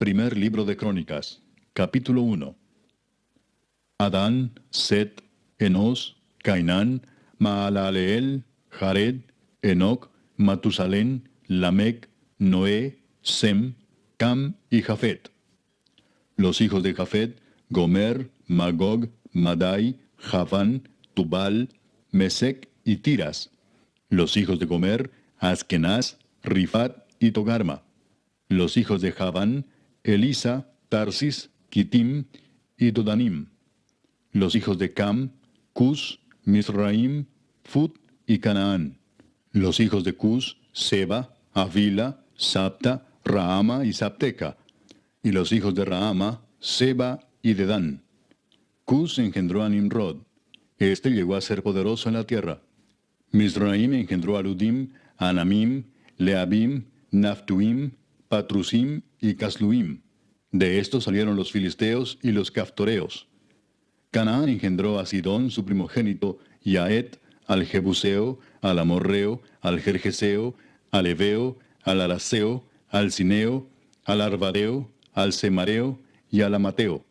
Primer libro de Crónicas, capítulo 1. Adán, Set, Enos, Cainán, Maalaleel, Jared, Enoc, Matusalén, Lamec, Noé, Sem, Cam y Jafet. Los hijos de Jafet: Gomer, Magog, Madai, Javán, Tubal, Mesec y Tiras. Los hijos de Gomer: Askenaz, Rifat y Togarma. Los hijos de Javán: Elisa, Tarsis, Kitim y Dodanim. Los hijos de Cam: Cus, Misraim, Fut y Canaán. Los hijos de Cus: Seba, Avila, Sapta, Raama y Sapteca. Y los hijos de Raama: Seba y Dedán. Cus engendró a Nimrod. Este llegó a ser poderoso en la tierra. Misraim engendró a Ludim, Anamim, Leabim, Naftuim, Patrusim y Casluim. De estos salieron los filisteos y los caftoreos. Canaán engendró a Sidón, su primogénito, y a Et, al Jebuseo, al Amorreo, al Gergeseo, al Eveo, al Araseo, al Cineo, al Arvadeo, al Semareo y al Amateo.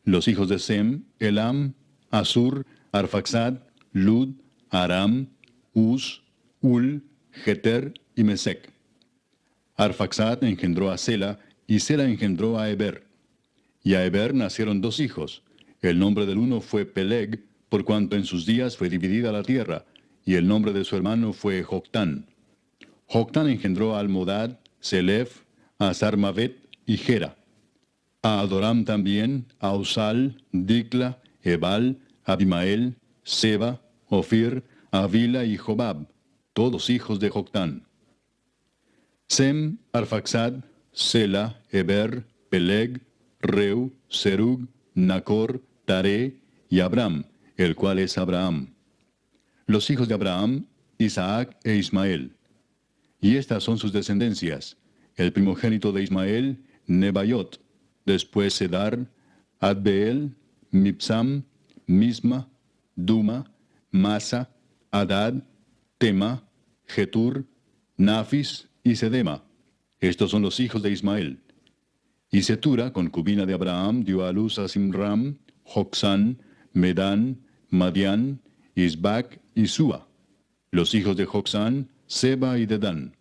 Los hijos de Sem: Elam, Asur, Arfaxad, Lud, Aram, Uz, Ul, Geter y Mesec. Arfaxad engendró a Sela, y Sela engendró a Eber. Y a Eber nacieron dos hijos. El nombre del uno fue Peleg, por cuanto en sus días fue dividida la tierra, y el nombre de su hermano fue Joctán. Joctán engendró a Almodad, Selef, a Sarmavet y Gera. A Adoram también, a Usal, Dicla, Ebal, Abimael, Seba, Ofir, Avila y Jobab, todos hijos de Joctán. Sem, Arfaxad, Sela, Eber, Peleg, Reu, Serug, Nacor, Taré y Abram, el cual es Abraham. Los hijos de Abraham: Isaac e Ismael. Y estas son sus descendencias: el primogénito de Ismael, Nebaiot; después Sedar, Adbeel, Mibsam, Misma, Duma, Masa, Adad, Tema, Getur, Nafis y Sedema. Estos son los hijos de Ismael. Y Setura, concubina de Abraham, dio a luz a Simram, Jocsán, Medán, Madián, Isbac y Sua. Los hijos de Jocsán: Seba y Dedán.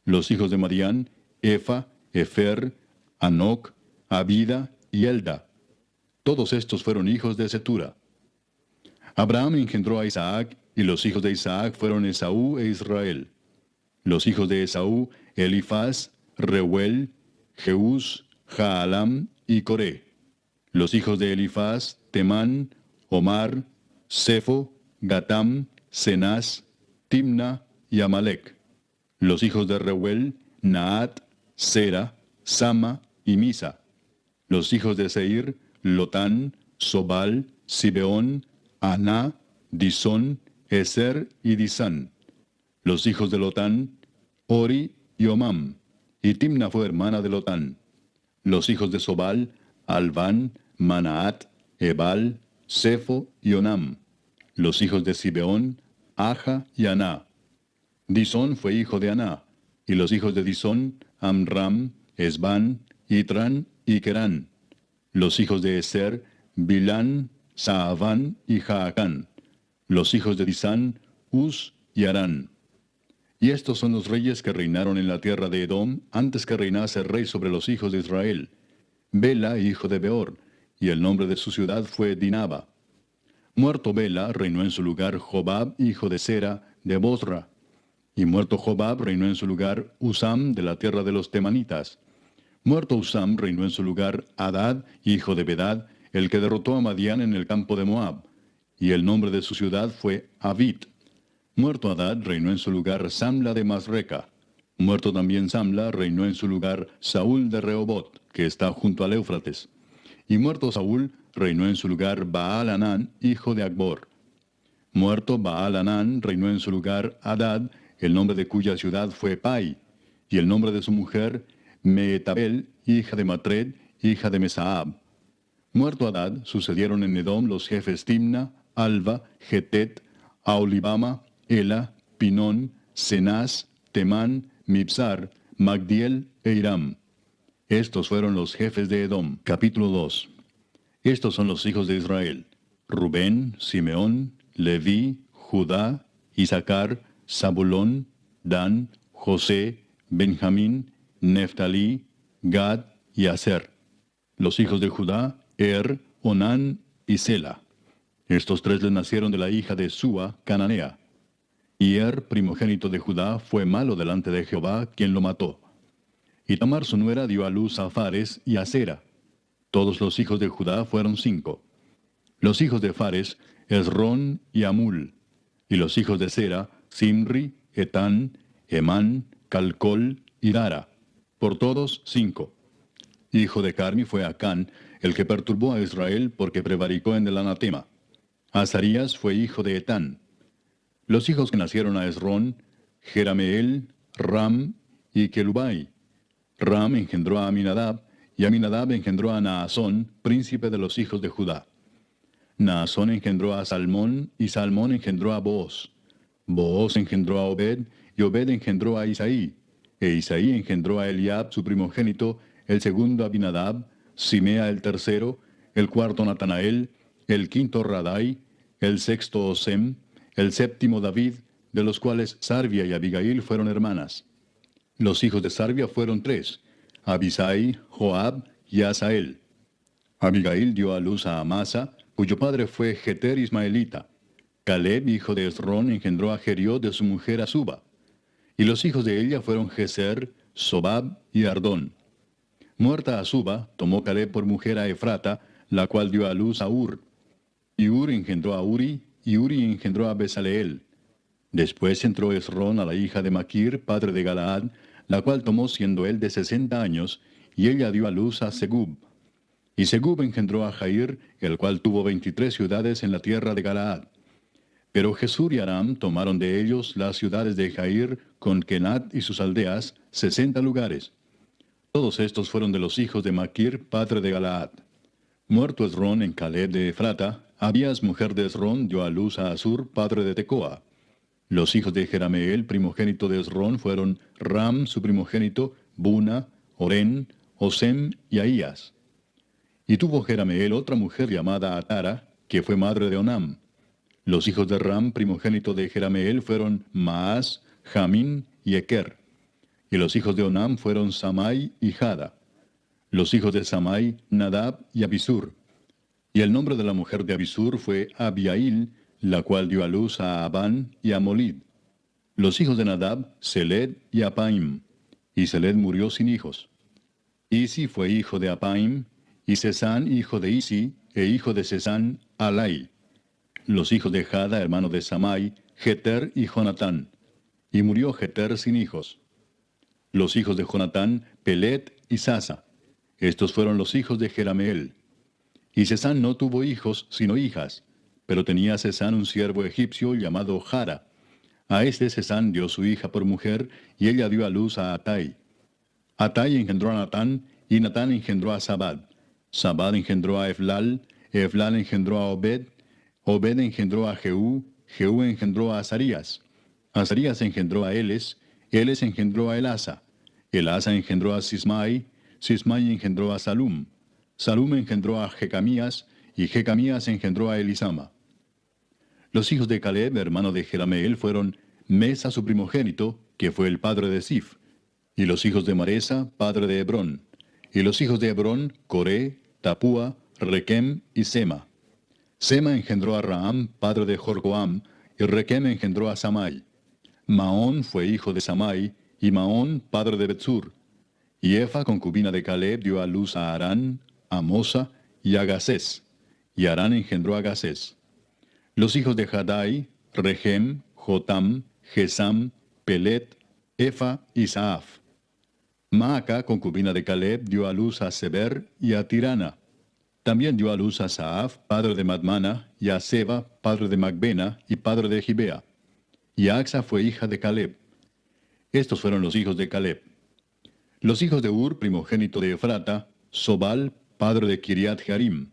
Los hijos de Madián: Efa, Efer, Anoc, Abida y Elda. Todos estos fueron hijos de Setura. Abraham engendró a Isaac, y los hijos de Isaac fueron Esaú e Israel. Los hijos de Esaú: Elifaz, Reuel, Jeús, Jaalam y Coré. Los hijos de Elifaz: Temán, Omar, Sefo, Gatam, Cenaz, Timna y Amalec. Los hijos de Reuel: Naat, Sera, Sama y Misa. Los hijos de Seir: Lotán, Sobal, Sibeón, Aná, Disón, Eser y Disán. Los hijos de Lotán: Ori y Omam. Y Timna fue hermana de Lotán. Los hijos de Sobal: Alván, Manaat, Ebal, Sefo y Onam. Los hijos de Sibeón: Aja y Aná. Disón fue hijo de Aná. Y los hijos de Disón: Amram, Esbán, Itran y Querán. Los hijos de Eser: Bilán, Saaván y Jaacán. Los hijos de Disán: Uz y Arán. Y estos son los reyes que reinaron en la tierra de Edom antes que reinase el rey sobre los hijos de Israel: Bela, hijo de Beor, y el nombre de su ciudad fue Dinaba. Muerto Bela, reinó en su lugar Jobab, hijo de Sera, de Bosra. Y muerto Jobab, reinó en su lugar Usam, de la tierra de los Temanitas. Muerto Usam, reinó en su lugar Hadad, hijo de Bedad, el que derrotó a Madián en el campo de Moab. Y el nombre de su ciudad fue Avit. Muerto Hadad, reinó en su lugar Samla de Masreca. Muerto también Samla, reinó en su lugar Saúl de Rehobot, que está junto al Éufrates. Y muerto Saúl, reinó en su lugar Baal-Hanán, hijo de Acbor. Muerto Baal-Hanán, reinó en su lugar Hadad, el nombre de cuya ciudad fue Pai. Y el nombre de su mujer, Meetabel, hija de Matred, hija de Mesaab. Muerto Hadad, sucedieron en Edom los jefes Timna, Alva, Getet, Aolibama, Ela, Pinón, Cenaz, Temán, Mibsar, Magdiel e Iram. Estos fueron los jefes de Edom. Capítulo 2. Estos son los hijos de Israel: Rubén, Simeón, Leví, Judá, Isaacar, Zabulón, Dan, José, Benjamín, Neftalí, Gad y Aser. Los hijos de Judá: Onán y Sela. Estos tres les nacieron de la hija de Súa, cananea. Y primogénito de Judá, fue malo delante de Jehová, quien lo mató. Y Tamar su nuera dio a luz a Fares y a Sera. Todos los hijos de Judá fueron 5. Los hijos de Fares: Esrón y Amul. Y los hijos de Sera: Simri, Etán, Emán, Calcol y Dara. Por todos 5. Hijo de Carmi fue Acán, el que perturbó a Israel porque prevaricó en el anatema. Azarías fue hijo de Etán. Los hijos que nacieron a Esrón: Jerameel, Ram y Kelubai. Ram engendró a Aminadab, y Aminadab engendró a Naasón, príncipe de los hijos de Judá. Naasón engendró a Salmón, y Salmón engendró a Booz. Booz engendró a Obed, y Obed engendró a Isaí. E Isaí engendró a Eliab, su primogénito, el segundo a Abinadab, Simea el tercero, el cuarto Natanael, el quinto Radai, el sexto Osem, el séptimo David, de los cuales Sarvia y Abigail fueron hermanas. Los hijos de Sarvia fueron 3, Abisai, Joab y Asael. Abigail dio a luz a Amasa, cuyo padre fue Jeter ismaelita. Caleb, hijo de Esrón, engendró a Jeriot de su mujer Azuba. Y los hijos de ella fueron Geser, Sobab y Ardón. Muerta Azuba, tomó Caleb por mujer a Efrata, la cual dio a luz a Ur. Y Ur engendró a Uri, y Uri engendró a Besaleel. Después entró Esrón a la hija de Maquir, padre de Galaad, la cual tomó siendo él de 60 años, y ella dio a luz a Segub. Y Segub engendró a Jair, el cual tuvo 23 ciudades en la tierra de Galaad. Pero Jesur y Aram tomaron de ellos las ciudades de Jair, con Kenat y sus aldeas, 60 lugares. Todos estos fueron de los hijos de Maquir, padre de Galaad. Muerto Esrón en Caleb de Efrata, Abías, mujer de Esrón, dio a luz a Asur, padre de Tecoa. Los hijos de Jerameel, primogénito de Esrón, fueron Ram, su primogénito, Buna, Orén, Osem y Ahías. Y tuvo Jerameel otra mujer llamada Atara, que fue madre de Onam. Los hijos de Ram, primogénito de Jerameel, fueron Maas, Jamín y Eker. Y los hijos de Onam fueron Samai y Jada. Los hijos de Samai, Nadab y Abisur. Y el nombre de la mujer de Abisur fue Abiail, la cual dio a luz a Abán y a Molid. Los hijos de Nadab, Seled y Apaim. Y Seled murió sin hijos. Isi fue hijo de Apaim, y Sesán hijo de Isi, e hijo de Sesán, Alai. Los hijos de Jada, hermano de Samai, Jeter y Jonatán. Y murió Jeter sin hijos. Los hijos de Jonatán, Pelet y Sasa. Estos fueron los hijos de Jerameel. Y Sesán no tuvo hijos, sino hijas. Pero tenía Sesán un siervo egipcio llamado Jara. A este Sesán dio su hija por mujer, y ella dio a luz a Atai. Atai engendró a Natán, y Natán engendró a Sabad. Sabad engendró a Eflal, Eflal engendró a Obed, Obed engendró a Jehú, Jehú engendró a Azarías. Azarías engendró a Eles, Eles engendró a Elasa. Elasa engendró a Sismai, Sismai engendró a Salum. Salum engendró a Jecamías, y Jecamías engendró a Elisama. Los hijos de Caleb, hermano de Jerameel, fueron Mesa su primogénito, que fue el padre de Sif. Y los hijos de Maresa, padre de Hebrón. Y los hijos de Hebrón, Coré, Tapúa, Requem y Sema. Sema engendró a Raam, padre de Jorcoam, y Requem engendró a Samai. Maón fue hijo de Samai, y Maón, padre de Betsur. Y Efa, concubina de Caleb, dio a luz a Arán, a Mosa y a Gasés. Y Arán engendró a Gasés. Los hijos de Jadai, Regem, Jotam, Gesam, Pelet, Efa y Saaf. Maaca, concubina de Caleb, dio a luz a Seber y a Tirana. También dio a luz a Saaf, padre de Madmana, y a Seba, padre de Macbena y padre de Gibea. Y Axa fue hija de Caleb. Estos fueron los hijos de Caleb. Los hijos de Ur, primogénito de Efrata, Sobal, padre de Kiriat Jearim,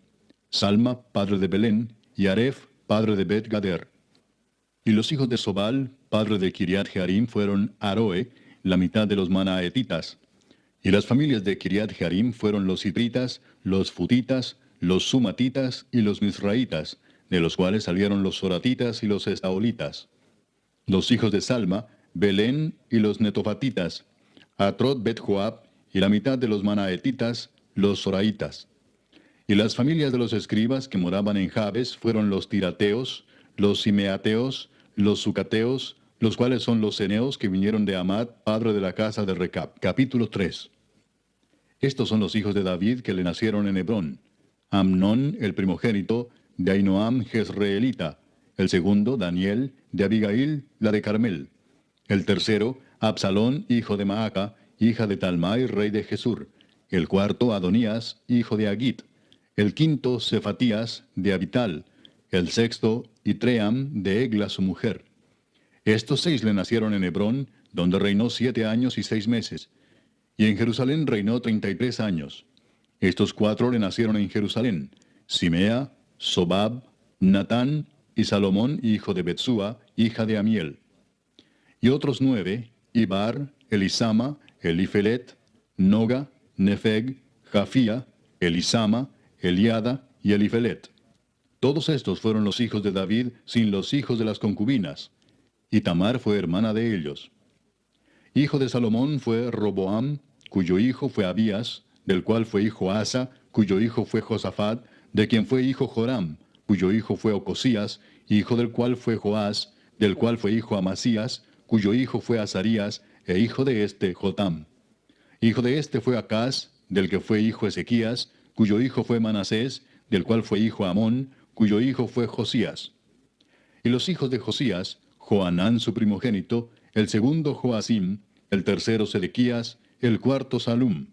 Salma, padre de Belén, y Aref, padre de Bet Gader. Y los hijos de Sobal, padre de Kiriat Jearim, fueron Aroe, la mitad de los manaetitas, Y las familias de Kiriat Jearim fueron los Sitritas, los Futitas, los Sumatitas y los Misraitas, de los cuales salieron los Soratitas y los Estaolitas. Los hijos de Salma, Belén y los Netofatitas, Atrot Bet Joab y la mitad de los Manaetitas, los Soraitas. Y las familias de los escribas que moraban en Jabes fueron los Tirateos, los Simeateos, los Sucateos, los cuales son los Ceneos que vinieron de Amad, padre de la casa de Recab. Capítulo 3. Estos son los hijos de David que le nacieron en Hebrón. Amnón, el primogénito, de Ainoam Jezreelita. El segundo, Daniel, de Abigail, la de Carmel. El tercero, Absalón, hijo de Maaca, hija de Talmai, rey de Jesur. El cuarto, Adonías, hijo de Agit. El quinto, Cefatías, de Abital. El sexto, Itream, de Egla su mujer. Estos 6 le nacieron en Hebrón, donde reinó 7 años y 6 meses. Y en Jerusalén reinó 33 años. Estos 4 le nacieron en Jerusalén: Simea, Sobab, Natán y Salomón, hijo de Betsúa, hija de Amiel. Y otros 9, Ibar, Elisama, Elifelet, Noga, Nefeg, Jafía, Elisama, Eliada y Elifelet. Todos estos fueron los hijos de David sin los hijos de las concubinas. Y Tamar fue hermana de ellos. Hijo de Salomón fue Roboam, cuyo hijo fue Abías, del cual fue hijo Asa, cuyo hijo fue Josafat, de quien fue hijo Joram, cuyo hijo fue Ocosías, hijo del cual fue Joás, del cual fue hijo Amasías, cuyo hijo fue Azarías, e hijo de este Jotam. Hijo de este fue Acaz, del que fue hijo Ezequías, cuyo hijo fue Manasés, del cual fue hijo Amón, cuyo hijo fue Josías. Y los hijos de Josías, Joanán su primogénito, el segundo Joacim, el tercero Sedequías, el cuarto Salum.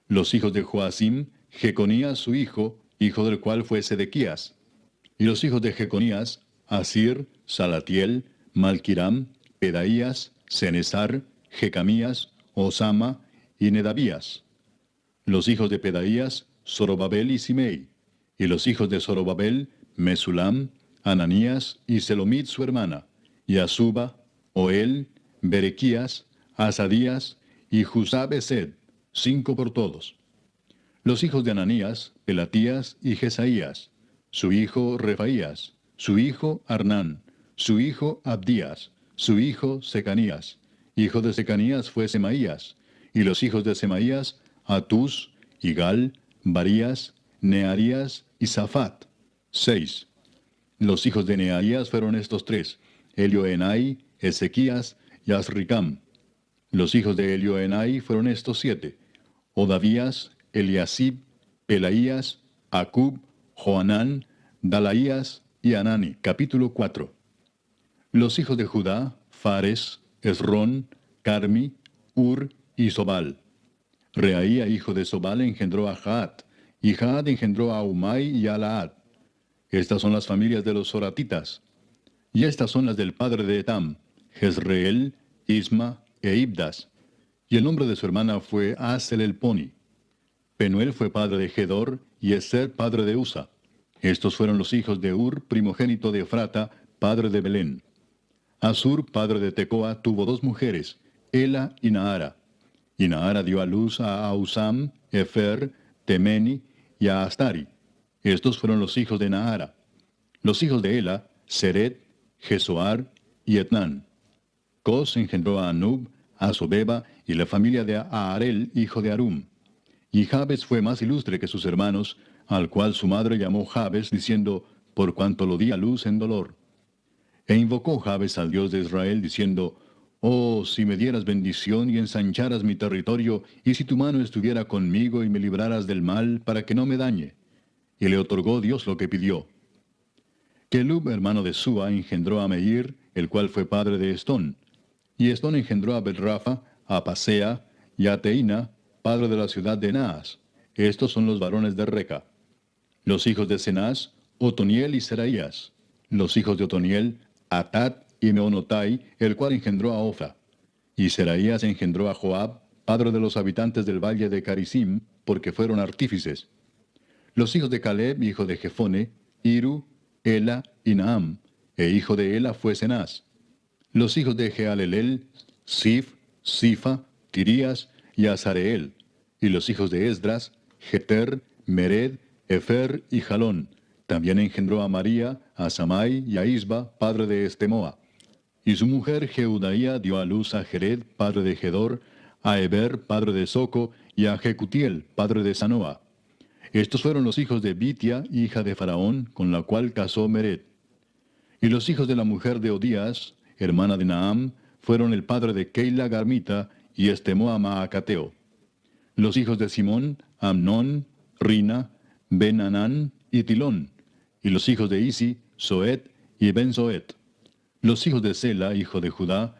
Los hijos de Joacim, Jeconías su hijo, hijo del cual fue Sedequías. Y los hijos de Jeconías, Asir, Salatiel, Malquiram, Pedaías, Cenesar, Jecamías, Osama y Nedabías. Los hijos de Pedaías, Zorobabel y Simei. Y los hijos de Zorobabel, Mesulam, Ananías y Selomit su hermana, y Asuba, Oel, Berequías, Asadías y Jusab-Esed, 5 por todos. Los hijos de Ananías, Pelatías y Jesaías, su hijo Refaías, su hijo Arnán, su hijo Abdías, su hijo Secanías. Hijo de Secanías fue Semaías, y los hijos de Semaías, Atús, Igal, Barías, Nearías y Safat, 6. Los hijos de Nearías fueron estos 3, Elioenai, Ezequías y Azricam. Los hijos de Elioenai fueron estos 7, Odavías, Eliasib, Pelaías, Acub, Joanán, Dalaías y Anani. Capítulo 4. Los hijos de Judá, Fares, Esrón, Carmi, Ur y Sobal. Reaía, hijo de Sobal, engendró a Jaat, y Jaat engendró a Umai y a Laad. Estas son las familias de los Soratitas. Y estas son las del padre de Etam, Jezreel, Isma e Ibdas. Y el nombre de su hermana fue Asel el Poni. Penuel fue padre de Gedor, y Eser padre de Usa. Estos fueron los hijos de Ur, primogénito de Efrata, padre de Belén. Asur, padre de Tecoa, tuvo 2 mujeres, Ela y Naara. Y Naara dio a luz a Ausam, Efer, Temeni y a Astari. Estos fueron los hijos de Naara. Los hijos de Ela, Seret, Jesoar y Etnán. Cos engendró a Anub, a Sobeba y la familia de Aarel, hijo de Arum. Y Jabes fue más ilustre que sus hermanos, al cual su madre llamó Jabes, diciendo, por cuanto lo di a luz en dolor. E invocó Jabes al Dios de Israel, diciendo, oh, si me dieras bendición y ensancharas mi territorio, y si tu mano estuviera conmigo y me libraras del mal, para que no me dañe. Y le otorgó Dios lo que pidió. Kelub, hermano de Sua, engendró a Meir, el cual fue padre de Estón. Y Estón engendró a Belrafa, a Pasea y a Teina, padre de la ciudad de Naas. Estos son los varones de Reca. Los hijos de Cenaz, Otoniel y Seraías. Los hijos de Otoniel, Atat y Meonotai, el cual engendró a Ofra. Y Seraías engendró a Joab, padre de los habitantes del valle de Carisim, porque fueron artífices. Los hijos de Caleb, hijo de Jefone, Iru, Ela y Naam, e hijo de Ela fue Cenaz. Los hijos de Jealelel, Sif, Sifa, Tirías y Azareel. Y los hijos de Esdras, Jeter, Mered, Efer y Jalón. También engendró a María, a Samai y a Isba, padre de Estemoa. Y su mujer Jeudaía dio a luz a Jered, padre de Gedor, a Eber, padre de Soco, y a Jecutiel, padre de Sanoa. Estos fueron los hijos de Bitia, hija de Faraón, con la cual casó Mered. Y los hijos de la mujer de Odías, hermana de Naam, fueron el padre de Keila Garmita y Estemoa Maacateo. Los hijos de Simón, Amnón, Rina, Ben-Anán y Tilón. Y los hijos de Isi, Soet y Ben-Soet. Los hijos de Sela, hijo de Judá,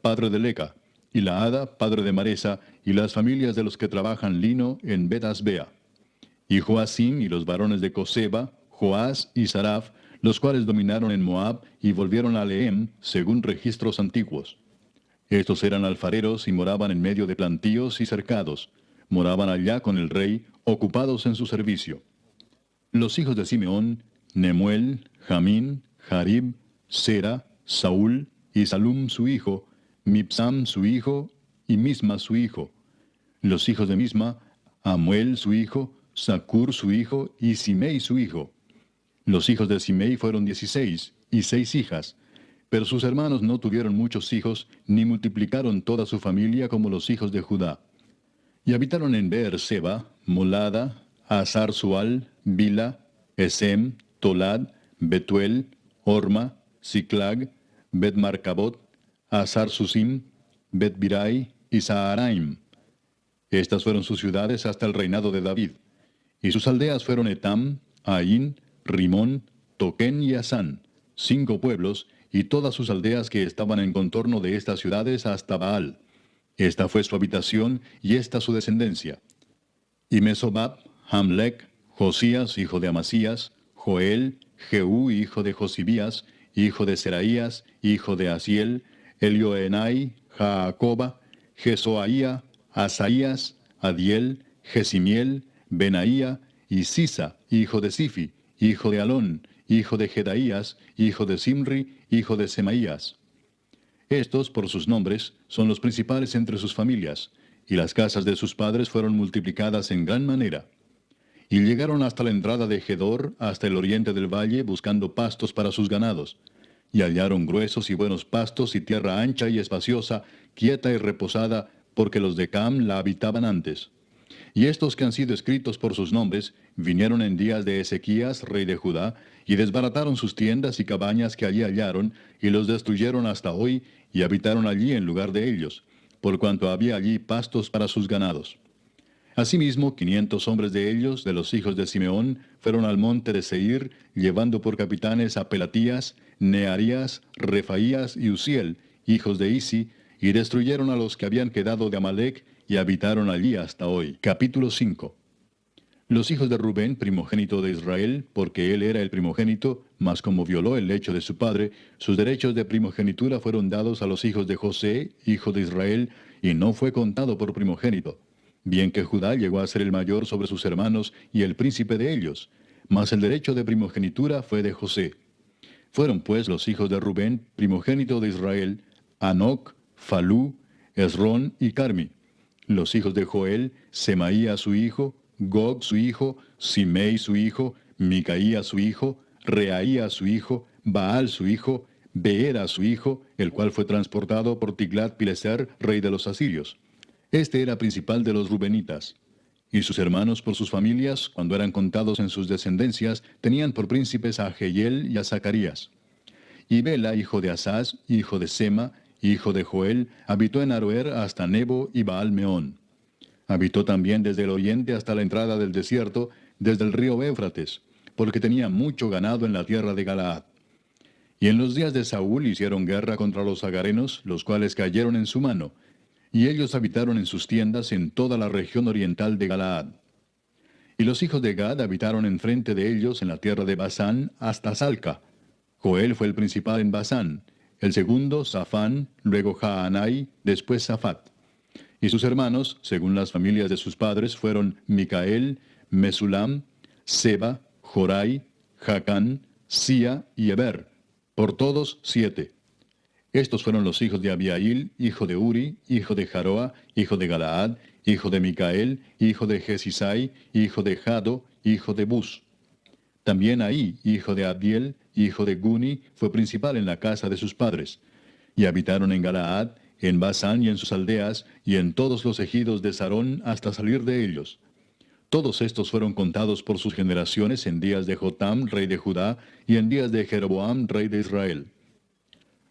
padre de Leca, y Laada, padre de Maresa, y las familias de los que trabajan lino en Bet-Asbea. Y Joacim y los varones de Coseba, Joás y Saraf, los cuales dominaron en Moab y volvieron a Lehem, según registros antiguos. Estos eran alfareros y moraban en medio de plantíos y cercados. Moraban allá con el rey, ocupados en su servicio. Los hijos de Simeón, Nemuel, Jamín, Jarib, Sera, Saúl y Salum su hijo, Mipsam su hijo y Misma su hijo. Los hijos de Misma, Amuel su hijo, Sacur su hijo y Simei su hijo. Los hijos de Simei fueron 16 y 6 hijas, pero sus hermanos no tuvieron muchos hijos, ni multiplicaron toda su familia como los hijos de Judá. Y habitaron en Beer-seba, Molada, Hazar-Sual, Bila, Esem, Tolad, Betuel, Orma, Siclag, Bet-Marcabot, Hazar-Susim, Bet-Birai y Saharaim. Estas fueron sus ciudades hasta el reinado de David. Y sus aldeas fueron Etam, Ain, Rimón, Toquén y Asán, 5 pueblos, y todas sus aldeas que estaban en contorno de estas ciudades hasta Baal. Esta fue su habitación y esta su descendencia. Y Mesobab, Hamlec, Josías, hijo de Amasías, Joel, Jehú, hijo de Josibías, hijo de Seraías, hijo de Asiel, Elioenai, Jaacoba, Jesoaía, Asaías, Adiel, Jesimiel, Benaía, y Sisa, hijo de Sifi, hijo de Alón, hijo de Jedaías, hijo de Simri, hijo de Semaías. Estos, por sus nombres, son los principales entre sus familias, y las casas de sus padres fueron multiplicadas en gran manera. Y llegaron hasta la entrada de Gedor, hasta el oriente del valle, buscando pastos para sus ganados. Y hallaron gruesos y buenos pastos y tierra ancha y espaciosa, quieta y reposada, porque los de Cam la habitaban antes. Y estos que han sido escritos por sus nombres, vinieron en días de Ezequías, rey de Judá, y desbarataron sus tiendas y cabañas que allí hallaron, y los destruyeron hasta hoy, y habitaron allí en lugar de ellos, por cuanto había allí pastos para sus ganados. Asimismo, 500 hombres de ellos, de los hijos de Simeón, fueron al monte de Seir, llevando por capitanes a Pelatías, Nearías, Refaías y Uziel, hijos de Isi, y destruyeron a los que habían quedado de Amalec, y habitaron allí hasta hoy. Capítulo 5. Los hijos de Rubén, primogénito de Israel, porque él era el primogénito, mas como violó el lecho de su padre, sus derechos de primogenitura fueron dados a los hijos de José, hijo de Israel, y no fue contado por primogénito. Bien que Judá llegó a ser el mayor sobre sus hermanos y el príncipe de ellos, mas el derecho de primogenitura fue de José. Fueron pues los hijos de Rubén, primogénito de Israel, Anoc, Falú, Esrón y Carmi. Los hijos de Joel, Semaía su hijo, Gog su hijo, Simei su hijo, Micaía su hijo, Reaía su hijo, Baal su hijo, Beera su hijo, el cual fue transportado por Tiglat-Pileser, rey de los asirios. Este era principal de los rubenitas. Y sus hermanos por sus familias, cuando eran contados en sus descendencias, tenían por príncipes a Jehiel y a Zacarías. Y Bela, hijo de Asaz, hijo de Sema, hijo de Joel, habitó en Aroer hasta Nebo y Baal-Meón. Habitó también desde el oriente hasta la entrada del desierto, desde el río Éufrates, porque tenía mucho ganado en la tierra de Galaad. Y en los días de Saúl hicieron guerra contra los agarenos, los cuales cayeron en su mano, y ellos habitaron en sus tiendas en toda la región oriental de Galaad. Y los hijos de Gad habitaron enfrente de ellos en la tierra de Basán hasta Salca. Joel fue el principal en Basán, el segundo Safán, luego Jaanai, después Safat. Y sus hermanos, según las familias de sus padres, fueron Micael, Mesulam, Seba, Jorai, Jacán, Sia y Eber, por todos 7. Estos fueron los hijos de Abiail, hijo de Uri, hijo de Jaroa, hijo de Galaad, hijo de Micael, hijo de Jesisai, hijo de Jado, hijo de Bus. También Ahí, hijo de Abdiel, hijo de Guni, fue principal en la casa de sus padres. Y habitaron en Galaad, en Basán y en sus aldeas, y en todos los ejidos de Sarón hasta salir de ellos. Todos estos fueron contados por sus generaciones en días de Jotam, rey de Judá, y en días de Jeroboam, rey de Israel.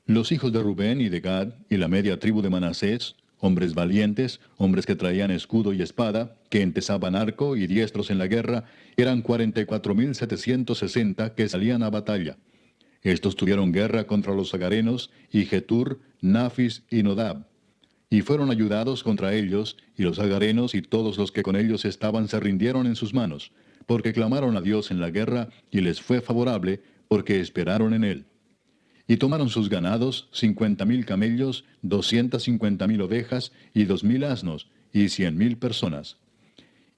Los hijos de Rubén y de Gad, y la media tribu de Manasés, hombres valientes, hombres que traían escudo y espada, que entesaban arco y diestros en la guerra, eran 44,760 que salían a batalla. Estos tuvieron guerra contra los agarenos, y Getur, Nafis y Nodab. Y fueron ayudados contra ellos, y los agarenos y todos los que con ellos estaban se rindieron en sus manos, porque clamaron a Dios en la guerra, y les fue favorable, porque esperaron en él. Y tomaron sus ganados, 50,000 camellos, 250,000 ovejas, y 2,000 asnos, y 100,000 personas.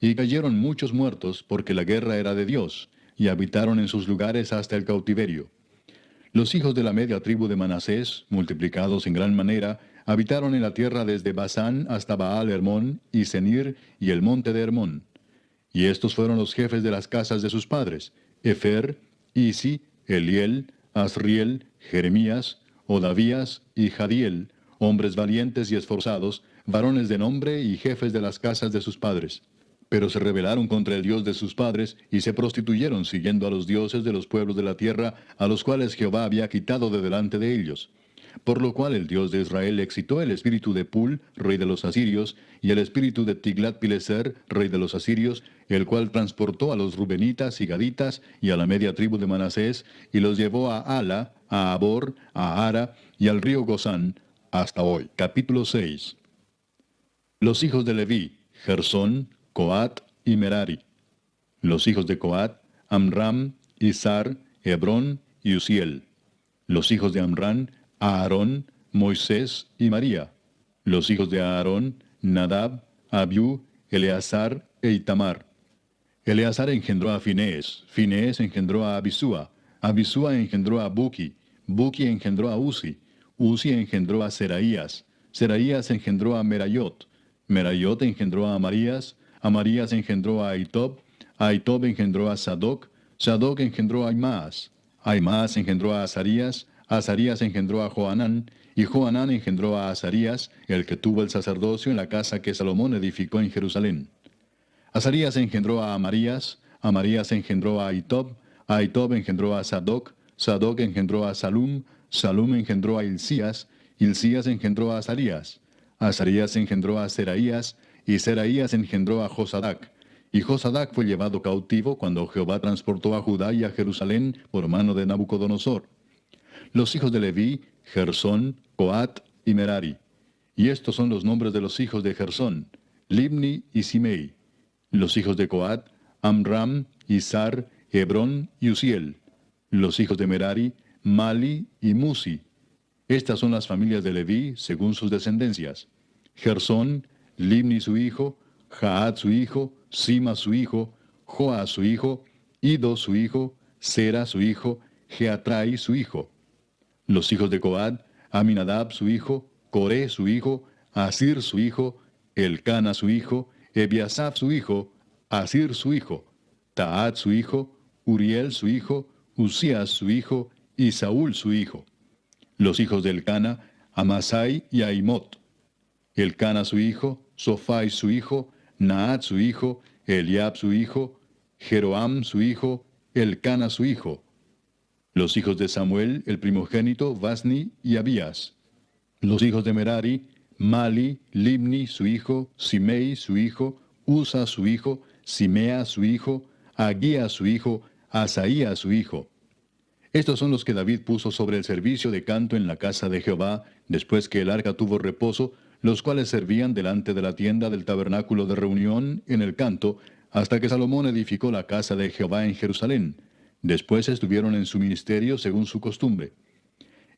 Y cayeron muchos muertos, porque la guerra era de Dios, y habitaron en sus lugares hasta el cautiverio. Los hijos de la media tribu de Manasés, multiplicados en gran manera, habitaron en la tierra desde Basán hasta Baal Hermón, y Senir, y el monte de Hermón. Y estos fueron los jefes de las casas de sus padres: Efer, Isi, Eliel, Asriel, Jeremías, Odavías y Jadiel, hombres valientes y esforzados, varones de nombre y jefes de las casas de sus padres. Pero se rebelaron contra el Dios de sus padres, y se prostituyeron siguiendo a los dioses de los pueblos de la tierra, a los cuales Jehová había quitado de delante de ellos. Por lo cual el Dios de Israel excitó el espíritu de Pul, rey de los asirios, y el espíritu de Tiglat-Pileser, rey de los asirios, el cual transportó a los rubenitas y gaditas, y a la media tribu de Manasés, y los llevó a Ala, a Abor, a Ara, y al río Gozán, hasta hoy. Capítulo 6. Los hijos de Leví: Gersón, Coat y Merari. Los hijos de Coat: Amram, Izar, Hebrón y Uziel. Los hijos de Amram: Aarón, Moisés y María. Los hijos de Aarón: Nadab, Abiú, Eleazar e Itamar. Eleazar engendró a Finés, Finés engendró a Abisúa, Abisúa engendró a Buki, Buki engendró a Uzi, Uzi engendró a Seraías, Seraías engendró a Merayot, Merayot engendró a Amarías, Amarías engendró a Ahitob, Ahitob engendró a Sadoc, Sadoc engendró a Aimaas, Aimaas engendró a Azarías, Azarías engendró a Johanán, y Johanán engendró a Azarías, el que tuvo el sacerdocio en la casa que Salomón edificó en Jerusalén. Azarías engendró a Amarías, Amarías engendró a Ahitob, Ahitob engendró a Sadoc, Sadoc engendró a Salum, Salum engendró a Hilcías, Hilcías engendró a Azarías, Azarías engendró a Seraías, y Seraías engendró a Josadac. Y Josadac fue llevado cautivo cuando Jehová transportó a Judá y a Jerusalén por mano de Nabucodonosor. Los hijos de Leví: Gersón, Coat y Merari. Y estos son los nombres de los hijos de Gersón: Libni y Simei. Los hijos de Coat: Amram, Izar, Hebrón y Uziel. Los hijos de Merari: Mali y Musi. Estas son las familias de Leví según sus descendencias: Gersón, Libni su hijo, Jaat su hijo, Sima su hijo, Joa su hijo, Ido su hijo, Sera su hijo, Geatrai su hijo. Los hijos de Coat: Aminadab su hijo, Coré su hijo, Asir su hijo, Elcana su hijo, Ebiasaf su hijo, Asir su hijo, Taat su hijo, Uriel su hijo, Usías su hijo, y Saúl su hijo. Los hijos de Elcana: Amasai y Ahimot. Elcana su hijo, Sofai su hijo, Naat su hijo, Eliab su hijo, Jeroam su hijo, Elcana su hijo. Los hijos de Samuel, el primogénito, Basni y Abías. Los hijos de Merari: Mali, Libni su hijo, Simei su hijo, Usa su hijo, Simea su hijo, Agía su hijo, Asaía su hijo. Estos son los que David puso sobre el servicio de canto en la casa de Jehová, después que el arca tuvo reposo, los cuales servían delante de la tienda del tabernáculo de reunión en el canto, hasta que Salomón edificó la casa de Jehová en Jerusalén. Después estuvieron en su ministerio según su costumbre.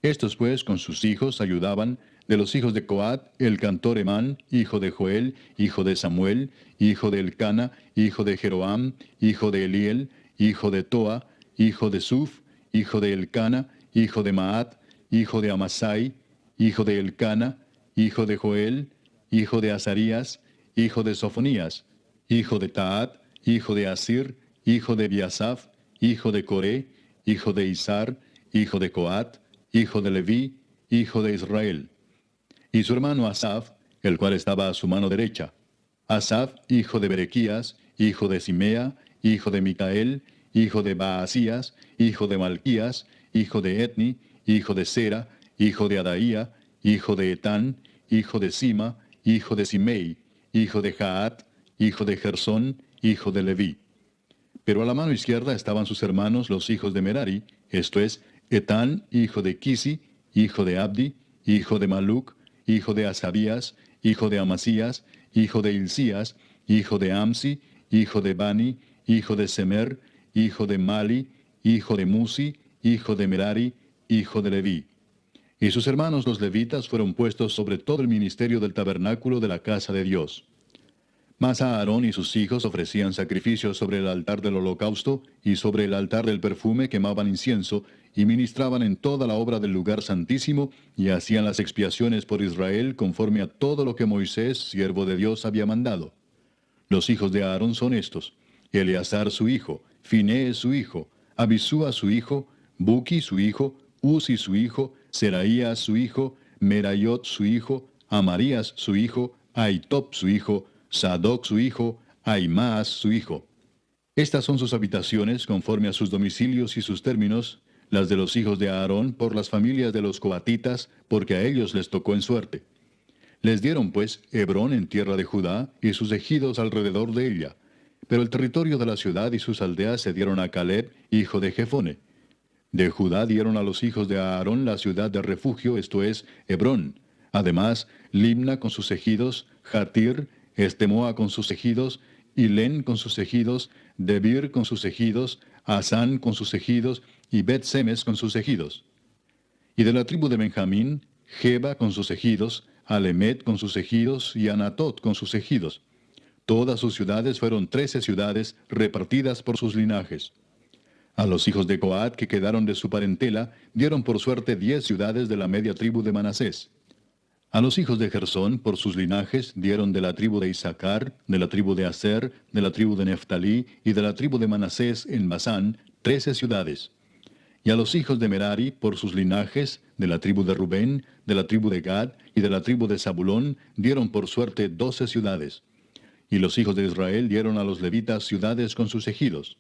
Estos pues con sus hijos ayudaban: de los hijos de Coat, el cantor Emán, hijo de Joel, hijo de Samuel, hijo de Elcana, hijo de Jeroam, hijo de Eliel, hijo de Toa, hijo de Suf, hijo de Elcana, hijo de Maat, hijo de Amasai, hijo de Elcana, hijo de Joel, hijo de Azarías, hijo de Sofonías, hijo de Taat, hijo de Asir, hijo de Biasaf, hijo de Coré, hijo de Izar, hijo de Coat, hijo de Leví, hijo de Israel. Y su hermano Asaf, el cual estaba a su mano derecha. Asaf, hijo de Berequías, hijo de Simea, hijo de Micael, hijo de Baasías, hijo de Malquías, hijo de Etni, hijo de Sera, hijo de Adaía, hijo de Etán, hijo de Sima, hijo de Simei, hijo de Jaat, hijo de Gersón, hijo de Leví. Pero a la mano izquierda estaban sus hermanos los hijos de Merari, esto es, Etán, hijo de Kisi, hijo de Abdi, hijo de Maluc, hijo de Asabías, hijo de Amasías, hijo de Hilcías, hijo de Amsi, hijo de Bani, hijo de Semer, hijo de Mali, hijo de Musi, hijo de Merari, hijo de Leví. Y sus hermanos los levitas fueron puestos sobre todo el ministerio del tabernáculo de la casa de Dios. Mas Aarón y sus hijos ofrecían sacrificios sobre el altar del holocausto y sobre el altar del perfume quemaban incienso y ministraban en toda la obra del lugar santísimo y hacían las expiaciones por Israel conforme a todo lo que Moisés, siervo de Dios, había mandado. Los hijos de Aarón son estos: Eleazar su hijo, Finés su hijo, Abisúa su hijo, Buki su hijo, Uzi su hijo, Seraías su hijo, Merayot su hijo, Amarías su hijo, Ahitob su hijo, Sadoc su hijo, Ahimaas su hijo. Estas son sus habitaciones conforme a sus domicilios y sus términos, las de los hijos de Aarón por las familias de los coatitas, porque a ellos les tocó en suerte. Les dieron pues Hebrón en tierra de Judá y sus ejidos alrededor de ella. Pero el territorio de la ciudad y sus aldeas se dieron a Caleb, hijo de Jefone. De Judá dieron a los hijos de Aarón la ciudad de refugio, esto es, Hebrón. Además, Limna con sus ejidos, Jatir, Estemoa con sus ejidos, Hilén con sus ejidos, Debir con sus ejidos, Asán con sus ejidos, y Bet-Semes con sus ejidos. Y de la tribu de Benjamín, Geba con sus ejidos, Alemet con sus ejidos, y Anatot con sus ejidos. Todas sus ciudades fueron 13 ciudades repartidas por sus linajes. A los hijos de Coat que quedaron de su parentela, dieron por suerte 10 ciudades de la media tribu de Manasés. A los hijos de Gersón, por sus linajes, dieron de la tribu de Isaacar, de la tribu de Aser, de la tribu de Neftalí y de la tribu de Manasés en Basán, 13 ciudades. Y a los hijos de Merari, por sus linajes, de la tribu de Rubén, de la tribu de Gad y de la tribu de Zabulón, dieron por suerte 12 ciudades. Y los hijos de Israel dieron a los levitas ciudades con sus ejidos.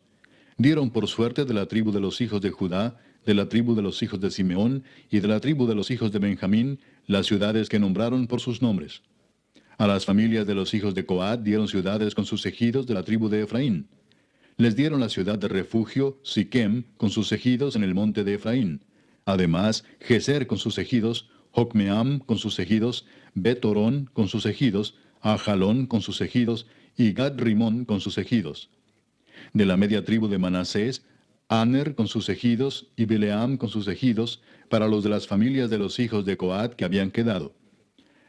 Dieron por suerte de la tribu de los hijos de Judá, de la tribu de los hijos de Simeón y de la tribu de los hijos de Benjamín, las ciudades que nombraron por sus nombres. A las familias de los hijos de Coat dieron ciudades con sus ejidos de la tribu de Efraín. Les dieron la ciudad de refugio, Siquem, con sus ejidos en el monte de Efraín. Además, Geser con sus ejidos, Jocmeam con sus ejidos, Bet-Orón con sus ejidos, Ajalón con sus ejidos, y Gad-Rimón con sus ejidos. De la media tribu de Manasés, Aner con sus ejidos, y Bileam con sus ejidos, para los de las familias de los hijos de Coat que habían quedado.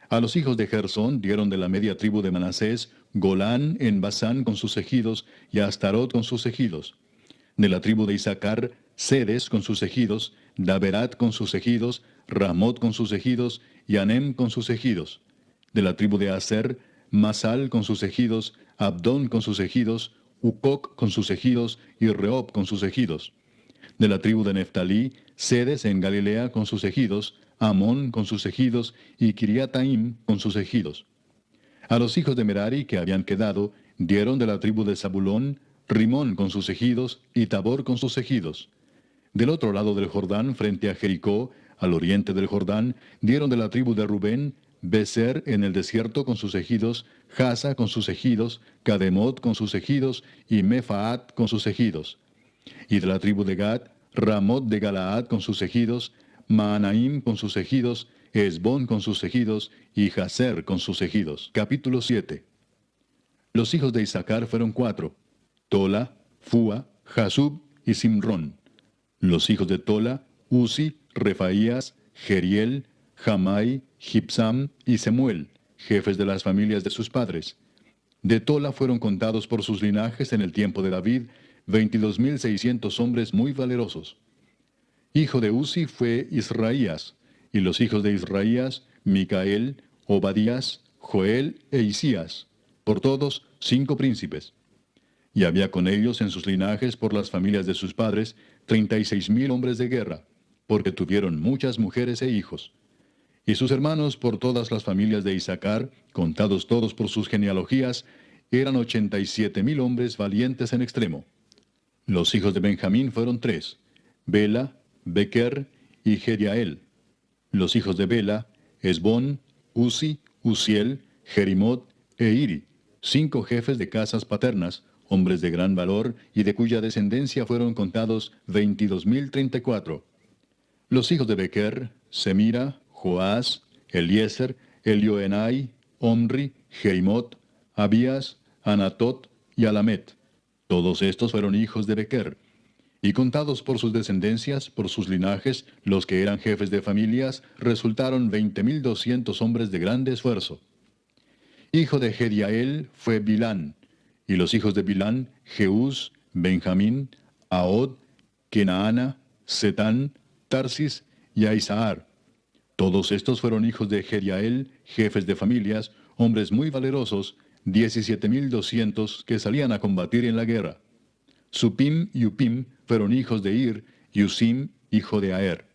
A los hijos de Gersón dieron de la media tribu de Manasés, Golán en Basán con sus ejidos, y Astarot con sus ejidos. De la tribu de Isaacar, Sedes con sus ejidos, Daberat con sus ejidos, Ramot con sus ejidos, y Anem con sus ejidos. De la tribu de Aser, Masal con sus ejidos, Abdón con sus ejidos, Ucoc con sus ejidos, y Rehob con sus ejidos. De la tribu de Neftalí, Sedes en Galilea con sus ejidos, Amón con sus ejidos, y Kiriataim con sus ejidos. A los hijos de Merari que habían quedado, dieron de la tribu de Zabulón, Rimón con sus ejidos, y Tabor con sus ejidos. Del otro lado del Jordán, frente a Jericó, al oriente del Jordán, dieron de la tribu de Rubén, Beser en el desierto con sus ejidos, Jasa con sus ejidos, Cademot con sus ejidos, y Mefaat con sus ejidos. Y de la tribu de Gad, Ramot de Galaad con sus ejidos, Maanaim con sus ejidos, Esbón con sus ejidos, y Jaser con sus ejidos. Capítulo 7. Los hijos de Isaacar fueron 4, Tola, Fua, Jasub y Simrón. Los hijos de Tola, Uzi, Refaías, Jeriel, Jamai, Gibsam y Semuel, jefes de las familias de sus padres. De Tola fueron contados por sus linajes en el tiempo de David 22,600 hombres muy valerosos. Hijo de Uzi fue Israías, Y los hijos de Israías, Micael, Obadías, Joel e Isías, por todos 5 príncipes. Y había con ellos en sus linajes por las familias de sus padres 36,000 hombres de guerra, porque tuvieron muchas mujeres e hijos. Y sus hermanos por todas las familias de Isaacar, contados todos por sus genealogías, eran 87,000 hombres valientes en extremo. Los hijos de Benjamín fueron 3, Bela, Bequer y Jediael. Los hijos de Bela, Esbón, Uzi, Uziel, Jerimot e Iri, 5 jefes de casas paternas, hombres de gran valor y de cuya descendencia fueron contados 22,034. Los hijos de Bequer, Semira, Joás, Eliezer, Elioenai, Omri, Jerimot, Abías, Anatot y Alamet. Todos estos fueron hijos de Bequer. Y contados por sus descendencias, por sus linajes, los que eran jefes de familias, resultaron 20,200 hombres de grande esfuerzo. Hijo de Jediael fue Bilán, y los hijos de Bilán, Jeús, Benjamín, Ahod, Kenaana, Setán, Tarsis y Aizahar. Todos estos fueron hijos de Jediael, jefes de familias, hombres muy valerosos, 17,200 que salían a combatir en la guerra. Supim y Upim fueron hijos de Ir, y Usim, hijo de Aer.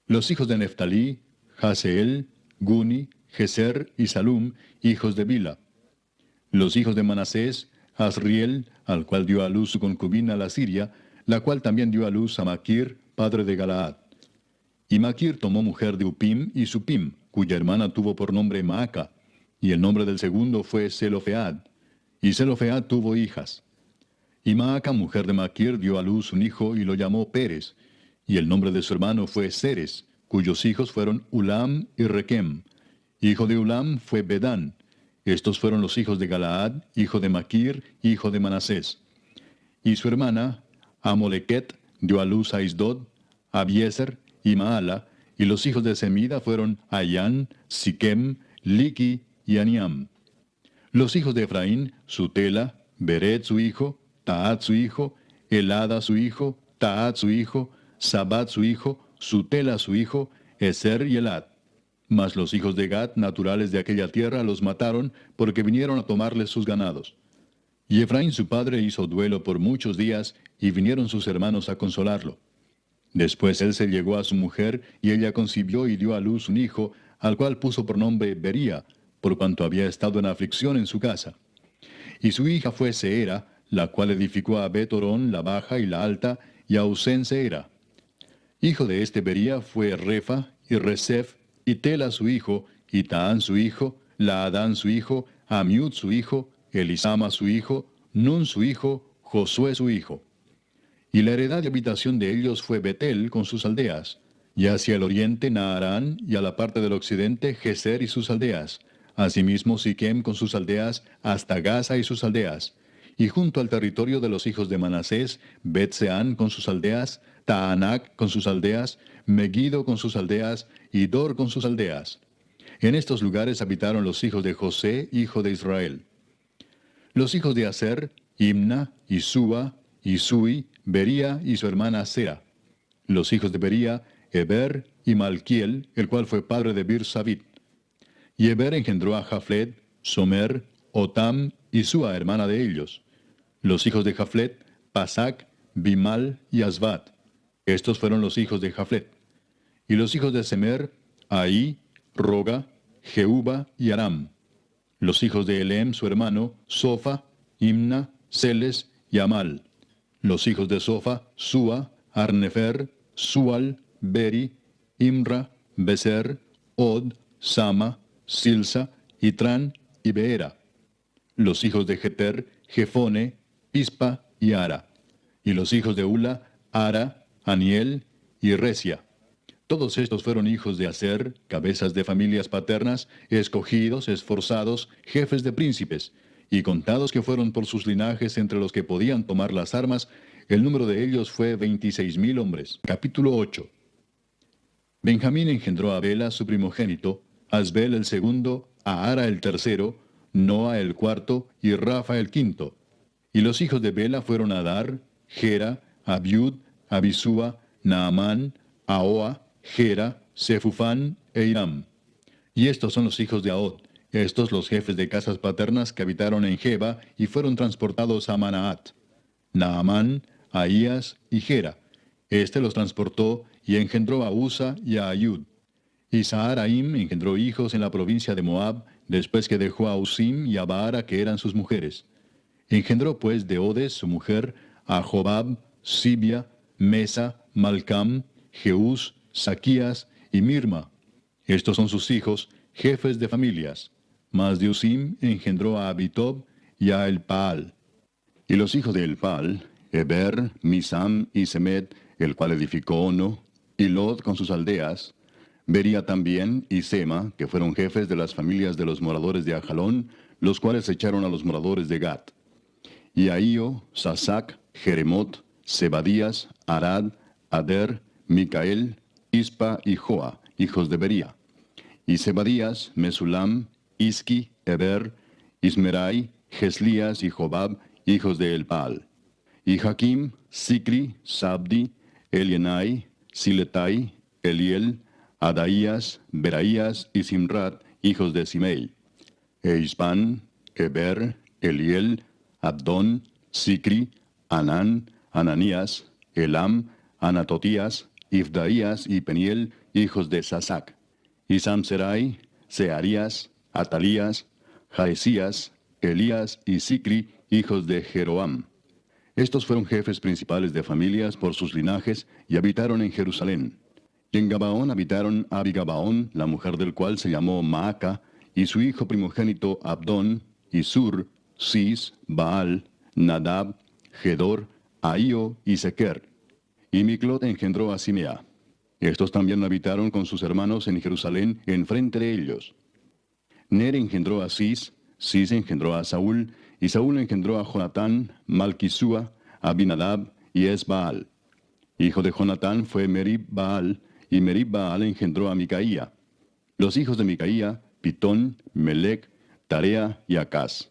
Los hijos de Neftalí, Jaseel, Guni, Geser y Salum, hijos de Bila. Los hijos de Manasés, Asriel, al cual dio a luz su concubina la Siria, la cual también dio a luz a Maquir, padre de Galaad. Y Maquir tomó mujer de Upim y Supim, cuya hermana tuvo por nombre Maaca, y el nombre del segundo fue Zelofead. Y Zelofead tuvo hijas. Y Maaca, mujer de Maquir, dio a luz un hijo y lo llamó Pérez, y el nombre de su hermano fue Seres, cuyos hijos fueron Ulam y Requem. Hijo de Ulam fue Bedán. Estos fueron los hijos de Galaad, hijo de Maquir, hijo de Manasés. Y su hermana, Amolequet, dio a luz a Isdod, Abiezer y Maala, y los hijos de Semida fueron Ayán, Siquem, Liqui y Aniam. Los hijos de Efraín, Sutela, Beret su hijo, Taat su hijo, Elada su hijo, Taat su hijo, Sabat su hijo, Sutela su hijo, Eser y Elad. Mas los hijos de Gad, naturales de aquella tierra, los mataron, porque vinieron a tomarles sus ganados. Y Efraín su padre hizo duelo por muchos días, y vinieron sus hermanos a consolarlo. Después él se llegó a su mujer, y ella concibió y dio a luz un hijo, al cual puso por nombre Bería, por cuanto había estado en aflicción en su casa. Y su hija fue Seera, la cual edificó a Bet-Orón, la baja y la alta, y a Usén Seera. Hijo de este Bería fue Refa, y Resef, y Tela su hijo, y Taán su hijo, Laadán su hijo, Amiud su hijo, Elisama su hijo, Nun su hijo, Josué su hijo. Y la heredad y habitación de ellos fue Betel con sus aldeas, y hacia el oriente Naarán, y a la parte del occidente Geser y sus aldeas, asimismo Siquem con sus aldeas, hasta Gaza y sus aldeas, y junto al territorio de los hijos de Manasés, Bet-Seán con sus aldeas, Taanac con sus aldeas, Megiddo con sus aldeas, y Dor con sus aldeas. En estos lugares habitaron los hijos de José, hijo de Israel. Los hijos de Aser, Imna, Isúa, Isui, Bería y su hermana Sera. Los hijos de Bería, Eber y Malquiel, el cual fue padre de Bir-Sabit. Y Eber engendró a Jaflet, Somer, Otam y Sua, hermana de ellos. Los hijos de Jaflet, Pasac, Bimal y Asbat. Estos fueron los hijos de Jaflet. Y los hijos de Semer, Ahí, Roga, Jehuba y Aram. Los hijos de Elem, su hermano, Sofa, Imna, Celes y Amal. Los hijos de Sofa, Sua, Arnefer, Sual, Beri, Imra, Beser, Od, Sama, Silsa, Itran y Beera. Los hijos de Jeter, Jefone, Pispa y Ara. Y los hijos de Ula, Ara, Aniel y Resia. Todos estos fueron hijos de Aser, cabezas de familias paternas, escogidos, esforzados, jefes de príncipes, y contados que fueron por sus linajes entre los que podían tomar las armas, el número de ellos fue 26,000 hombres. Capítulo 8. Benjamín engendró a Bela, su primogénito, Asbel el segundo, a Ara el tercero, Noa el cuarto y Rafa el quinto. Y los hijos de Bela fueron Adar, Gera, Abiud, Abisúa, Naamán, Ahoa, Gera, Sefufán e Hiram. Y estos son los hijos de Ahod, estos los jefes de casas paternas que habitaron en Geba y fueron transportados a Manaat. Naamán, Ahías y Gera. Este los transportó y engendró a Usa y a Ayud. Y Saharaim engendró hijos en la provincia de Moab, después que dejó a Usim y a Baara, que eran sus mujeres. Engendró pues de Odes, su mujer, a Jobab, Sibia, Mesa, Malcam, Jeús, Saquías y Mirma. Estos son sus hijos, jefes de familias. Mas de Usim engendró a Abitob y a Elpaal. Y los hijos de Elpaal, Eber, Misam y Semed, el cual edificó Ono, y Lod con sus aldeas, Bería también y Sema, que fueron jefes de las familias de los moradores de Ajalón, los cuales echaron a los moradores de Gat. Y Ahío, Sasac, Jeremot, Zebadías, Arad, Ader, Micael, Ispa y Joa, hijos de Bería. Y Zebadías, Mesulam, Isqui, Eber, Ismerai, Geslías y Jobab, hijos de Elpaal. Y Jaquim, Sicri, Sabdi, Elienai, Siletai, Eliel, Adaías, Beraías y Simrat, hijos de Simei. E Ispan, Eber, Eliel, Abdón, Sicri, Anán, Ananías, Elam, Anatotías, Ifdaías y Peniel, hijos de Sasac. Y Samserai, Searías, Atalías, Jaesías, Elías y Sicri, hijos de Jeroam. Estos fueron jefes principales de familias por sus linajes y habitaron en Jerusalén. Y en Gabaón habitaron Abigabaón, la mujer del cual se llamó Maaca, y su hijo primogénito Abdón, y Sur, Cis, Baal, Nadab, Gedor, Ahío y Sequer. Y Miclot engendró a Simea. Estos también habitaron con sus hermanos en Jerusalén, enfrente de ellos. Ner engendró a Cis, Cis engendró a Saúl, y Saúl engendró a Jonatán, Malquisúa, Abinadab y Esbaal. Hijo de Jonatán fue Merib Baal, y Merib Baal engendró a Micaía. Los hijos de Micaía, Pitón, Melec, Tarea y Acaz.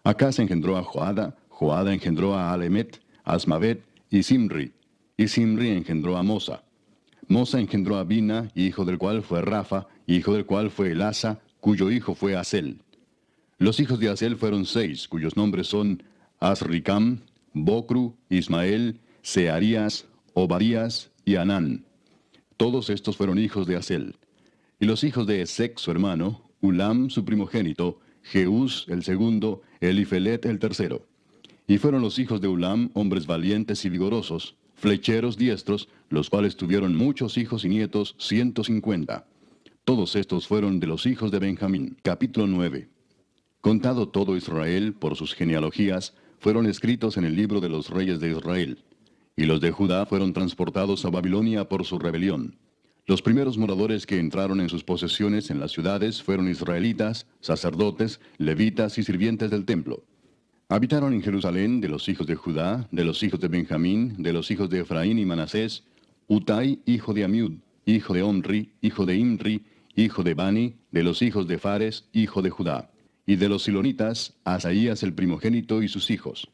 Acaz engendró a Joada, Joada engendró a Alemet, Asmavet y Simri engendró a Mosa. Mosa engendró a Bina, hijo del cual fue Rafa, hijo del cual fue Elasa, cuyo hijo fue Asel. Los hijos de Asel fueron 6, cuyos nombres son Asricam, Bocru, Ismael, Searías, Obadías y Anán. Todos estos fueron hijos de Asel. Y los hijos de Esec, su hermano, Ulam, su primogénito, Jeús, el segundo, Elifelet, el tercero. Y fueron los hijos de Ulam hombres valientes y vigorosos, flecheros diestros, los cuales tuvieron muchos hijos y nietos, 150. Todos estos fueron de los hijos de Benjamín. Capítulo 9. Contado todo Israel por sus genealogías, fueron escritos en el libro de los reyes de Israel. Y los de Judá fueron transportados a Babilonia por su rebelión. Los primeros moradores que entraron en sus posesiones en las ciudades fueron israelitas, sacerdotes, levitas y sirvientes del templo. Habitaron en Jerusalén de los hijos de Judá, de los hijos de Benjamín, de los hijos de Efraín y Manasés, Utai, hijo de Amiud, hijo de Omri, hijo de Imri, hijo de Bani, de los hijos de Fares, hijo de Judá. Y de los silonitas, Asaías el primogénito y sus hijos.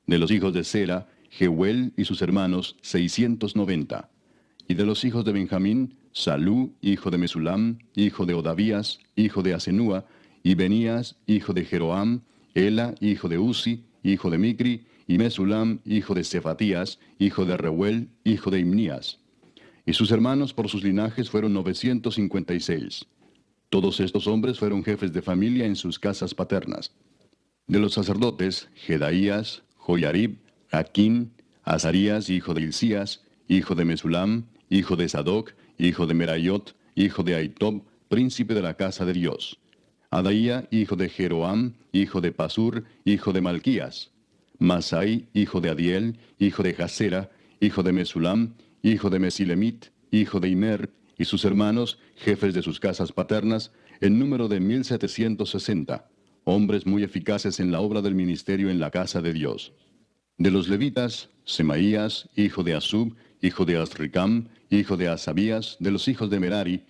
De los hijos de Sera, Jehuel y sus hermanos, 690. Y de los hijos de Benjamín, Salú, hijo de Mesulam, hijo de Odavías, hijo de Asenúa, y Benías, hijo de Jeroam, Ela, hijo de Uzi, hijo de Micri, y Mesulam, hijo de Cefatías, hijo de Reuel, hijo de Imnías. Y sus hermanos por sus linajes fueron 956. Todos estos hombres fueron jefes de familia en sus casas paternas. De los sacerdotes, Jedaías, Joyarib, Jaquín, Azarías, hijo de Hilcías, hijo de Mesulam, hijo de Sadoc, hijo de Merayot, hijo de Aitob, príncipe de la casa de Dios. Adaía, hijo de Jeroam, hijo de Pasur, hijo de Malquías. Masai, hijo de Adiel, hijo de Jasera, hijo de Mesulam, hijo de Mesilemit, hijo de Imer, y sus hermanos, jefes de sus casas paternas, en número de 1760, hombres muy eficaces en la obra del ministerio en la casa de Dios. De los levitas, Semaías, hijo de Asub, hijo de Asricam, hijo de Asabías, de los hijos de Merari,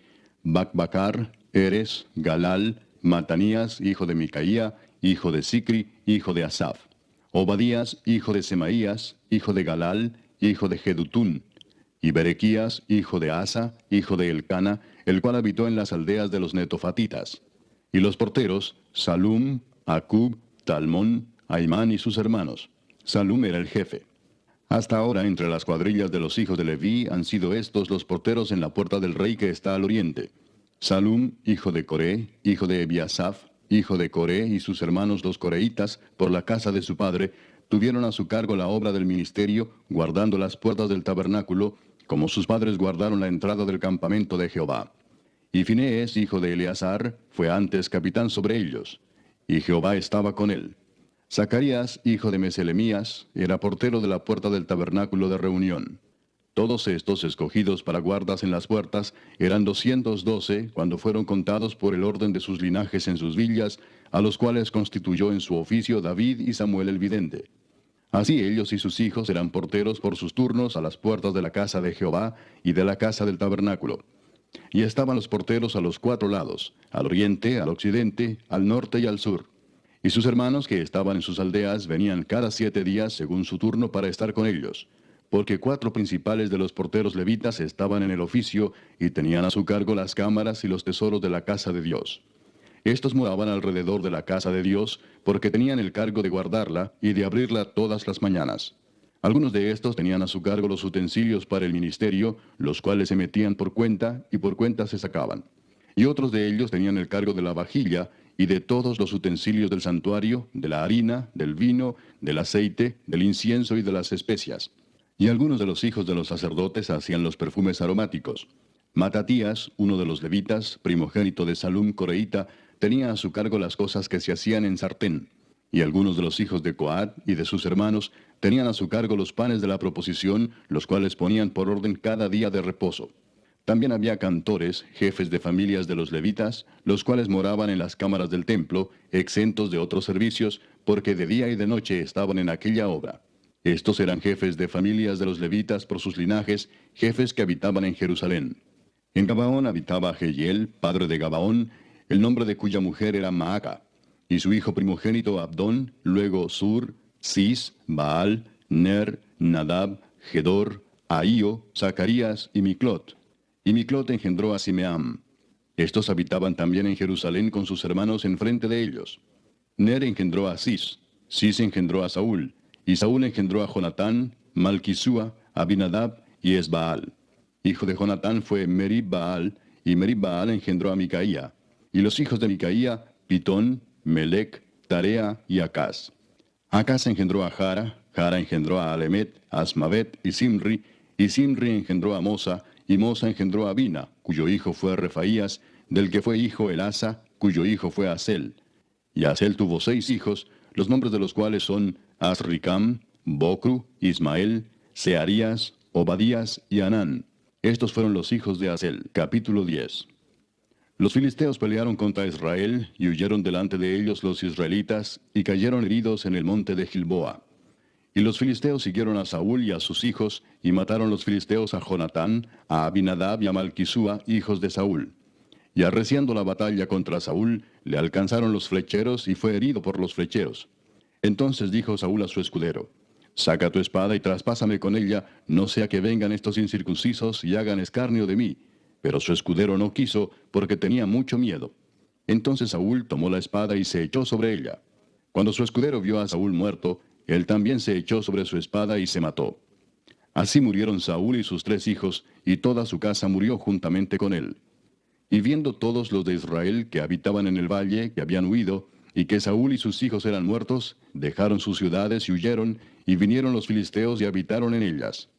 Bacbacar, Eres, Galal, Matanías, hijo de Micaía, hijo de Sicri, hijo de Asaf. Obadías, hijo de Semaías, hijo de Galal, hijo de Jedutún. y Berequías, hijo de Asa, hijo de Elcana, el cual habitó en las aldeas de los netofatitas. Y los porteros, Salum, Acub, Talmón, Aimán y sus hermanos. Salum era el jefe. Hasta ahora, entre las cuadrillas de los hijos de Leví, han sido estos los porteros en la puerta del rey que está al oriente. Salum, hijo de Coré, hijo de Ebiasaf, hijo de Coré, y sus hermanos los coreitas, por la casa de su padre, tuvieron a su cargo la obra del ministerio, guardando las puertas del tabernáculo, como sus padres guardaron la entrada del campamento de Jehová. Y Finees, hijo de Eleazar, fue antes capitán sobre ellos, y Jehová estaba con él. Zacarías, hijo de Meselemías, era portero de la puerta del tabernáculo de reunión. Todos estos, escogidos para guardas en las puertas, eran 212 cuando fueron contados por el orden de sus linajes en sus villas, a los cuales constituyó en su oficio David y Samuel el vidente. Así ellos y sus hijos eran porteros por sus turnos a las puertas de la casa de Jehová y de la casa del tabernáculo. Y estaban los porteros a los 4 lados, al oriente, al occidente, al norte y al sur. Y sus hermanos que estaban en sus aldeas venían cada 7 días según su turno para estar con ellos, porque 4 principales de los porteros levitas estaban en el oficio y tenían a su cargo las cámaras y los tesoros de la casa de Dios. Estos moraban alrededor de la casa de Dios, porque tenían el cargo de guardarla y de abrirla todas las mañanas. Algunos de estos tenían a su cargo los utensilios para el ministerio, los cuales se metían por cuenta y por cuenta se sacaban. Y otros de ellos tenían el cargo de la vajilla y de todos los utensilios del santuario, de la harina, del vino, del aceite, del incienso y de las especias. Y algunos de los hijos de los sacerdotes hacían los perfumes aromáticos. Matatías, uno de los levitas, primogénito de Salum coreíta, tenía a su cargo las cosas que se hacían en sartén. Y algunos de los hijos de Coat y de sus hermanos tenían a su cargo los panes de la proposición, los cuales ponían por orden cada día de reposo. También había cantores, jefes de familias de los levitas, los cuales moraban en las cámaras del templo, exentos de otros servicios, porque de día y de noche estaban en aquella obra. Estos eran jefes de familias de los levitas por sus linajes, jefes que habitaban en Jerusalén. En Gabaón habitaba Jehiel, padre de Gabaón, el nombre de cuya mujer era Maaca, y su hijo primogénito Abdón, luego Sur, Cis, Baal, Ner, Nadab, Gedor, Ahío, Zacarías y Miclot. Y Miclot engendró a Simeam. Estos habitaban también en Jerusalén con sus hermanos enfrente de ellos. Ner engendró a Cis, Cis engendró a Saúl, y Saúl engendró a Jonatán, Malquisúa, Abinadab y Esbaal. Hijo de Jonatán fue Merib-Baal, y Merib-Baal engendró a Micaía. Y los hijos de Micaía, Pitón, Melec, Tarea y Acaz. Acaz engendró a Jara, Jara engendró a Alemet, Asmavet y Simri engendró a Mosa, y Mosa engendró a Bina, cuyo hijo fue Refaías, del que fue hijo Elasa, cuyo hijo fue Asel. Y Asel tuvo 6 hijos, los nombres de los cuales son Asricam, Bocru, Ismael, Searías, Obadías y Anán. Estos fueron los hijos de Asel. Capítulo 10. Los filisteos pelearon contra Israel, y huyeron delante de ellos los israelitas, y cayeron heridos en el monte de Gilboa. Y los filisteos siguieron a Saúl y a sus hijos, y mataron los filisteos a Jonatán, a Abinadab y a Malquisúa, hijos de Saúl. Y arreciando la batalla contra Saúl, le alcanzaron los flecheros, y fue herido por los flecheros. Entonces dijo Saúl a su escudero: Saca tu espada y traspásame con ella, no sea que vengan estos incircuncisos y hagan escarnio de mí. Pero su escudero no quiso, porque tenía mucho miedo. Entonces Saúl tomó la espada y se echó sobre ella. Cuando su escudero vio a Saúl muerto, él también se echó sobre su espada y se mató. Así murieron Saúl y sus 3 hijos, y toda su casa murió juntamente con él. Y viendo todos los de Israel que habitaban en el valle, que habían huido, y que Saúl y sus hijos eran muertos, dejaron sus ciudades y huyeron, y vinieron los filisteos y habitaron en ellas.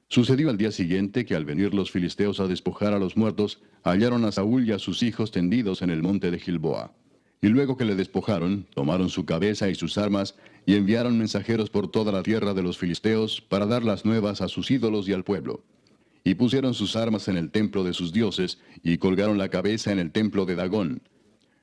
Sucedió al día siguiente que al venir los filisteos a despojar a los muertos, hallaron a Saúl y a sus hijos tendidos en el monte de Gilboa. Y luego que le despojaron, tomaron su cabeza y sus armas, y enviaron mensajeros por toda la tierra de los filisteos para dar las nuevas a sus ídolos y al pueblo. Y pusieron sus armas en el templo de sus dioses, y colgaron la cabeza en el templo de Dagón.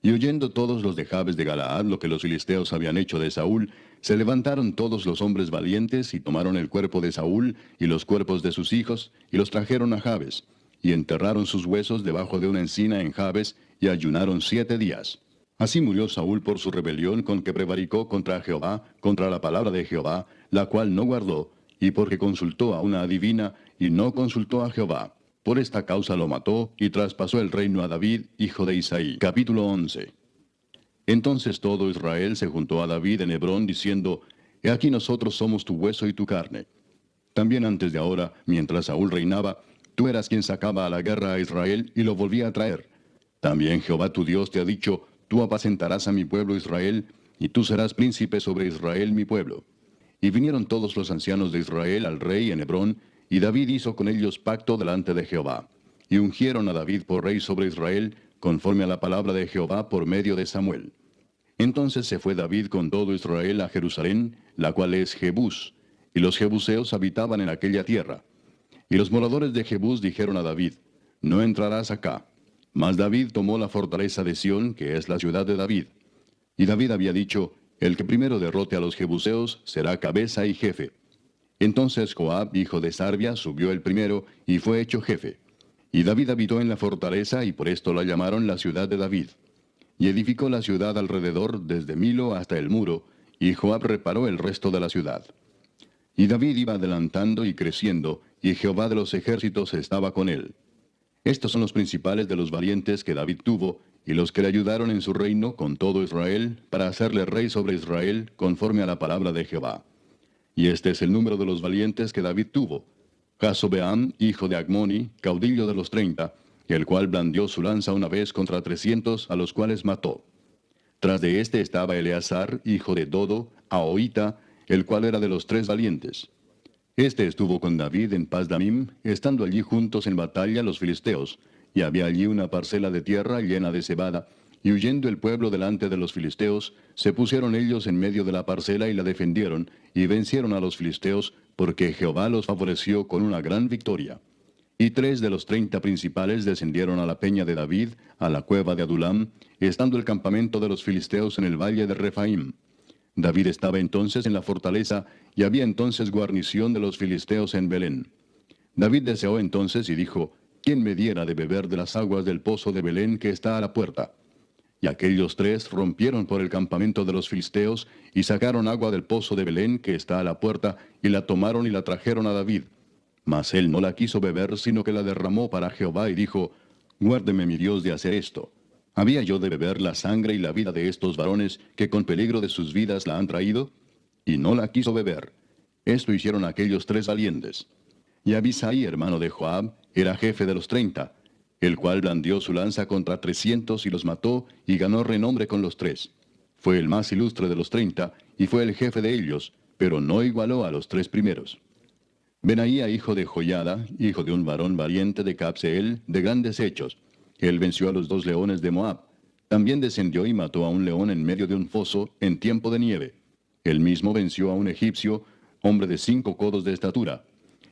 Y oyendo todos los de Jabes de Galaad lo que los filisteos habían hecho de Saúl, se levantaron todos los hombres valientes, y tomaron el cuerpo de Saúl y los cuerpos de sus hijos, y los trajeron a Jabes, y enterraron sus huesos debajo de una encina en Jabes, y ayunaron 7 días. Así murió Saúl por su rebelión con que prevaricó contra Jehová, contra la palabra de Jehová, la cual no guardó, y porque consultó a una adivina, y no consultó a Jehová. Por esta causa lo mató y traspasó el reino a David, hijo de Isaí. Capítulo 11. Entonces todo Israel se juntó a David en Hebrón, diciendo: He aquí nosotros somos tu hueso y tu carne. También antes de ahora, mientras Saúl reinaba, tú eras quien sacaba a la guerra a Israel y lo volvía a traer. También Jehová tu Dios te ha dicho: Tú apacentarás a mi pueblo Israel, y tú serás príncipe sobre Israel mi pueblo. Y vinieron todos los ancianos de Israel al rey en Hebrón, y David hizo con ellos pacto delante de Jehová. Y ungieron a David por rey sobre Israel, conforme a la palabra de Jehová por medio de Samuel. Entonces se fue David con todo Israel a Jerusalén, la cual es Jebús, y los jebuseos habitaban en aquella tierra. Y los moradores de Jebús dijeron a David: No entrarás acá. Mas David tomó la fortaleza de Sión, que es la ciudad de David. Y David había dicho: El que primero derrote a los jebuseos será cabeza y jefe. Entonces Joab, hijo de Sarvia, subió el primero, y fue hecho jefe. Y David habitó en la fortaleza, y por esto la llamaron la ciudad de David. Y edificó la ciudad alrededor, desde Milo hasta el muro, y Joab reparó el resto de la ciudad. Y David iba adelantando y creciendo, y Jehová de los ejércitos estaba con él. Estos son los principales de los valientes que David tuvo, y los que le ayudaron en su reino con todo Israel, para hacerle rey sobre Israel, conforme a la palabra de Jehová. Y este es el número de los valientes que David tuvo: Jasobeam, hijo de Agmoni, caudillo de los 30, el cual blandió su lanza una vez contra 300, a los cuales mató. Tras de este estaba Eleazar, hijo de Dodo, Ahoita, el cual era de los 3 valientes. Este estuvo con David en Pasdamim, estando allí juntos en batalla los filisteos, y había allí una parcela de tierra llena de cebada, y huyendo el pueblo delante de los filisteos, se pusieron ellos en medio de la parcela y la defendieron, y vencieron a los filisteos, porque Jehová los favoreció con una gran victoria. Y 3 de los 30 principales descendieron a la peña de David, a la cueva de Adulam, estando el campamento de los filisteos en el valle de Refaim. David estaba entonces en la fortaleza, y había entonces guarnición de los filisteos en Belén. David deseó entonces y dijo: ¿Quién me diera de beber de las aguas del pozo de Belén que está a la puerta? Y aquellos 3 rompieron por el campamento de los filisteos, y sacaron agua del pozo de Belén que está a la puerta, y la tomaron y la trajeron a David. Mas él no la quiso beber, sino que la derramó para Jehová, y dijo: Guárdeme mi Dios de hacer esto. ¿Había yo de beber la sangre y la vida de estos varones, que con peligro de sus vidas la han traído? Y no la quiso beber. Esto hicieron aquellos 3 valientes. Y Abisai, hermano de Joab, era jefe de los 30, el cual blandió su lanza contra 300 y los mató, y ganó renombre con los 3. Fue el más ilustre de los 30, y fue el jefe de ellos, pero no igualó a los 3 primeros. Benaía, hijo de Joiada, hijo de un varón valiente de Cabseel, de grandes hechos. Él venció a los 2 leones de Moab. También descendió y mató a un león en medio de un foso, en tiempo de nieve. Él mismo venció a un egipcio, hombre de 5 codos de estatura.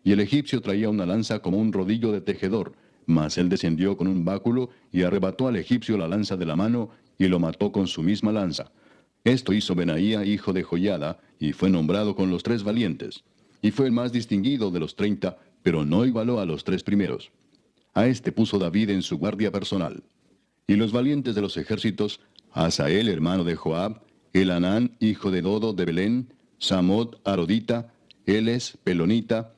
Y el egipcio traía una lanza como un rodillo de tejedor, mas él descendió con un báculo, y arrebató al egipcio la lanza de la mano, y lo mató con su misma lanza. Esto hizo Benaía, hijo de Joiada, y fue nombrado con los 3 valientes. Y fue el más distinguido de los 30, pero no igualó a los 3 primeros. A este puso David en su guardia personal. Y los valientes de los ejércitos: Asael, hermano de Joab, Elanán, hijo de Dodo de Belén, Samot, Arodita, Eles, Pelonita,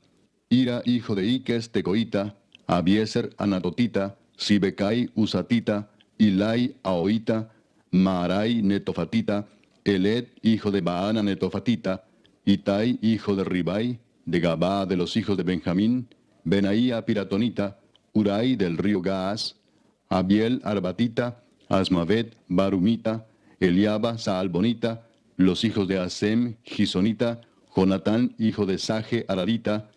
Ira, hijo de Iques, Tecoita, Abieser, Anatotita, Sibecai, Usatita, Ilai, Ahoita, Maarai, Netofatita, Eled, hijo de Baana, Netofatita, Itai, hijo de Ribai, de Gabá de los hijos de Benjamín, Benaía, Piratonita, Urai del río Gaas, Abiel, Arbatita, Asmavet, Barumita, Eliaba, Saalbonita, los hijos de Asem, Gisonita, Jonatán, hijo de Saje, Ararita,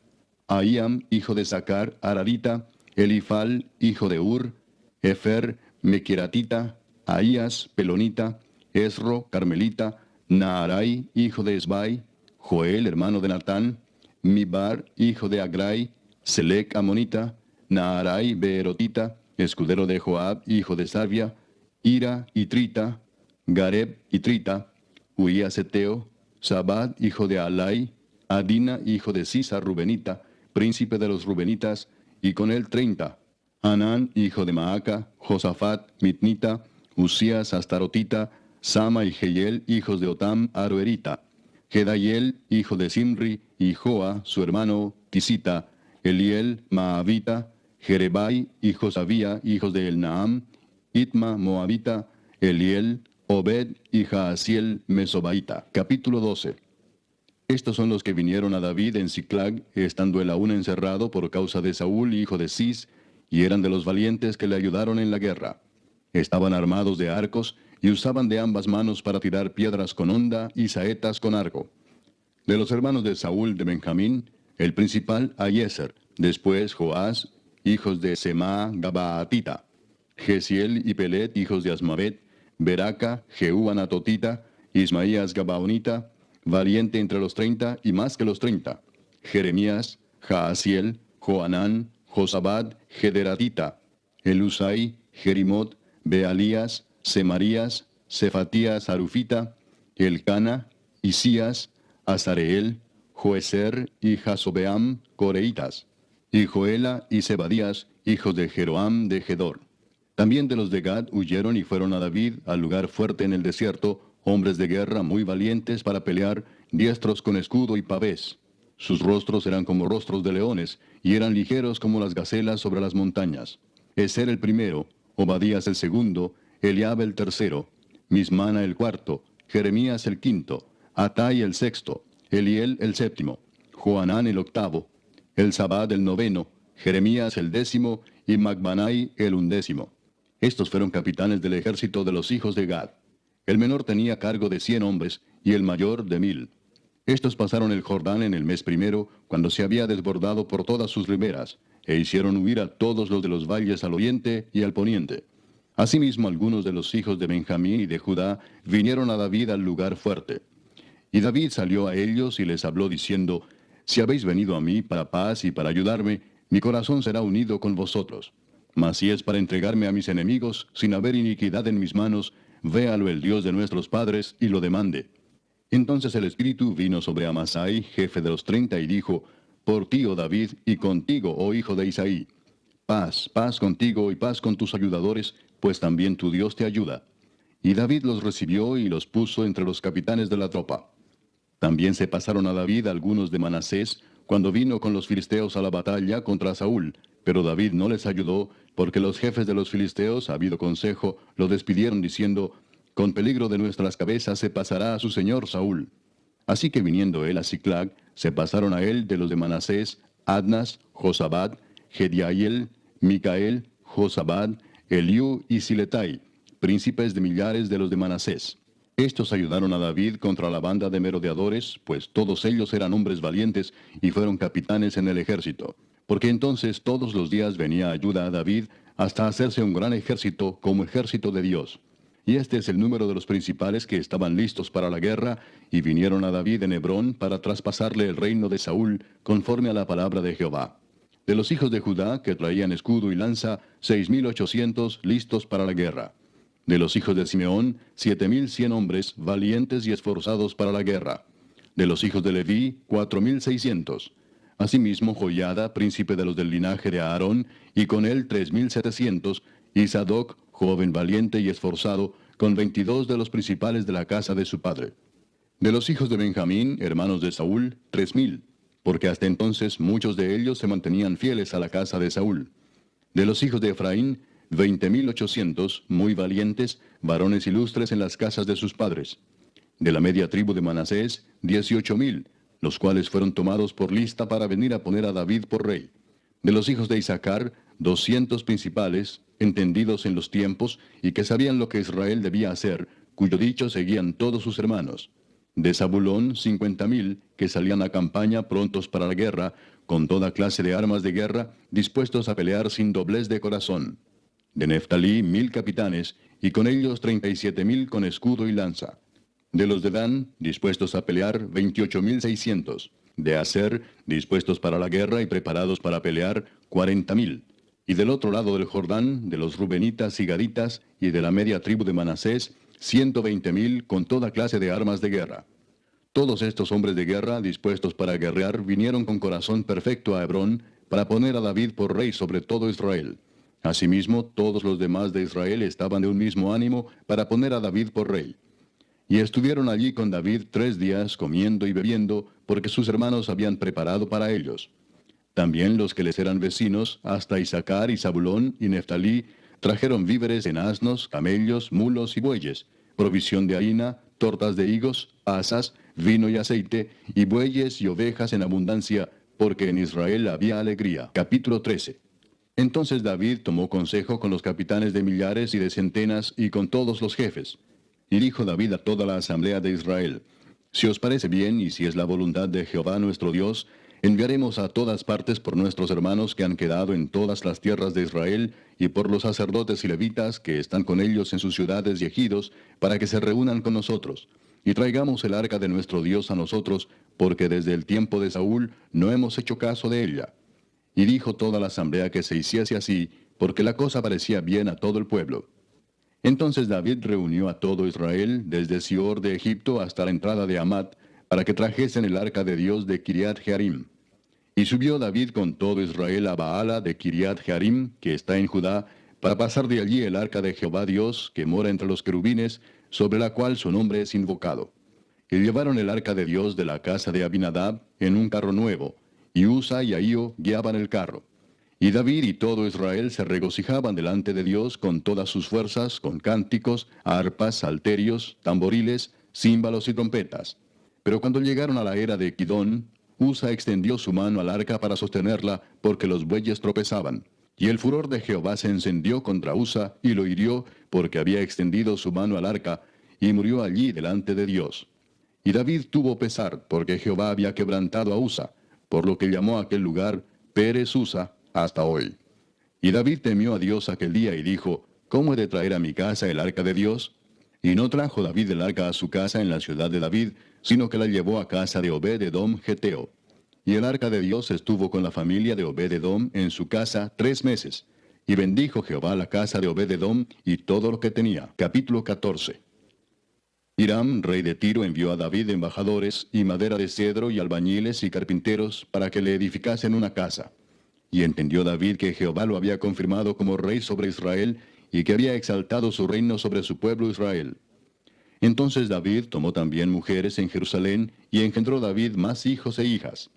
Ahiam, hijo de Sacar, Ararita, Elifal, hijo de Ur, Efer, Mequiratita, Ahías, Pelonita, Esro, Carmelita, Naarai, hijo de Esbai, Joel, hermano de Natán, Mibar, hijo de Agrai, Selec, Amonita, Naarai, Beerotita, escudero de Joab, hijo de Sarvia, Ira, Itrita, Gareb, Itrita, Uías Eteo, Sabad, hijo de Alai, Adina, hijo de Sisa, Rubenita, príncipe de los Rubenitas, y con él 30, Anán, hijo de Maaca, Josafat, Mitnita, Usías, Astarotita, Sama y Jehiel, hijos de Otam, Aroerita, Gedaiel, hijo de Simri, y Joa, su hermano, Tisita, Eliel, Maavita, Jerebai y Josabía, hijos de Elnaam, Itma, Moabita, Eliel, Obed y Jaasiel, Mesobaita. Capítulo 12. Estos son los que vinieron a David en Siclag, estando él aún encerrado por causa de Saúl, hijo de Cis, y eran de los valientes que le ayudaron en la guerra. Estaban armados de arcos, y usaban de ambas manos para tirar piedras con honda y saetas con arco. De los hermanos de Saúl de Benjamín, el principal Ahiezer, después Joás, hijos de Semá Gabaatita, Gesiel y Pelet, hijos de Asmavet, Beraca, Jehú Anatotita, Ismaías Gabaonita, valiente entre los 30 y más que los 30, Jeremías, Jaasiel, Joanán, Josabad, Gederatita, Elusai, Jerimot, Bealías, Semarías, Cefatías Arufita, Elcana, Isías, Azareel, Joeser y Jasobeam, Coreitas, y Joela y Zebadías, hijos de Jeroam de Gedor. También de los de Gad huyeron y fueron a David al lugar fuerte en el desierto, hombres de guerra muy valientes para pelear, diestros con escudo y pavés. Sus rostros eran como rostros de leones, y eran ligeros como las gacelas sobre las montañas. Eser el primero, Obadías el segundo, Eliab el tercero, Mismana el cuarto, Jeremías el quinto, Atai el sexto, Eliel el séptimo, Joanán el octavo, Elzabad el noveno, Jeremías el décimo y Macbanai el undécimo. Estos fueron capitanes del ejército de los hijos de Gad. El menor tenía cargo de 100 hombres y el mayor de 1000. Estos pasaron el Jordán en el mes primero, cuando se había desbordado por todas sus riberas, e hicieron huir a todos los de los valles al oriente y al poniente. Asimismo, algunos de los hijos de Benjamín y de Judá vinieron a David al lugar fuerte. Y David salió a ellos y les habló diciendo: Si habéis venido a mí para paz y para ayudarme, mi corazón será unido con vosotros. Mas si es para entregarme a mis enemigos, sin haber iniquidad en mis manos, véalo el Dios de nuestros padres y lo demande. Entonces el Espíritu vino sobre Amasai, jefe de los 30, y dijo: Por ti, oh David, y contigo, oh hijo de Isaí. Paz, paz contigo y paz con tus ayudadores, pues también tu Dios te ayuda. Y David los recibió y los puso entre los capitanes de la tropa. También se pasaron a David algunos de Manasés, cuando vino con los filisteos a la batalla contra Saúl, pero David no les ayudó, porque los jefes de los filisteos, habido consejo, lo despidieron diciendo: Con peligro de nuestras cabezas se pasará a su señor Saúl. Así que viniendo él a Siclag, se pasaron a él de los de Manasés, Adnas, Josabad, Gediael, Micael, Josabad, Eliú y Siletai, príncipes de millares de los de Manasés. Estos ayudaron a David contra la banda de merodeadores, pues todos ellos eran hombres valientes y fueron capitanes en el ejército. Porque entonces todos los días venía ayuda a David hasta hacerse un gran ejército como ejército de Dios. Y este es el número de los principales que estaban listos para la guerra y vinieron a David en Hebrón para traspasarle el reino de Saúl conforme a la palabra de Jehová. De los hijos de Judá, que traían escudo y lanza, 6,800 listos para la guerra. De los hijos de Simeón, 7,100 hombres, valientes y esforzados para la guerra. De los hijos de Leví, 4,600. Asimismo, Joiada, príncipe de los del linaje de Aarón, y con él 3,700, y Sadoc, joven valiente y esforzado, con 22 de los principales de la casa de su padre. De los hijos de Benjamín, hermanos de Saúl, 3,000, porque hasta entonces muchos de ellos se mantenían fieles a la casa de Saúl. De los hijos de Efraín, 20,800, muy valientes, varones ilustres en las casas de sus padres. De la media tribu de Manasés, 18,000, los cuales fueron tomados por lista para venir a poner a David por rey. De los hijos de Isaacar, 200 principales, entendidos en los tiempos, y que sabían lo que Israel debía hacer, cuyo dicho seguían todos sus hermanos. De Zabulón, 50,000, que salían a campaña prontos para la guerra, con toda clase de armas de guerra, dispuestos a pelear sin doblez de corazón. De Neftalí, 1,000 capitanes, y con ellos 37,000 con escudo y lanza. De los de Dan, dispuestos a pelear, 28,600. De Aser, dispuestos para la guerra y preparados para pelear, 40,000. Y del otro lado del Jordán, de los Rubenitas y Gaditas, y de la media tribu de Manasés, 120,000 con toda clase de armas de guerra. Todos estos hombres de guerra, dispuestos para guerrear, vinieron con corazón perfecto a Hebrón, para poner a David por rey sobre todo Israel. Asimismo, todos los demás de Israel estaban de un mismo ánimo para poner a David por rey. Y estuvieron allí con David 3 días comiendo y bebiendo, porque sus hermanos habían preparado para ellos. También los que les eran vecinos, hasta Issacar y Zabulón y Neftalí, trajeron víveres en asnos, camellos, mulos y bueyes, provisión de harina, tortas de higos, asas, vino y aceite, y bueyes y ovejas en abundancia, porque en Israel había alegría. Capítulo 13. Entonces David tomó consejo con los capitanes de millares y de centenas y con todos los jefes. Y dijo David a toda la asamblea de Israel: Si os parece bien y si es la voluntad de Jehová nuestro Dios, enviaremos a todas partes por nuestros hermanos que han quedado en todas las tierras de Israel, y por los sacerdotes y levitas que están con ellos en sus ciudades y ejidos, para que se reúnan con nosotros. Y traigamos el arca de nuestro Dios a nosotros, porque desde el tiempo de Saúl no hemos hecho caso de ella. Y dijo toda la asamblea que se hiciese así, porque la cosa parecía bien a todo el pueblo. Entonces David reunió a todo Israel, desde Sior de Egipto hasta la entrada de Hamat, para que trajesen el arca de Dios de Kiriat Jearim. Y subió David con todo Israel a Baala de Kiriat Jearim, que está en Judá, para pasar de allí el arca de Jehová Dios, que mora entre los querubines, sobre la cual su nombre es invocado. Y llevaron el arca de Dios de la casa de Abinadab en un carro nuevo, y Usa y Ahío guiaban el carro. Y David y todo Israel se regocijaban delante de Dios con todas sus fuerzas, con cánticos, arpas, salterios, tamboriles, címbalos y trompetas. Pero cuando llegaron a la era de Kidón, Usa extendió su mano al arca para sostenerla, porque los bueyes tropezaban. Y el furor de Jehová se encendió contra Usa, y lo hirió, porque había extendido su mano al arca, y murió allí delante de Dios. Y David tuvo pesar, porque Jehová había quebrantado a Usa, por lo que llamó a aquel lugar Pérez Usa hasta hoy. Y David temió a Dios aquel día y dijo: ¿Cómo he de traer a mi casa el arca de Dios? Y no trajo David el arca a su casa en la ciudad de David, sino que la llevó a casa de Obed-edom Geteo. Y el arca de Dios estuvo con la familia de Obed-edom en su casa 3 meses. Y bendijo Jehová la casa de Obed-edom y todo lo que tenía. Capítulo 14. Hiram, rey de Tiro, envió a David embajadores, y madera de cedro, y albañiles y carpinteros, para que le edificasen una casa. Y entendió David que Jehová lo había confirmado como rey sobre Israel, y que había exaltado su reino sobre su pueblo Israel. Entonces David tomó también mujeres en Jerusalén, y engendró David más hijos e hijas.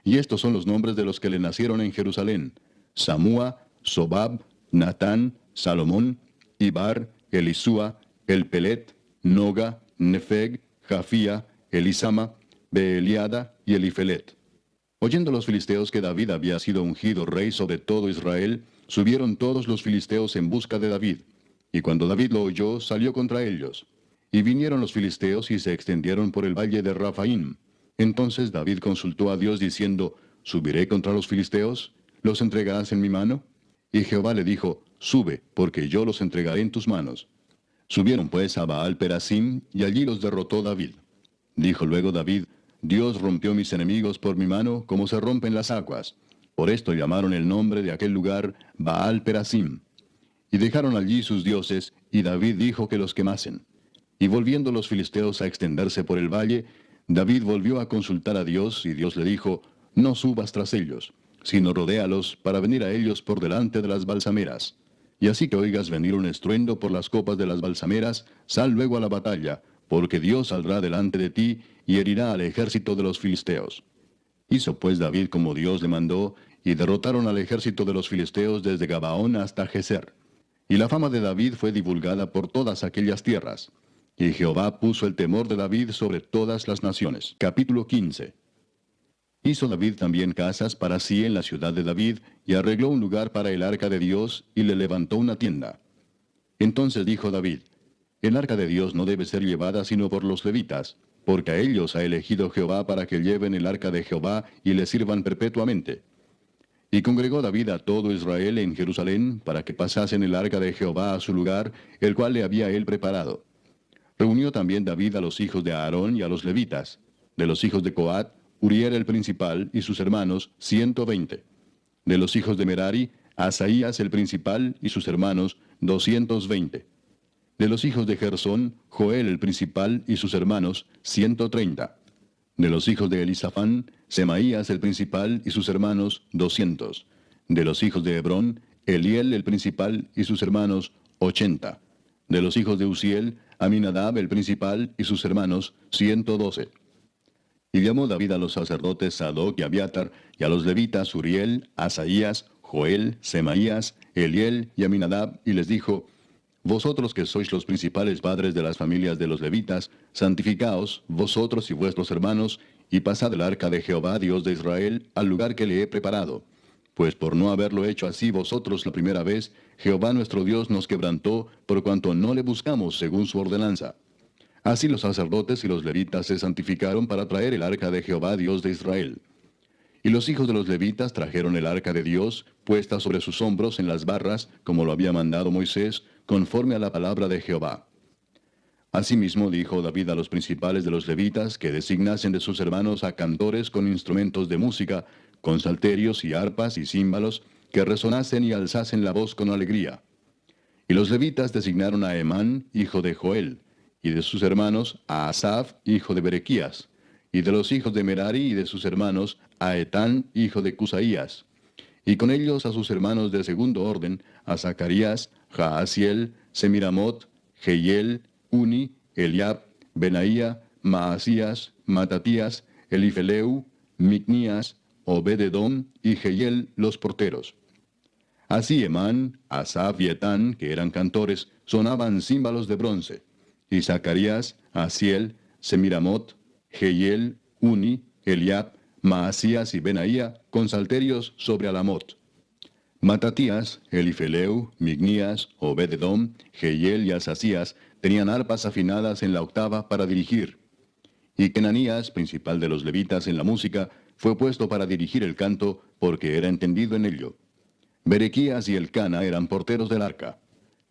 Y estos son los nombres de los que le nacieron en Jerusalén: Samúa, Sobab, Natán, Salomón, Ibar, Elisúa, Elpelet, Noga, Nefeg, Jafía, Elisama, Beeliada y Elifelet. Oyendo los filisteos que David había sido ungido rey sobre todo Israel, subieron todos los filisteos en busca de David. Y cuando David lo oyó, salió contra ellos. Y vinieron los filisteos y se extendieron por el valle de Rafaim. Entonces David consultó a Dios diciendo: ¿Subiré contra los filisteos? ¿Los entregarás en mi mano? Y Jehová le dijo: Sube, porque yo los entregaré en tus manos. Subieron pues a Baal Perasim, y allí los derrotó David. Dijo luego David: Dios rompió mis enemigos por mi mano, como se rompen las aguas. Por esto llamaron el nombre de aquel lugar Baal Perasim. Y dejaron allí sus dioses, y David dijo que los quemasen. Y volviendo los filisteos a extenderse por el valle, David volvió a consultar a Dios, y Dios le dijo: No subas tras ellos, sino rodéalos para venir a ellos por delante de las balsameras. Y así que oigas venir un estruendo por las copas de las balsameras, sal luego a la batalla, porque Dios saldrá delante de ti y herirá al ejército de los filisteos. Hizo pues David como Dios le mandó, y derrotaron al ejército de los filisteos desde Gabaón hasta Geser. Y la fama de David fue divulgada por todas aquellas tierras. Y Jehová puso el temor de David sobre todas las naciones. Capítulo 15. Hizo David también casas para sí en la ciudad de David, y arregló un lugar para el arca de Dios, y le levantó una tienda. Entonces dijo David: El arca de Dios no debe ser llevada sino por los levitas, porque a ellos ha elegido Jehová para que lleven el arca de Jehová y le sirvan perpetuamente. Y congregó David a todo Israel en Jerusalén, para que pasasen el arca de Jehová a su lugar, el cual le había él preparado. Reunió también David a los hijos de Aarón y a los levitas. De los hijos de Coat, Uriel el principal y sus hermanos, 120. De los hijos de Merari, Asaías el principal y sus hermanos, 220. De los hijos de Gersón, Joel el principal y sus hermanos, 130. De los hijos de Elisafán, Semaías el principal y sus hermanos, 200. De los hijos de Hebrón, Eliel el principal y sus hermanos, 80. De los hijos de Uziel, Aminadab el principal y sus hermanos, 112. Y llamó David a los sacerdotes Sadoc y Abiatar, y a los levitas Uriel, Asaías, Joel, Semaías, Eliel y Aminadab, y les dijo: Vosotros que sois los principales padres de las familias de los levitas, santificaos, vosotros y vuestros hermanos, y pasad el arca de Jehová, Dios de Israel, al lugar que le he preparado. Pues por no haberlo hecho así vosotros la primera vez, Jehová nuestro Dios nos quebrantó, por cuanto no le buscamos según su ordenanza. Así los sacerdotes y los levitas se santificaron para traer el arca de Jehová, Dios de Israel. Y los hijos de los levitas trajeron el arca de Dios, puesta sobre sus hombros en las barras, como lo había mandado Moisés, conforme a la palabra de Jehová. Asimismo dijo David a los principales de los levitas que designasen de sus hermanos a cantores con instrumentos de música, con salterios y arpas y címbalos, que resonasen y alzasen la voz con alegría. Y los levitas designaron a Emán, hijo de Joel, y de sus hermanos a Asaf, hijo de Berequías, y de los hijos de Merari y de sus hermanos a Etán, hijo de Cusaías, y con ellos a sus hermanos de segundo orden, a Zacarías, Jaasiel, Semiramot, Jehiel, Uni, Eliab, Benaía, Maasías, Matatías, Elifeleu, Micnías, Obed-edom y Jehiel los porteros. Así Emán, Asaf y Etán, que eran cantores, sonaban címbalos de bronce. Y Zacarías, Asiel, Semiramot, Jehiel, Uni, Eliab, Maasías y Benaía, con salterios sobre Alamot. Matatías, Elifeleu, Micnías, Obed-edom, Jehiel y Asasías tenían arpas afinadas en la octava para dirigir. Y Kenanías, principal de los levitas en la música, fue puesto para dirigir el canto, porque era entendido en ello. Berequías y Elcana eran porteros del arca.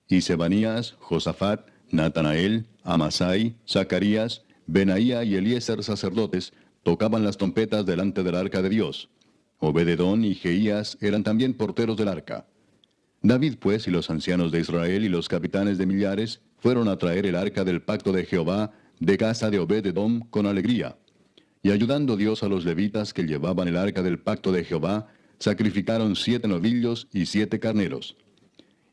Y Sebanías, Josafat, Natanael, Amasai, Zacarías, Benaía y Eliezer sacerdotes tocaban las trompetas delante del arca de Dios. Obed-edom y Jeías eran también porteros del arca. David pues y los ancianos de Israel y los capitanes de millares fueron a traer el arca del pacto de Jehová de casa de Obed-edom con alegría. Y ayudando Dios a los levitas que llevaban el arca del pacto de Jehová, sacrificaron 7 novillos y 7 carneros.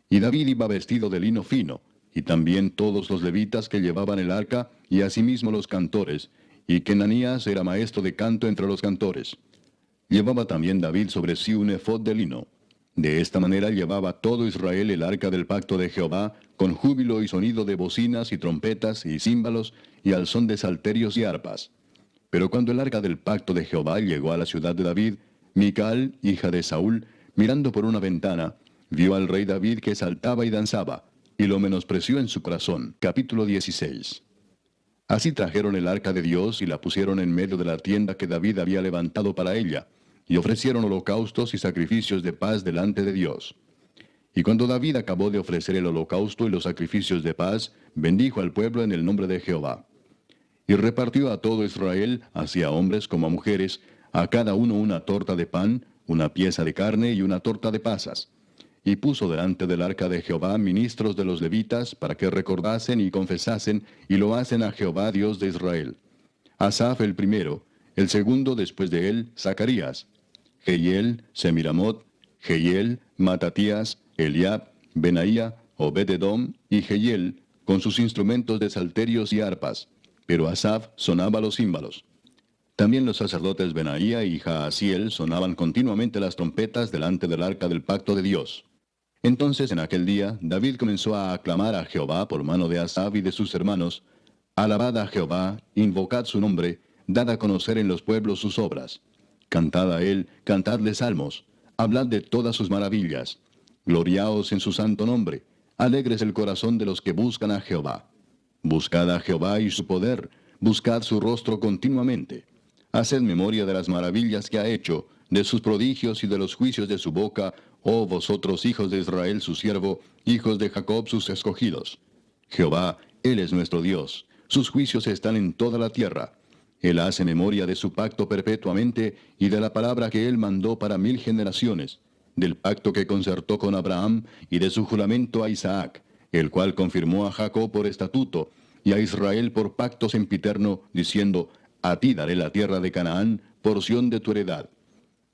Y David iba vestido de lino fino, y también todos los levitas que llevaban el arca, y asimismo los cantores, y Kenanías era maestro de canto entre los cantores. Llevaba también David sobre sí un efod de lino. De esta manera llevaba todo Israel el arca del pacto de Jehová, con júbilo y sonido de bocinas y trompetas y címbalos, y al son de salterios y arpas. Pero cuando el arca del pacto de Jehová llegó a la ciudad de David, Mical, hija de Saúl, mirando por una ventana, vio al rey David que saltaba y danzaba, y lo menospreció en su corazón. Capítulo 16. Así trajeron el arca de Dios y la pusieron en medio de la tienda que David había levantado para ella, y ofrecieron holocaustos y sacrificios de paz delante de Dios. Y cuando David acabó de ofrecer el holocausto y los sacrificios de paz, bendijo al pueblo en el nombre de Jehová. Y repartió a todo Israel, así a hombres como a mujeres, a cada uno una torta de pan, una pieza de carne y una torta de pasas. Y puso delante del arca de Jehová ministros de los levitas, para que recordasen y confesasen, y lo hacen a Jehová Dios de Israel. Asaf el primero, el segundo después de él, Zacarías, Jehiel, Semiramot, Jehiel, Matatías, Eliab, Benaía, Obed-edom y Jehiel, con sus instrumentos de salterios y arpas, pero Asaf sonaba los címbalos. También los sacerdotes Benaía y Jaasiel sonaban continuamente las trompetas delante del arca del pacto de Dios. Entonces en aquel día David comenzó a aclamar a Jehová por mano de Asaf y de sus hermanos: Alabad a Jehová, invocad su nombre, dad a conocer en los pueblos sus obras. Cantad a él, cantadle salmos, hablad de todas sus maravillas. Gloriaos en su santo nombre, alegres el corazón de los que buscan a Jehová. Buscad a Jehová y su poder, buscad su rostro continuamente. Haced memoria de las maravillas que ha hecho, de sus prodigios y de los juicios de su boca, oh vosotros hijos de Israel su siervo, hijos de Jacob sus escogidos. Jehová, Él es nuestro Dios, sus juicios están en toda la tierra. Él hace memoria de su pacto perpetuamente y de la palabra que Él mandó para 1000 generaciones, del pacto que concertó con Abraham y de su juramento a Isaac, el cual confirmó a Jacob por estatuto y a Israel por pacto sempiterno, diciendo: A ti daré la tierra de Canaán, porción de tu heredad.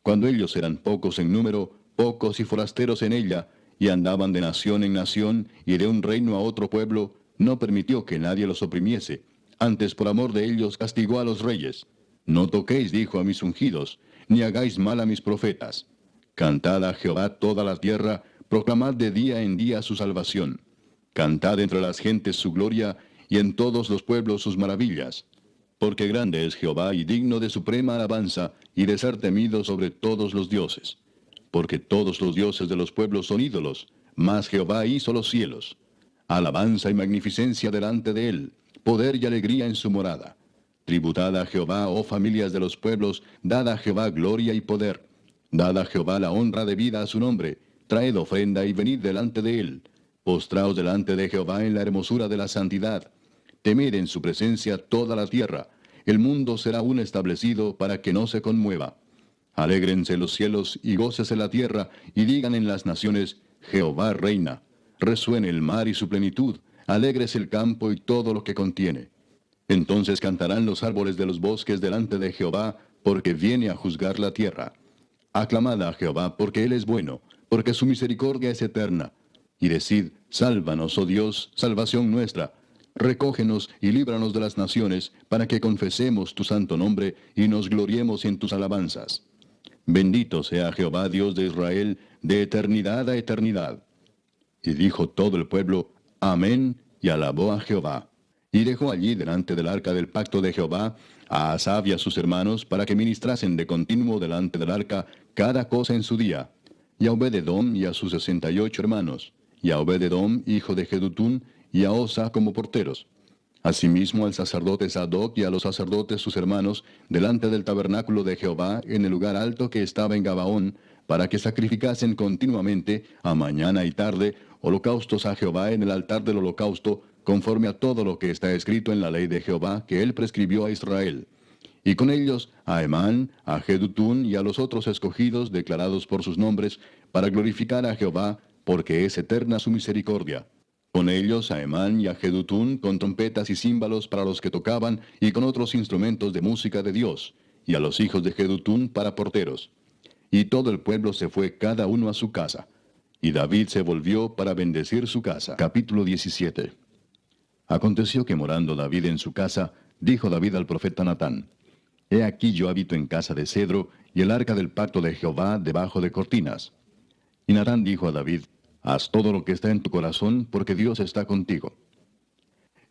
Cuando ellos eran pocos en número, pocos y forasteros en ella, y andaban de nación en nación y de un reino a otro pueblo, no permitió que nadie los oprimiese. Antes por amor de ellos castigó a los reyes. No toquéis, dijo, a mis ungidos, ni hagáis mal a mis profetas. Cantad a Jehová toda la tierra, proclamad de día en día su salvación. Cantad entre las gentes su gloria, y en todos los pueblos sus maravillas. Porque grande es Jehová y digno de suprema alabanza, y de ser temido sobre todos los dioses. Porque todos los dioses de los pueblos son ídolos, mas Jehová hizo los cielos. Alabanza y magnificencia delante de él, poder y alegría en su morada. Tributad a Jehová, oh familias de los pueblos, dad a Jehová gloria y poder. Dad a Jehová la honra debida a su nombre, traed ofrenda y venid delante de él. Postraos delante de Jehová en la hermosura de la santidad. Temed en su presencia toda la tierra. El mundo será aún establecido para que no se conmueva. Alégrense los cielos y gócese la tierra, y digan en las naciones, Jehová reina. Resuene el mar y su plenitud, alégrese el campo y todo lo que contiene. Entonces cantarán los árboles de los bosques delante de Jehová, porque viene a juzgar la tierra. Aclamad a Jehová, porque él es bueno, porque su misericordia es eterna. Y decid, sálvanos, oh Dios, salvación nuestra. Recógenos y líbranos de las naciones, para que confesemos tu santo nombre y nos gloriemos en tus alabanzas. Bendito sea Jehová, Dios de Israel, de eternidad a eternidad. Y dijo todo el pueblo, Amén, y alabó a Jehová. Y dejó allí delante del arca del pacto de Jehová a Asaf y a sus hermanos, para que ministrasen de continuo delante del arca cada cosa en su día. Y a Obed-edom y a sus 68 hermanos, y a Obed-edom, hijo de Jedutún, y a Osa como porteros. Asimismo al sacerdote Sadoc y a los sacerdotes sus hermanos, delante del tabernáculo de Jehová, en el lugar alto que estaba en Gabaón, para que sacrificasen continuamente, a mañana y tarde, holocaustos a Jehová en el altar del holocausto, conforme a todo lo que está escrito en la ley de Jehová, que él prescribió a Israel. Y con ellos a Emán, a Jedutún y a los otros escogidos, declarados por sus nombres, para glorificar a Jehová, porque es eterna su misericordia. Con ellos a Emán y a Jedutún, con trompetas y címbalos para los que tocaban, y con otros instrumentos de música de Dios, y a los hijos de Jedutún para porteros. Y todo el pueblo se fue cada uno a su casa. Y David se volvió para bendecir su casa. Capítulo 17. Aconteció que morando David en su casa, dijo David al profeta Natán, He aquí yo habito en casa de cedro, y el arca del pacto de Jehová debajo de cortinas. Y Natán dijo a David, Haz todo lo que está en tu corazón, porque Dios está contigo.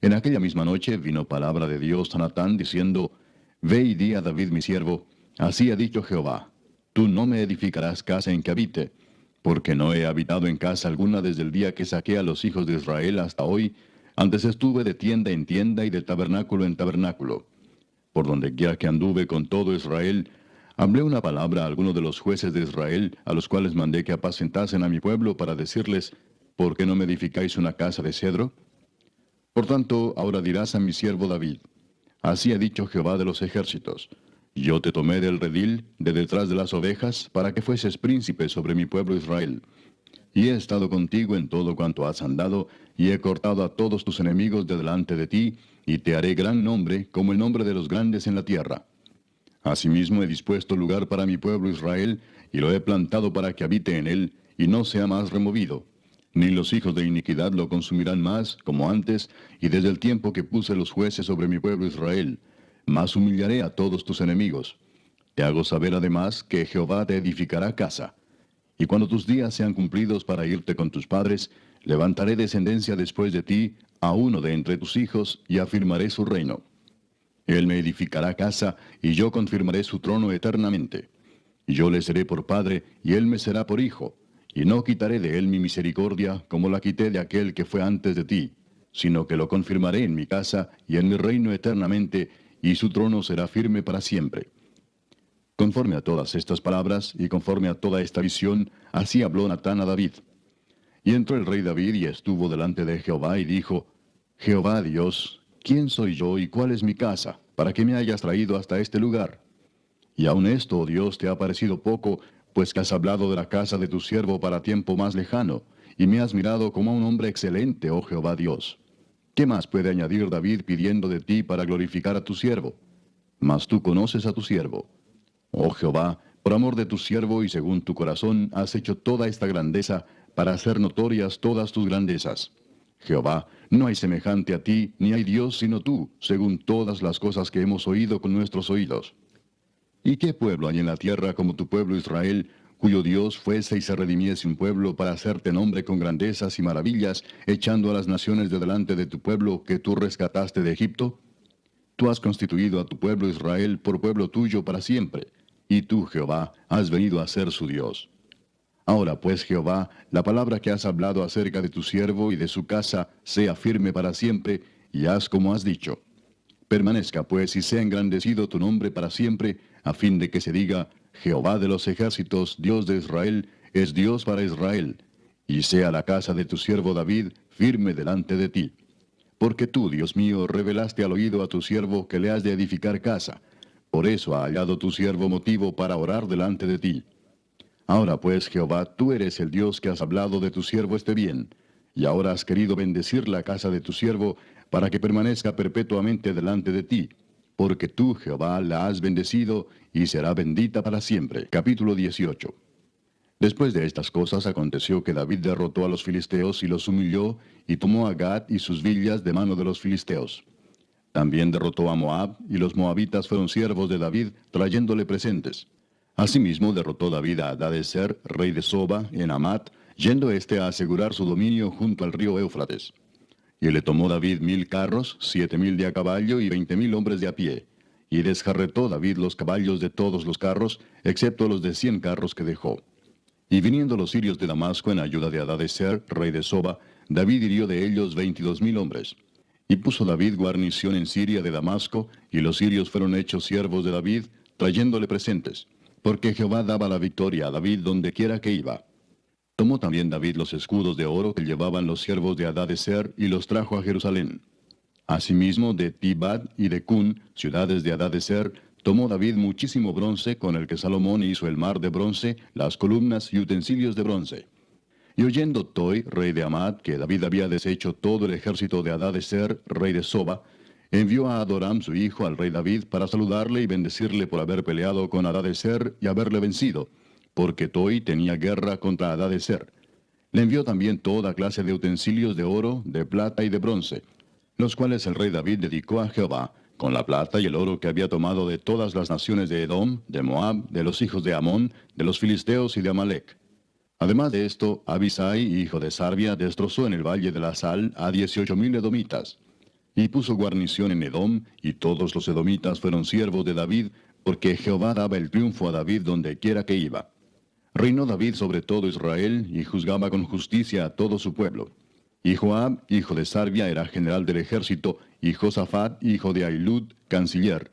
En aquella misma noche vino palabra de Dios a Natán, diciendo, Ve y di a David mi siervo, así ha dicho Jehová, tú no me edificarás casa en que habite, porque no he habitado en casa alguna desde el día que saqué a los hijos de Israel hasta hoy, antes estuve de tienda en tienda y de tabernáculo en tabernáculo. Por donde quiera que anduve con todo Israel, hablé una palabra a algunos de los jueces de Israel, a los cuales mandé que apacentasen a mi pueblo para decirles, ¿por qué no me edificáis una casa de cedro? Por tanto, ahora dirás a mi siervo David, así ha dicho Jehová de los ejércitos, yo te tomé del redil, de detrás de las ovejas, para que fueses príncipe sobre mi pueblo Israel. Y he estado contigo en todo cuanto has andado, y he cortado a todos tus enemigos de delante de ti, y te haré gran nombre, como el nombre de los grandes en la tierra. Asimismo he dispuesto lugar para mi pueblo Israel, y lo he plantado para que habite en él, y no sea más removido. Ni los hijos de iniquidad lo consumirán más, como antes, y desde el tiempo que puse los jueces sobre mi pueblo Israel. Mas humillaré a todos tus enemigos. Te hago saber además que Jehová te edificará casa. Y cuando tus días sean cumplidos para irte con tus padres, levantaré descendencia después de ti, a uno de entre tus hijos, y afirmaré su reino. Él me edificará casa, y yo confirmaré su trono eternamente. Yo le seré por padre, y él me será por hijo. Y no quitaré de él mi misericordia, como la quité de aquel que fue antes de ti, sino que lo confirmaré en mi casa y en mi reino eternamente, y su trono será firme para siempre. Conforme a todas estas palabras, y conforme a toda esta visión, así habló Natán a David. Y entró el rey David y estuvo delante de Jehová, y dijo, Jehová Dios, ¿quién soy yo y cuál es mi casa, para que me hayas traído hasta este lugar? Y aun esto, oh Dios, te ha parecido poco, pues que has hablado de la casa de tu siervo para tiempo más lejano, y me has mirado como a un hombre excelente, oh Jehová Dios. ¿Qué más puede añadir David pidiendo de ti para glorificar a tu siervo? Mas tú conoces a tu siervo. Oh Jehová, por amor de tu siervo y según tu corazón, has hecho toda esta grandeza para hacer notorias todas tus grandezas. Jehová, no hay semejante a ti, ni hay Dios sino tú, según todas las cosas que hemos oído con nuestros oídos. ¿Y qué pueblo hay en la tierra como tu pueblo Israel, cuyo Dios fuese y se redimiese un pueblo para hacerte nombre con grandezas y maravillas, echando a las naciones de delante de tu pueblo que tú rescataste de Egipto? Tú has constituido a tu pueblo Israel por pueblo tuyo para siempre, y tú, Jehová, has venido a ser su Dios. Ahora pues, Jehová, la palabra que has hablado acerca de tu siervo y de su casa sea firme para siempre, y haz como has dicho. Permanezca pues y sea engrandecido tu nombre para siempre, a fin de que se diga, Jehová de los ejércitos, Dios de Israel, es Dios para Israel, y sea la casa de tu siervo David firme delante de ti. Porque tú, Dios mío, revelaste al oído a tu siervo que le has de edificar casa. Por eso ha hallado tu siervo motivo para orar delante de ti. Ahora pues, Jehová, tú eres el Dios que has hablado de tu siervo este bien, y ahora has querido bendecir la casa de tu siervo, para que permanezca perpetuamente delante de ti, porque tú, Jehová, la has bendecido, y será bendita para siempre. Capítulo 18. Después de estas cosas aconteció que David derrotó a los filisteos y los humilló, y tomó a Gad y sus villas de mano de los filisteos. También derrotó a Moab, y los moabitas fueron siervos de David, trayéndole presentes. Asimismo derrotó David a Hadadezer, rey de Soba, en Amat, yendo éste a asegurar su dominio junto al río Éufrates. Y le tomó David 1000 carros, 7000 de a caballo y 20,000 hombres de a pie. Y desjarretó David los caballos de todos los carros, excepto los de 100 carros que dejó. Y viniendo los sirios de Damasco en ayuda de Hadadezer, rey de Soba, David hirió de ellos 22,000 hombres. Y puso David guarnición en Siria de Damasco, y los sirios fueron hechos siervos de David, trayéndole presentes, porque Jehová daba la victoria a David donde quiera que iba. Tomó también David los escudos de oro que llevaban los siervos de Hadadezer, y los trajo a Jerusalén. Asimismo de Tibad y de Cun, ciudades de Hadadezer, tomó David muchísimo bronce, con el que Salomón hizo el mar de bronce, las columnas y utensilios de bronce. Y oyendo Toi, rey de Amat, que David había deshecho todo el ejército de Hadadezer, rey de Soba, envió a Adoram su hijo al rey David para saludarle y bendecirle por haber peleado con Hadadezer y haberle vencido, porque Toi tenía guerra contra Hadadezer. Le envió también toda clase de utensilios de oro, de plata y de bronce, los cuales el rey David dedicó a Jehová, con la plata y el oro que había tomado de todas las naciones de Edom, de Moab, de los hijos de Amón, de los filisteos y de Amalec. Además de esto, Abisai, hijo de Sarbia, destrozó en el valle de la Sal a 18,000 edomitas. Y puso guarnición en Edom, y todos los edomitas fueron siervos de David, porque Jehová daba el triunfo a David donde quiera que iba. Reinó David sobre todo Israel, y juzgaba con justicia a todo su pueblo. Y Joab, hijo de Sarbia, era general del ejército, y Josafat, hijo de Ahilud, canciller.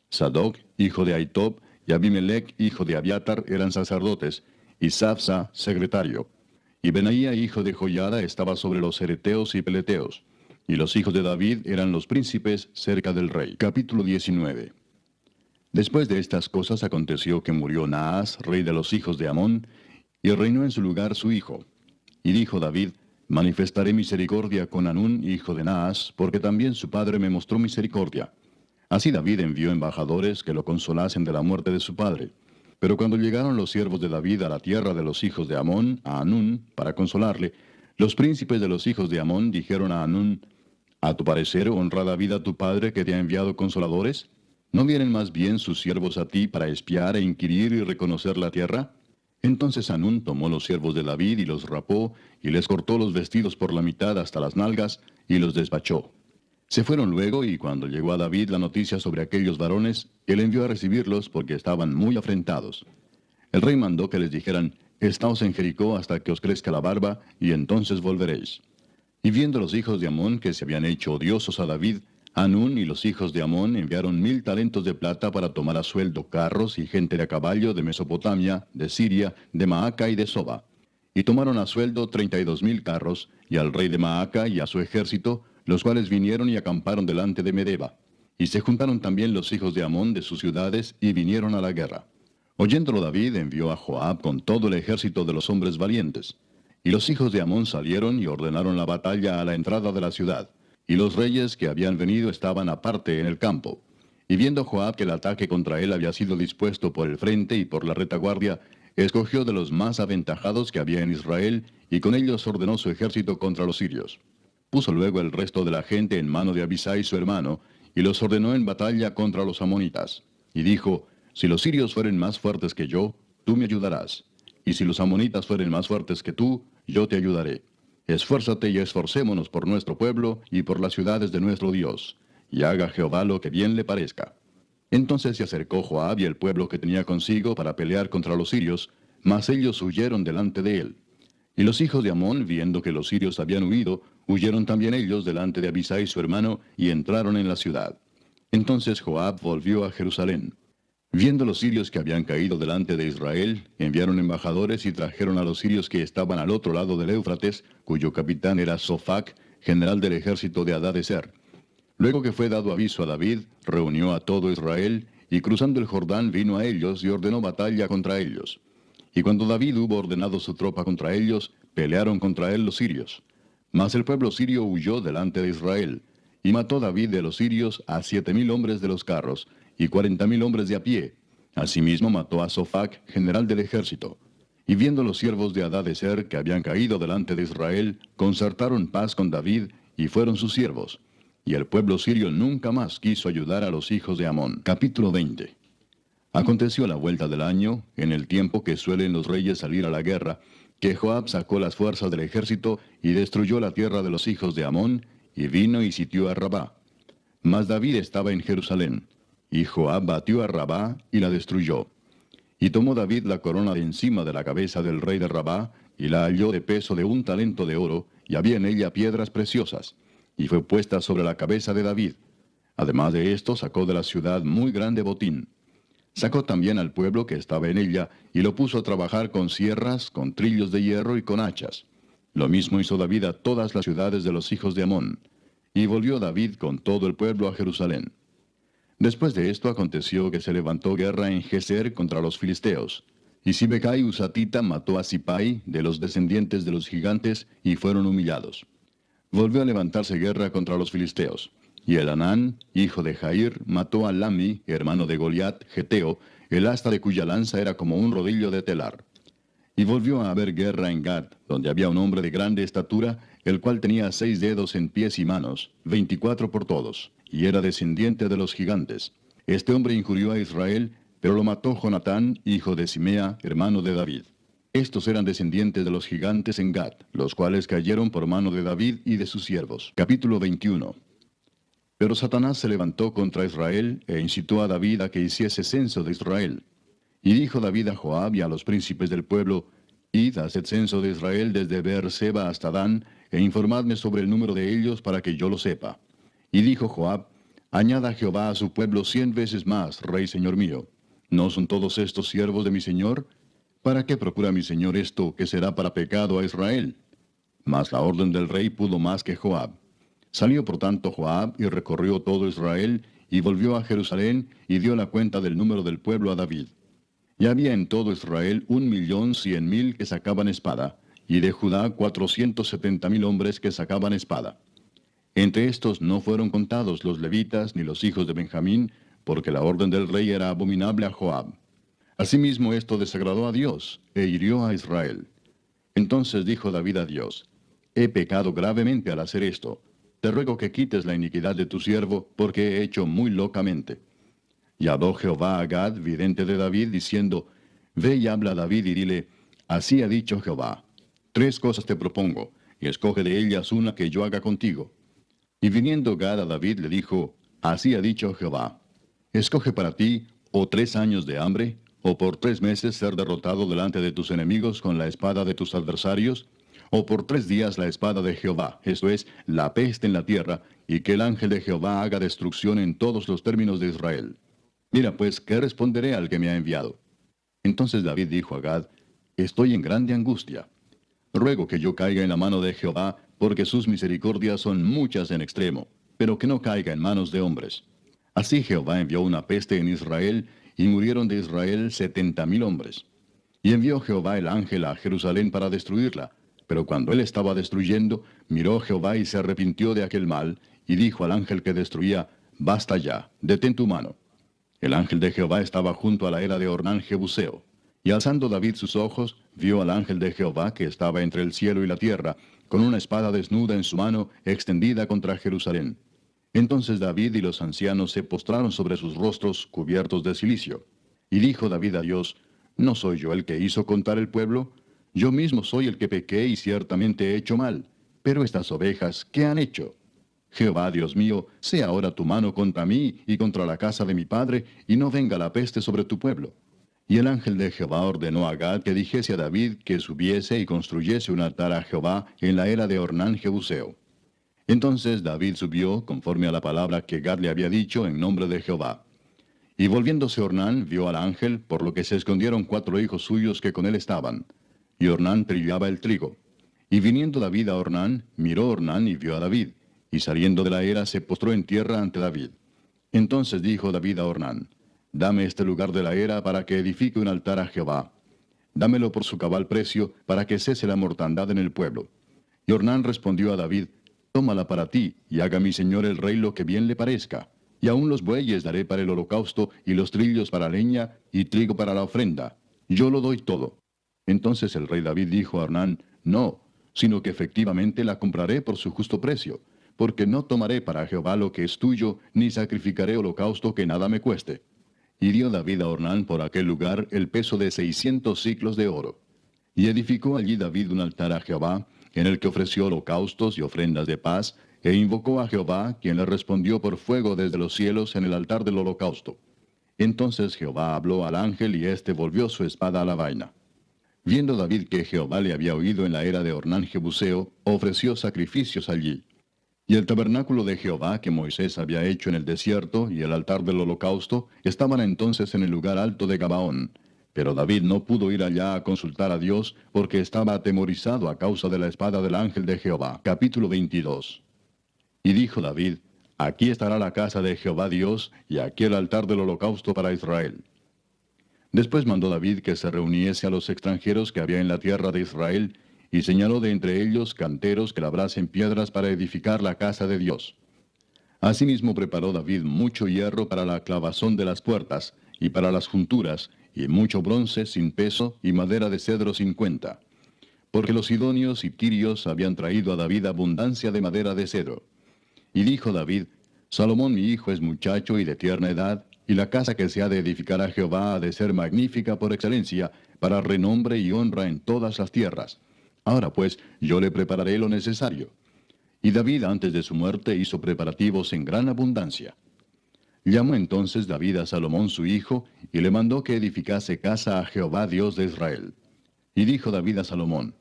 Sadoc, hijo de Ahitob, y Abimelech, hijo de Abiatar, eran sacerdotes, y Safsa, secretario. Y Benaía, hijo de Joiada, estaba sobre los cereteos y peleteos. Y los hijos de David eran los príncipes cerca del rey. Capítulo 19. Después de estas cosas aconteció que murió Naas, rey de los hijos de Amón, y reinó en su lugar su hijo. Y dijo David, manifestaré misericordia con Hanún, hijo de Naas, porque también su padre me mostró misericordia. Así David envió embajadores que lo consolasen de la muerte de su padre. Pero cuando llegaron los siervos de David a la tierra de los hijos de Amón, a Hanún, para consolarle, los príncipes de los hijos de Amón dijeron a Hanún, ¿a tu parecer honra David a tu padre que te ha enviado consoladores? ¿No vienen más bien sus siervos a ti para espiar e inquirir y reconocer la tierra? Entonces Hanún tomó los siervos de David y los rapó, y les cortó los vestidos por la mitad hasta las nalgas, y los despachó. Se fueron luego, y cuando llegó a David la noticia sobre aquellos varones, él envió a recibirlos porque estaban muy afrentados. El rey mandó que les dijeran, Estaos en Jericó hasta que os crezca la barba, y entonces volveréis. Y viendo los hijos de Amón que se habían hecho odiosos a David, Hanún y los hijos de Amón enviaron 1000 talentos de plata para tomar a sueldo carros y gente de a caballo de Mesopotamia, de Siria, de Maaca y de Soba. Y tomaron a sueldo 32,000 carros, y al rey de Maaca y a su ejército, los cuales vinieron y acamparon delante de Medeba. Y se juntaron también los hijos de Amón de sus ciudades, y vinieron a la guerra. Oyéndolo David envió a Joab con todo el ejército de los hombres valientes. Y los hijos de Amón salieron y ordenaron la batalla a la entrada de la ciudad. Y los reyes que habían venido estaban aparte en el campo. Y viendo Joab que el ataque contra él había sido dispuesto por el frente y por la retaguardia, escogió de los más aventajados que había en Israel, y con ellos ordenó su ejército contra los sirios. Puso luego el resto de la gente en mano de Abisai su hermano, y los ordenó en batalla contra los amonitas. Y dijo, si los sirios fueren más fuertes que yo, tú me ayudarás. Y si los amonitas fueren más fuertes que tú, yo te ayudaré. Esfuérzate y esforcémonos por nuestro pueblo y por las ciudades de nuestro Dios, y haga Jehová lo que bien le parezca. Entonces se acercó Joab y el pueblo que tenía consigo para pelear contra los sirios, mas ellos huyeron delante de él. Y los hijos de Amón, viendo que los sirios habían huido, huyeron también ellos delante de Abisai su hermano, y entraron en la ciudad. Entonces Joab volvió a Jerusalén. Viendo los sirios que habían caído delante de Israel, enviaron embajadores y trajeron a los sirios que estaban al otro lado del Éufrates, cuyo capitán era Sofac, general del ejército de Hadadezer. Luego que fue dado aviso a David, reunió a todo Israel, y cruzando el Jordán vino a ellos y ordenó batalla contra ellos. Y cuando David hubo ordenado su tropa contra ellos, pelearon contra él los sirios. Mas el pueblo sirio huyó delante de Israel, y mató David de los sirios a 7,000 hombres de los carros, y 40,000 hombres de a pie. Asimismo mató a Sofac, general del ejército. Y viendo los siervos de Hadadezer que habían caído delante de Israel, concertaron paz con David, y fueron sus siervos. Y el pueblo sirio nunca más quiso ayudar a los hijos de Amón. Capítulo 20. Aconteció a la vuelta del año, en el tiempo que suelen los reyes salir a la guerra, que Joab sacó las fuerzas del ejército y destruyó la tierra de los hijos de Amón, y vino y sitió a Rabá. Mas David estaba en Jerusalén, y Joab batió a Rabá y la destruyó. Y tomó David la corona de encima de la cabeza del rey de Rabá, y la halló de peso de 1 talento de oro, y había en ella piedras preciosas, y fue puesta sobre la cabeza de David. Además de esto, sacó de la ciudad muy grande botín. Sacó también al pueblo que estaba en ella, y lo puso a trabajar con sierras, con trillos de hierro y con hachas. Lo mismo hizo David a todas las ciudades de los hijos de Amón. Y volvió David con todo el pueblo a Jerusalén. Después de esto aconteció que se levantó guerra en Geser contra los filisteos. Y Sibecai Husatita mató a Sipai, de los descendientes de los gigantes, y fueron humillados. Volvió a levantarse guerra contra los filisteos. Y Elanán, hijo de Jair, mató a Lami, hermano de Goliat, geteo, el asta de cuya lanza era como un rodillo de telar. Y volvió a haber guerra en Gad, donde había un hombre de grande estatura, el cual tenía 6 dedos en pies y manos, 24 por todos, y era descendiente de los gigantes. Este hombre injurió a Israel, pero lo mató Jonatán, hijo de Simea, hermano de David. Estos eran descendientes de los gigantes en Gad, los cuales cayeron por mano de David y de sus siervos. Capítulo 21. Pero Satanás se levantó contra Israel e incitó a David a que hiciese censo de Israel. Y dijo David a Joab y a los príncipes del pueblo: Id, haced censo de Israel desde Beer-seba hasta Dan, e informadme sobre el número de ellos para que yo lo sepa. Y dijo Joab: Añada Jehová a su pueblo 100 veces más, rey señor mío. ¿No son todos estos siervos de mi señor? ¿Para qué procura mi señor esto, que será para pecado a Israel? Mas la orden del rey pudo más que Joab. Salió por tanto Joab y recorrió todo Israel, y volvió a Jerusalén, y dio la cuenta del número del pueblo a David. Y había en todo Israel 1,100,000 que sacaban espada, y de Judá 470,000 hombres que sacaban espada. Entre estos no fueron contados los levitas ni los hijos de Benjamín, porque la orden del rey era abominable a Joab. Asimismo esto desagradó a Dios, e hirió a Israel. Entonces dijo David a Dios: He pecado gravemente al hacer esto. Te ruego que quites la iniquidad de tu siervo, porque he hecho muy locamente. Y habló Jehová a Gad, vidente de David, diciendo: Ve y habla a David y dile: Así ha dicho Jehová: 3 cosas te propongo, y escoge de ellas una que yo haga contigo. Y viniendo Gad a David le dijo: Así ha dicho Jehová: Escoge para ti o 3 años de hambre, o por 3 meses ser derrotado delante de tus enemigos con la espada de tus adversarios, o por 3 días la espada de Jehová, esto es, la peste en la tierra, y que el ángel de Jehová haga destrucción en todos los términos de Israel. Mira pues, ¿qué responderé al que me ha enviado? Entonces David dijo a Gad: Estoy en grande angustia. Ruego que yo caiga en la mano de Jehová, porque sus misericordias son muchas en extremo, pero que no caiga en manos de hombres. Así Jehová envió una peste en Israel, y murieron de Israel 70,000 hombres. Y envió Jehová el ángel a Jerusalén para destruirla. Pero cuando él estaba destruyendo, miró Jehová y se arrepintió de aquel mal, y dijo al ángel que destruía: Basta ya, detén tu mano. El ángel de Jehová estaba junto a la era de Ornán Jebuseo. Y alzando David sus ojos, vio al ángel de Jehová que estaba entre el cielo y la tierra, con una espada desnuda en su mano, extendida contra Jerusalén. Entonces David y los ancianos se postraron sobre sus rostros, cubiertos de cilicio. Y dijo David a Dios, ¿no soy yo el que hizo contar el pueblo? Yo mismo soy el que pequé y ciertamente he hecho mal. Pero estas ovejas, ¿qué han hecho? Jehová, Dios mío, sea ahora tu mano contra mí y contra la casa de mi padre, y no venga la peste sobre tu pueblo. Y el ángel de Jehová ordenó a Gad que dijese a David que subiese y construyese un altar a Jehová en la era de Ornán Jebuseo. Entonces David subió, conforme a la palabra que Gad le había dicho en nombre de Jehová. Y volviéndose Ornán, vio al ángel, por lo que se escondieron 4 hijos suyos que con él estaban. Y Ornán trillaba el trigo. Y viniendo David a Ornán, miró Ornán y vio a David. Y saliendo de la era se postró en tierra ante David. Entonces dijo David a Ornán, dame este lugar de la era para que edifique un altar a Jehová. Dámelo por su cabal precio, para que cese la mortandad en el pueblo. Y Ornán respondió a David, tómala para ti, y haga mi señor el rey lo que bien le parezca. Y aun los bueyes daré para el holocausto, y los trillos para leña, y trigo para la ofrenda. Yo lo doy todo. Entonces el rey David dijo a Ornán, no, sino que efectivamente la compraré por su justo precio, porque no tomaré para Jehová lo que es tuyo, ni sacrificaré holocausto que nada me cueste. Y dio David a Ornán por aquel lugar el peso de 600 siclos de oro. Y edificó allí David un altar a Jehová, en el que ofreció holocaustos y ofrendas de paz, e invocó a Jehová, quien le respondió por fuego desde los cielos en el altar del holocausto. Entonces Jehová habló al ángel, y éste volvió su espada a la vaina. Viendo David que Jehová le había oído en la era de Ornán Jebuseo, ofreció sacrificios allí. Y el tabernáculo de Jehová que Moisés había hecho en el desierto, y el altar del holocausto, estaban entonces en el lugar alto de Gabaón. Pero David no pudo ir allá a consultar a Dios, porque estaba atemorizado a causa de la espada del ángel de Jehová. Capítulo 22. Y dijo David, aquí estará la casa de Jehová Dios, y aquí el altar del holocausto para Israel. Después mandó David que se reuniese a los extranjeros que había en la tierra de Israel, y señaló de entre ellos canteros que labrasen piedras para edificar la casa de Dios. Asimismo preparó David mucho hierro para la clavazón de las puertas, y para las junturas, y mucho bronce sin peso, y madera de cedro sin cuenta. Porque los sidonios y tirios habían traído a David abundancia de madera de cedro. Y dijo David, Salomón mi hijo es muchacho y de tierna edad, y la casa que se ha de edificar a Jehová ha de ser magnífica por excelencia, para renombre y honra en todas las tierras. Ahora pues, yo le prepararé lo necesario. Y David antes de su muerte hizo preparativos en gran abundancia. Llamó entonces David a Salomón su hijo, y le mandó que edificase casa a Jehová Dios de Israel. Y dijo David a Salomón,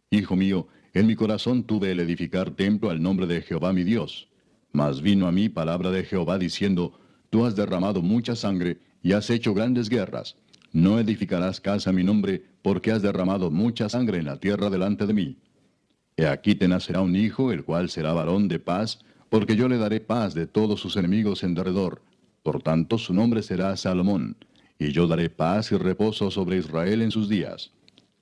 Hijo mío, en mi corazón tuve el edificar templo al nombre de Jehová mi Dios. Mas vino a mí palabra de Jehová diciendo, Tú has derramado mucha sangre, y has hecho grandes guerras. No edificarás casa a mi nombre, porque has derramado mucha sangre en la tierra delante de mí. He aquí te nacerá un hijo, el cual será varón de paz, porque yo le daré paz de todos sus enemigos en derredor. Por tanto su nombre será Salomón, y yo daré paz y reposo sobre Israel en sus días.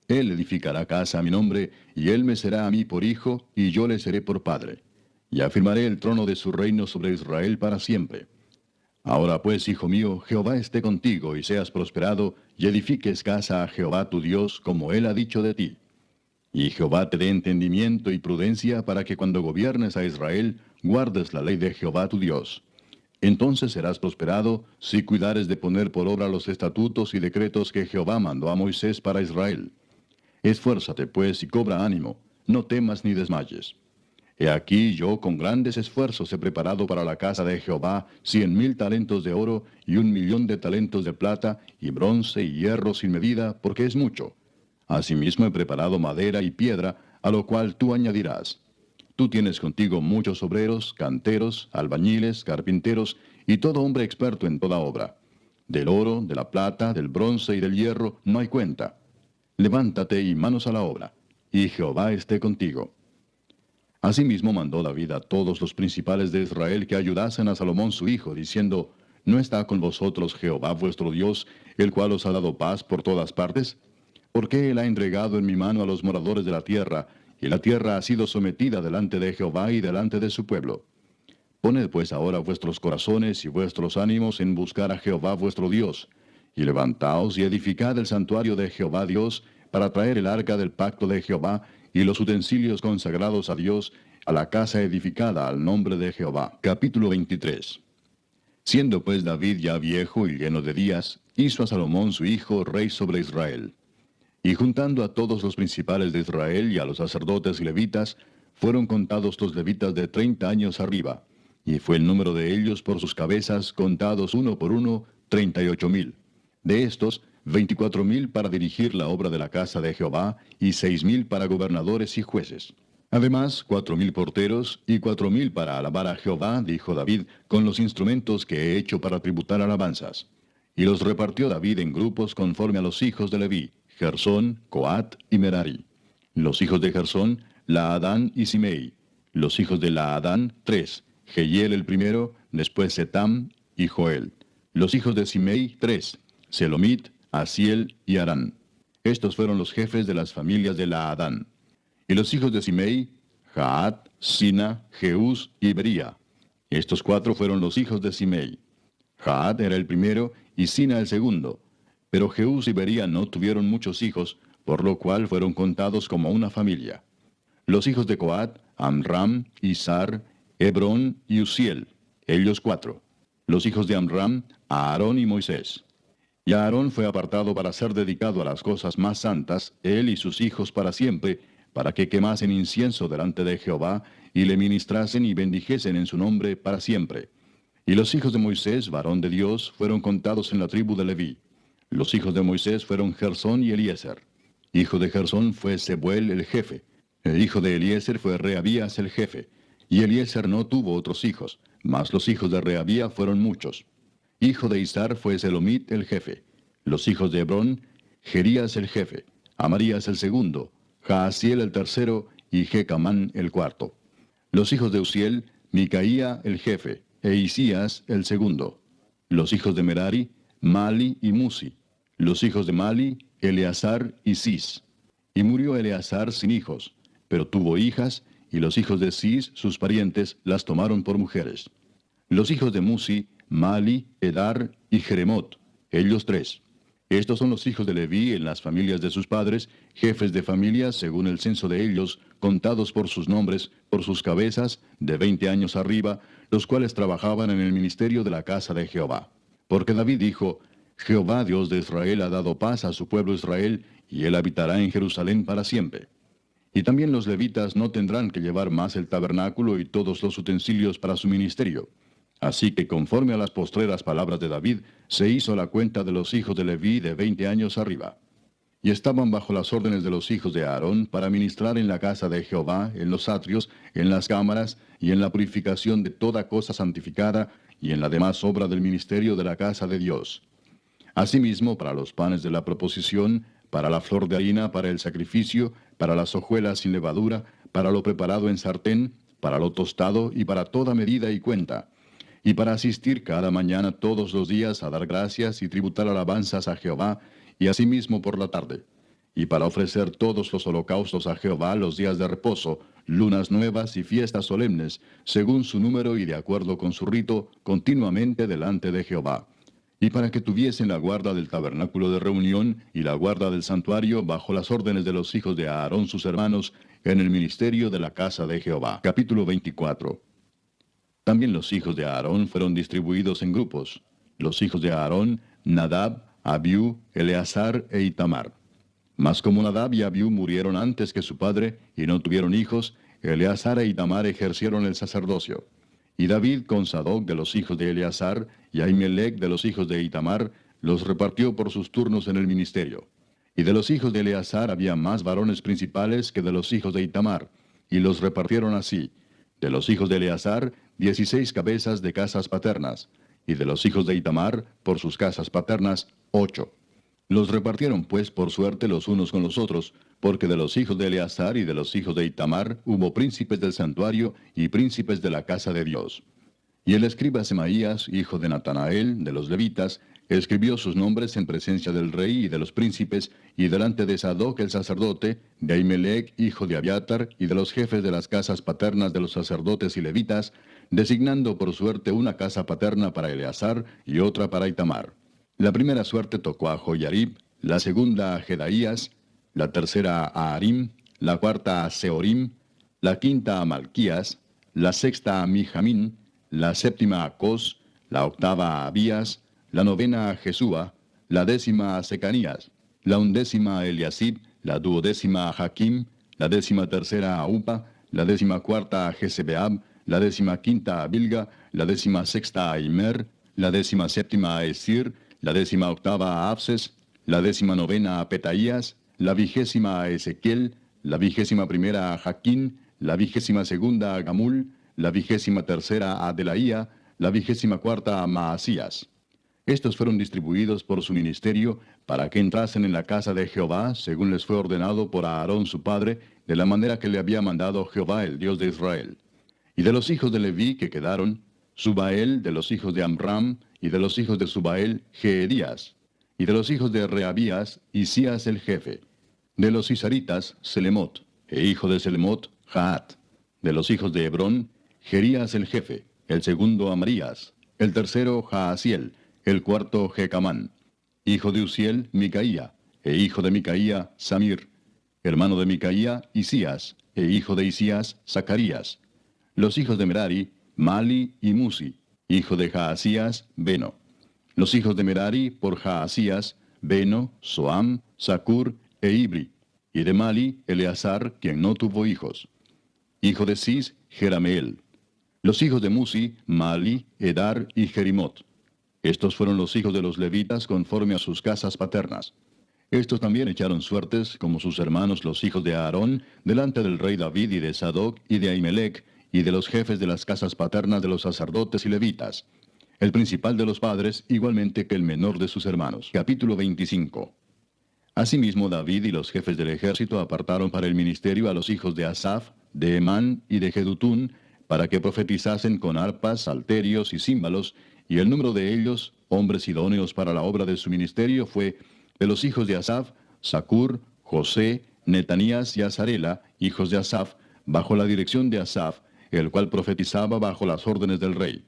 Él edificará casa a mi nombre, y él me será a mí por hijo, y yo le seré por padre. Y afirmaré el trono de su reino sobre Israel para siempre. Ahora pues, hijo mío, Jehová esté contigo, y seas prosperado, y edifiques casa a Jehová tu Dios, como él ha dicho de ti. Y Jehová te dé entendimiento y prudencia para que cuando gobiernes a Israel, guardes la ley de Jehová tu Dios. Entonces serás prosperado si cuidares de poner por obra los estatutos y decretos que Jehová mandó a Moisés para Israel. Esfuérzate pues y cobra ánimo, no temas ni desmayes. He aquí yo con grandes esfuerzos he preparado para la casa de Jehová 100,000 talentos de oro y 1,000,000 de talentos de plata y bronce y hierro sin medida, porque es mucho. Asimismo he preparado madera y piedra, a lo cual tú añadirás. Tú tienes contigo muchos obreros, canteros, albañiles, carpinteros, y todo hombre experto en toda obra. Del oro, de la plata, del bronce y del hierro no hay cuenta. Levántate y manos a la obra, y Jehová esté contigo. Asimismo mandó David a todos los principales de Israel que ayudasen a Salomón su hijo, diciendo, ¿No está con vosotros Jehová vuestro Dios, el cual os ha dado paz por todas partes? ¿Por qué él ha entregado en mi mano a los moradores de la tierra, y la tierra ha sido sometida delante de Jehová y delante de su pueblo? Poned pues ahora vuestros corazones y vuestros ánimos en buscar a Jehová vuestro Dios, y levantaos y edificad el santuario de Jehová Dios, para traer el arca del pacto de Jehová, y los utensilios consagrados a Dios, a la casa edificada al nombre de Jehová. Capítulo 23. Siendo pues David ya viejo y lleno de días, hizo a Salomón su hijo rey sobre Israel. Y juntando a todos los principales de Israel y a los sacerdotes y levitas, fueron contados los levitas de 30 años arriba, y fue el número de ellos por sus cabezas, contados uno por uno, 38,000. De estos, 24,000 para dirigir la obra de la casa de Jehová, y 6,000 para gobernadores y jueces. Además, 4,000 porteros, y 4,000 para alabar a Jehová, dijo David, con los instrumentos que he hecho para tributar alabanzas. Y los repartió David en grupos conforme a los hijos de Leví, Gersón, Coat y Merari. Los hijos de Gersón, Laadán y Simei. Los hijos de Laadán, 3, Jehiel el primero, después Setam y Joel. Los hijos de Simei, 3, Selomit, Asiel y Arán. Estos fueron los jefes de las familias de Laadán. Y los hijos de Simei, Jaat, Sina, Jeús y Bería. Estos 4 fueron los hijos de Simei. Jaat era el primero y Sina el segundo. Pero Jeús y Bería no tuvieron muchos hijos, por lo cual fueron contados como una familia. Los hijos de Coat, Amram, Izar, Hebrón y Uziel, ellos 4. Los hijos de Amram, Aarón y Moisés. Y Aarón fue apartado para ser dedicado a las cosas más santas, él y sus hijos para siempre, para que quemasen incienso delante de Jehová, y le ministrasen y bendijesen en su nombre para siempre. Y los hijos de Moisés, varón de Dios, fueron contados en la tribu de Leví. Los hijos de Moisés fueron Gersón y Eliezer. Hijo de Gersón fue Sebuel el jefe. El hijo de Eliezer fue Reabías el jefe. Y Eliezer no tuvo otros hijos, mas los hijos de Reabía fueron muchos. Hijo de Izar fue Selomit el jefe. Los hijos de Hebrón, Jerías el jefe, Amarías el segundo, Jaasiel el tercero y Jecamán el cuarto. Los hijos de Uziel, Micaía el jefe, e Isías el segundo. Los hijos de Merari, Mali y Musi. Los hijos de Mali, Eleazar y Cis. Y murió Eleazar sin hijos, pero tuvo hijas, y los hijos de Cis, sus parientes, las tomaron por mujeres. Los hijos de Musi, Mali, Edar y Jeremot, ellos 3. Estos son los hijos de Leví en las familias de sus padres, jefes de familias según el censo de ellos, contados por sus nombres, por sus cabezas, de 20 años arriba, los cuales trabajaban en el ministerio de la casa de Jehová. Porque David dijo, Jehová Dios de Israel ha dado paz a su pueblo Israel, y él habitará en Jerusalén para siempre. Y también los levitas no tendrán que llevar más el tabernáculo y todos los utensilios para su ministerio. Así que conforme a las postreras palabras de David, se hizo la cuenta de los hijos de Leví de 20 años arriba. Y estaban bajo las órdenes de los hijos de Aarón para ministrar en la casa de Jehová, en los atrios, en las cámaras, y en la purificación de toda cosa santificada, y en la demás obra del ministerio de la casa de Dios. Asimismo, para los panes de la proposición, para la flor de harina, para el sacrificio, para las hojuelas sin levadura, para lo preparado en sartén, para lo tostado y para toda medida y cuenta. Y para asistir cada mañana todos los días a dar gracias y tributar alabanzas a Jehová, y asimismo por la tarde. Y para ofrecer todos los holocaustos a Jehová los días de reposo, lunas nuevas y fiestas solemnes, según su número y de acuerdo con su rito, continuamente delante de Jehová. Y para que tuviesen la guarda del tabernáculo de reunión y la guarda del santuario bajo las órdenes de los hijos de Aarón sus hermanos, en el ministerio de la casa de Jehová. Capítulo 24. También los hijos de Aarón fueron distribuidos en grupos. Los hijos de Aarón, Nadab, Abiú, Eleazar e Itamar. Mas como Nadab y Abiú murieron antes que su padre y no tuvieron hijos, Eleazar e Itamar ejercieron el sacerdocio. Y David con Sadoc de los hijos de Eleazar y Ahimelech de los hijos de Itamar los repartió por sus turnos en el ministerio. Y de los hijos de Eleazar había más varones principales que de los hijos de Itamar, y los repartieron así: de los hijos de Eleazar, 16 cabezas de casas paternas, y de los hijos de Itamar, por sus casas paternas, 8. Los repartieron pues por suerte los unos con los otros, porque de los hijos de Eleazar y de los hijos de Itamar hubo príncipes del santuario y príncipes de la casa de Dios. Y el escriba Semaías, hijo de Natanael, de los levitas, escribió sus nombres en presencia del rey y de los príncipes, y delante de Sadoc el sacerdote, de Ahimelech, hijo de Abiatar, y de los jefes de las casas paternas de los sacerdotes y levitas, designando por suerte una casa paterna para Eleazar y otra para Itamar. La primera suerte tocó a Joyarib, la segunda a Jedaías, la tercera a Arim, la cuarta a Seorim, la quinta a Malquías, la sexta a Mijamín, la séptima a Cos, la octava a Abías, la novena a Jesúa, la décima a Secanías, la undécima a Eliasib, la duodécima a Jaquim, la 13ª a Upa, la 14ª a Jesebeab, la 15ª a Bilga, la 16ª a Immer, la 17ª a Esir, la 18ª a Abses, la 19ª a Petaías, la 20ª a Ezequiel, la 21ª a Jaquín, la 22ª a Gamul, la 23ª a Delaía, la 24ª a Maasías. Estos fueron distribuidos por su ministerio para que entrasen en la casa de Jehová, según les fue ordenado por Aarón su padre, de la manera que le había mandado Jehová, el Dios de Israel. Y de los hijos de Leví que quedaron, Subael, de los hijos de Amram, y de los hijos de Subael, Jeedías, y de los hijos de Reabías, Isías el jefe. De los isaritas, Selemot, e hijo de Selemot, Jaat. De los hijos de Hebrón, Jerías el jefe, el segundo Amarías, el tercero Jaasiel, el cuarto Jecamán. Hijo de Uziel, Micaía, e hijo de Micaía, Samir. Hermano de Micaía, Isías, e hijo de Isías, Zacarías. Los hijos de Merari, Mali y Musi. Hijo de Jaasías, Beno. Los hijos de Merari, por Jaasías, Beno, Soam, Zacur e Ibri. Y de Mali, Eleazar, quien no tuvo hijos. Hijo de Cis, Jerameel. Los hijos de Musi, Mali, Edar y Jerimot. Estos fueron los hijos de los levitas conforme a sus casas paternas. Estos también echaron suertes, como sus hermanos los hijos de Aarón, delante del rey David y de Sadoc y de Ahimelech, y de los jefes de las casas paternas de los sacerdotes y levitas. El principal de los padres, igualmente que el menor de sus hermanos. Capítulo 25. Asimismo David y los jefes del ejército apartaron para el ministerio a los hijos de Asaf, de Emán y de Jedutún, para que profetizasen con arpas, salterios y címbalos, y el número de ellos, hombres idóneos para la obra de su ministerio, fue de los hijos de Asaf, Zacur, José, Netanías y Azarela, hijos de Asaf, bajo la dirección de Asaf, el cual profetizaba bajo las órdenes del rey.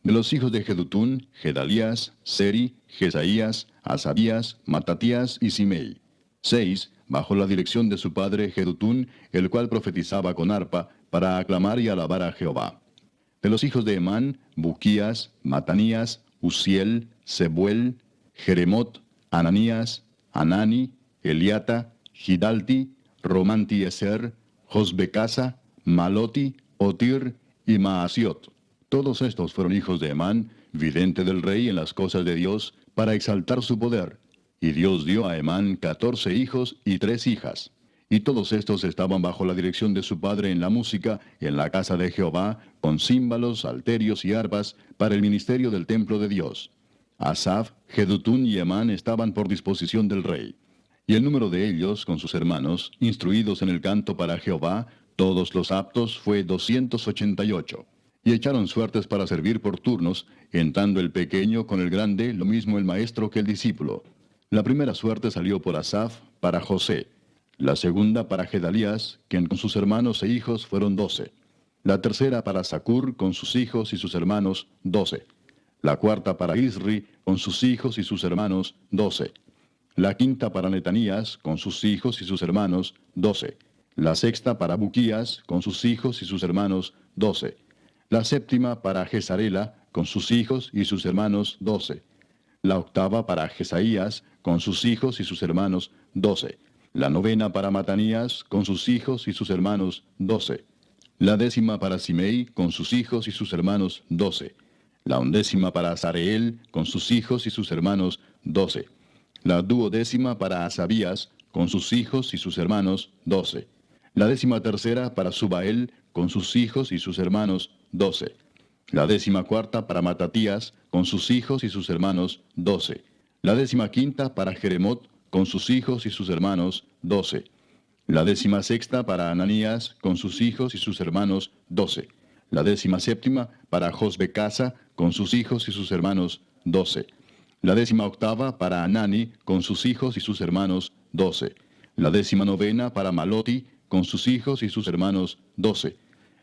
De los hijos de Jedutún, Gedalías, Seri, Jesaías, Asabías, Matatías y Simei. 6, bajo la dirección de su padre Jedutún, el cual profetizaba con arpa, para aclamar y alabar a Jehová. De los hijos de Emán, Buquías, Matanías, Uziel, Sebuel, Jeremot, Ananías, Anani, Eliata, Gidalti, Romantieser, Josbecasa, Maloti, Otir y Maasiot. Todos estos fueron hijos de Emán, vidente del rey en las cosas de Dios, para exaltar su poder. Y Dios dio a Emán 14 hijos y 3 hijas. Y todos estos estaban bajo la dirección de su padre en la música, en la casa de Jehová, con címbalos, salterios y arpas, para el ministerio del templo de Dios. Asaf, Jedutún y Emán estaban por disposición del rey. Y el número de ellos, con sus hermanos, instruidos en el canto para Jehová, todos los aptos, fue 288. Y echaron suertes para servir por turnos, entrando el pequeño con el grande, lo mismo el maestro que el discípulo. La primera suerte salió por Asaf, para José. La segunda para Gedalías, quien con sus hermanos e hijos fueron 12. La tercera para Zacur, con sus hijos y sus hermanos, 12. La cuarta para Isri, con sus hijos y sus hermanos, 12. La quinta para Netanías, con sus hijos y sus hermanos, 12. La sexta para Buquías, con sus hijos y sus hermanos, 12. La séptima para Jezarela, con sus hijos y sus hermanos, 12. La octava para Jesaías, con sus hijos y sus hermanos, 12. La novena para Matanías, con sus hijos y sus hermanos, 12. La décima para Simei, con sus hijos y sus hermanos, 12. La undécima para Azareel, con sus hijos y sus hermanos, 12. La duodécima para Asabías, con sus hijos y sus hermanos, 12. La 13ª para Subael, con sus hijos y sus hermanos, 12. La 14ª para Matatías, con sus hijos y sus hermanos, 12. La 15ª para Jeremot, con sus hijos y sus hermanos, 12. La 16ª para Ananías, con sus hijos y sus hermanos, 12. La 17ª para Josbecasa, con sus hijos y sus hermanos, 12. La 18ª para Anani, con sus hijos y sus hermanos, 12. La 19ª para Maloti, con sus hijos y sus hermanos, 12.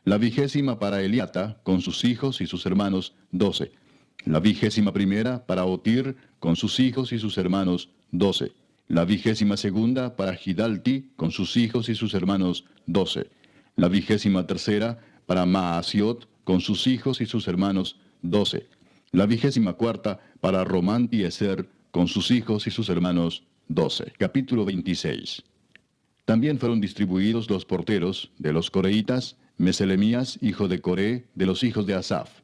La 20ª para Eliata, con sus hijos y sus hermanos, 12. La 21ª para Otir, con sus hijos y sus hermanos, 12. La 22ª para Gidalti, con sus hijos y sus hermanos, 12. La 23ª para Maasiot, con sus hijos y sus hermanos, 12. La 24ª para Romantieser, con sus hijos y sus hermanos, 12. Capítulo 26. También fueron distribuidos los porteros de los coreitas, Meselemías, hijo de Coré, de los hijos de Asaf.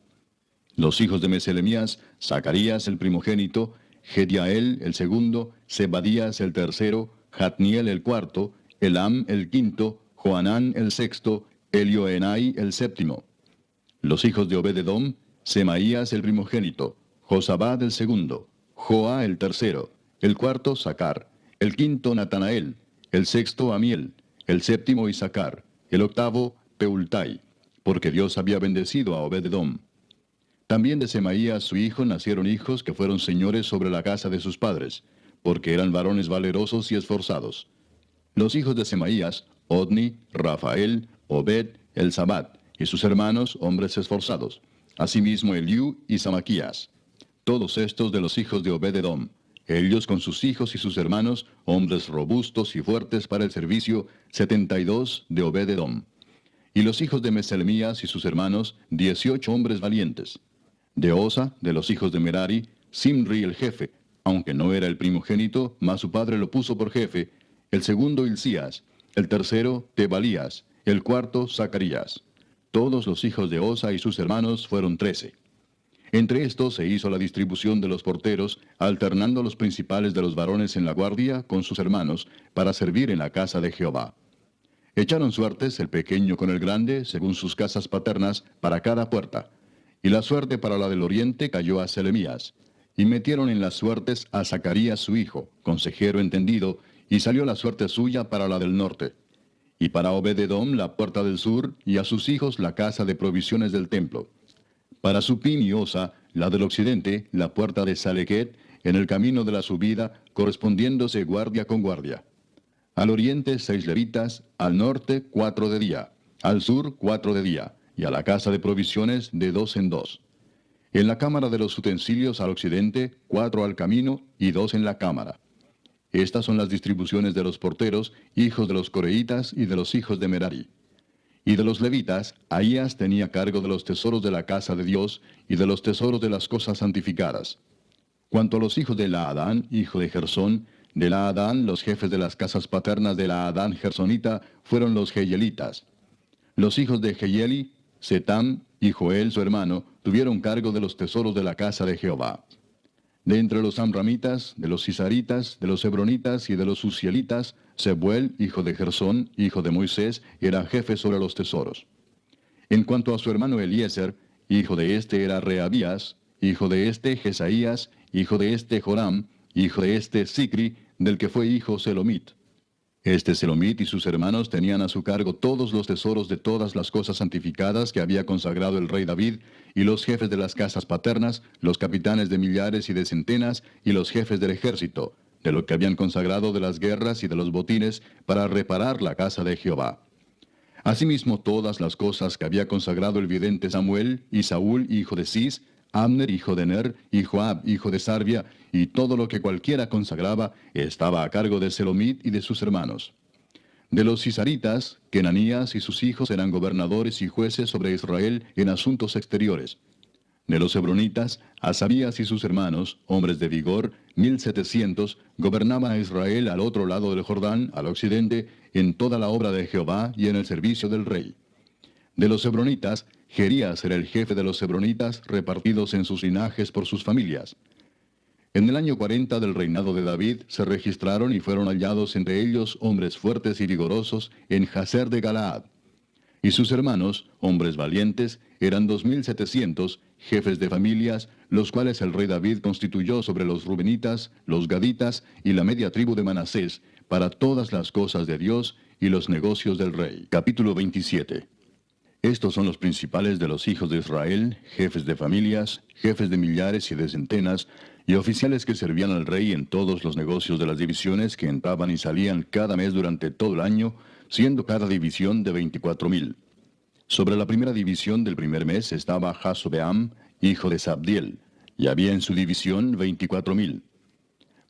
Los hijos de Meselemías, Zacarías el primogénito, Gediael el segundo, Zebadías el tercero, Jatniel el cuarto, Elam el quinto, Joanán el sexto, Elioenai el séptimo. Los hijos de Obed-edom, Semaías el primogénito, Josabad el segundo, Joa el tercero, el cuarto Sacar, el quinto Natanael, el sexto Amiel, el séptimo Isacar, el octavo Peultai, porque Dios había bendecido a Obed-edom. También de Semaías su hijo nacieron hijos que fueron señores sobre la casa de sus padres, porque eran varones valerosos y esforzados. Los hijos de Semaías, Odni, Rafael, Obed, Elzabat, y sus hermanos, hombres esforzados. Asimismo Eliú y Samaquías. Todos estos de los hijos de Obed-edom, ellos con sus hijos y sus hermanos, hombres robustos y fuertes para el servicio, 72 de Obed-edom. Y los hijos de Meselemías y sus hermanos, 18 hombres valientes. De Osa, de los hijos de Merari, Simri el jefe, aunque no era el primogénito, mas su padre lo puso por jefe, el segundo Hilcías, el tercero Tebalías, el cuarto Zacarías. Todos los hijos de Osa y sus hermanos fueron 13. Entre estos se hizo la distribución de los porteros, alternando los principales de los varones en la guardia con sus hermanos, para servir en la casa de Jehová. Echaron suertes el pequeño con el grande, según sus casas paternas, para cada puerta. Y la suerte para la del oriente cayó a Selemías. Y metieron en las suertes a Zacarías su hijo, consejero entendido, y salió la suerte suya para la del norte. Y para Obed-edom la puerta del sur, y a sus hijos la casa de provisiones del templo. Para Supim y Osa, la del occidente, la puerta de Salequet, en el camino de la subida, correspondiéndose guardia con guardia. Al oriente 6 levitas, al norte 4 de día, al sur 4 de día, y a la casa de provisiones de 2 en 2. En la cámara de los utensilios al occidente, 4 al camino y 2 en la cámara. Estas son las distribuciones de los porteros, hijos de los coreitas y de los hijos de Merari. Y de los levitas, Ahías tenía cargo de los tesoros de la casa de Dios y de los tesoros de las cosas santificadas. Cuanto a los hijos de Laadán, hijo de Gersón, de Laadán los jefes de las casas paternas de Laadán Gersonita fueron los Jeyelitas. Los hijos de Jeyeli, Setam y Joel su hermano, tuvieron cargo de los tesoros de la casa de Jehová. De entre los amramitas, de los cisaritas, de los hebronitas y de los uzielitas, Sebuel, hijo de Gersón, hijo de Moisés, era jefe sobre los tesoros. En cuanto a su hermano Eliezer, hijo de este era Reabías, hijo de este Jesaías, hijo de este Joram, hijo de este Sicri, del que fue hijo Selomit. Este Selomit y sus hermanos tenían a su cargo todos los tesoros de todas las cosas santificadas que había consagrado el rey David, y los jefes de las casas paternas, los capitanes de millares y de centenas, y los jefes del ejército, de lo que habían consagrado de las guerras y de los botines, para reparar la casa de Jehová. Asimismo todas las cosas que había consagrado el vidente Samuel, y Saúl, hijo de Cis, Abner, hijo de Ner, y Joab, hijo de Sarvia, y todo lo que cualquiera consagraba, estaba a cargo de Selomit y de sus hermanos. De los cisaritas, Kenanías y sus hijos eran gobernadores y jueces sobre Israel en asuntos exteriores. De los hebronitas, Asabías y sus hermanos, hombres de vigor, 1700, gobernaban a Israel al otro lado del Jordán, al occidente, en toda la obra de Jehová y en el servicio del rey. De los hebronitas, Jerías era el jefe de los hebronitas, repartidos en sus linajes por sus familias. En el año 40 del reinado de David se registraron y fueron hallados entre ellos hombres fuertes y vigorosos en Jazer de Galaad. Y sus hermanos, hombres valientes, eran 2700, jefes de familias, los cuales el rey David constituyó sobre los rubenitas, los gaditas y la media tribu de Manasés, para todas las cosas de Dios y los negocios del rey. Capítulo 27. Estos son los principales de los hijos de Israel, jefes de familias, jefes de millares y de centenas, y oficiales que servían al rey en todos los negocios de las divisiones que entraban y salían cada mes durante todo el año, siendo cada división de 24,000. Sobre la primera división del primer mes estaba Jasobeam, hijo de Sabdiel, y había en su división 24,000.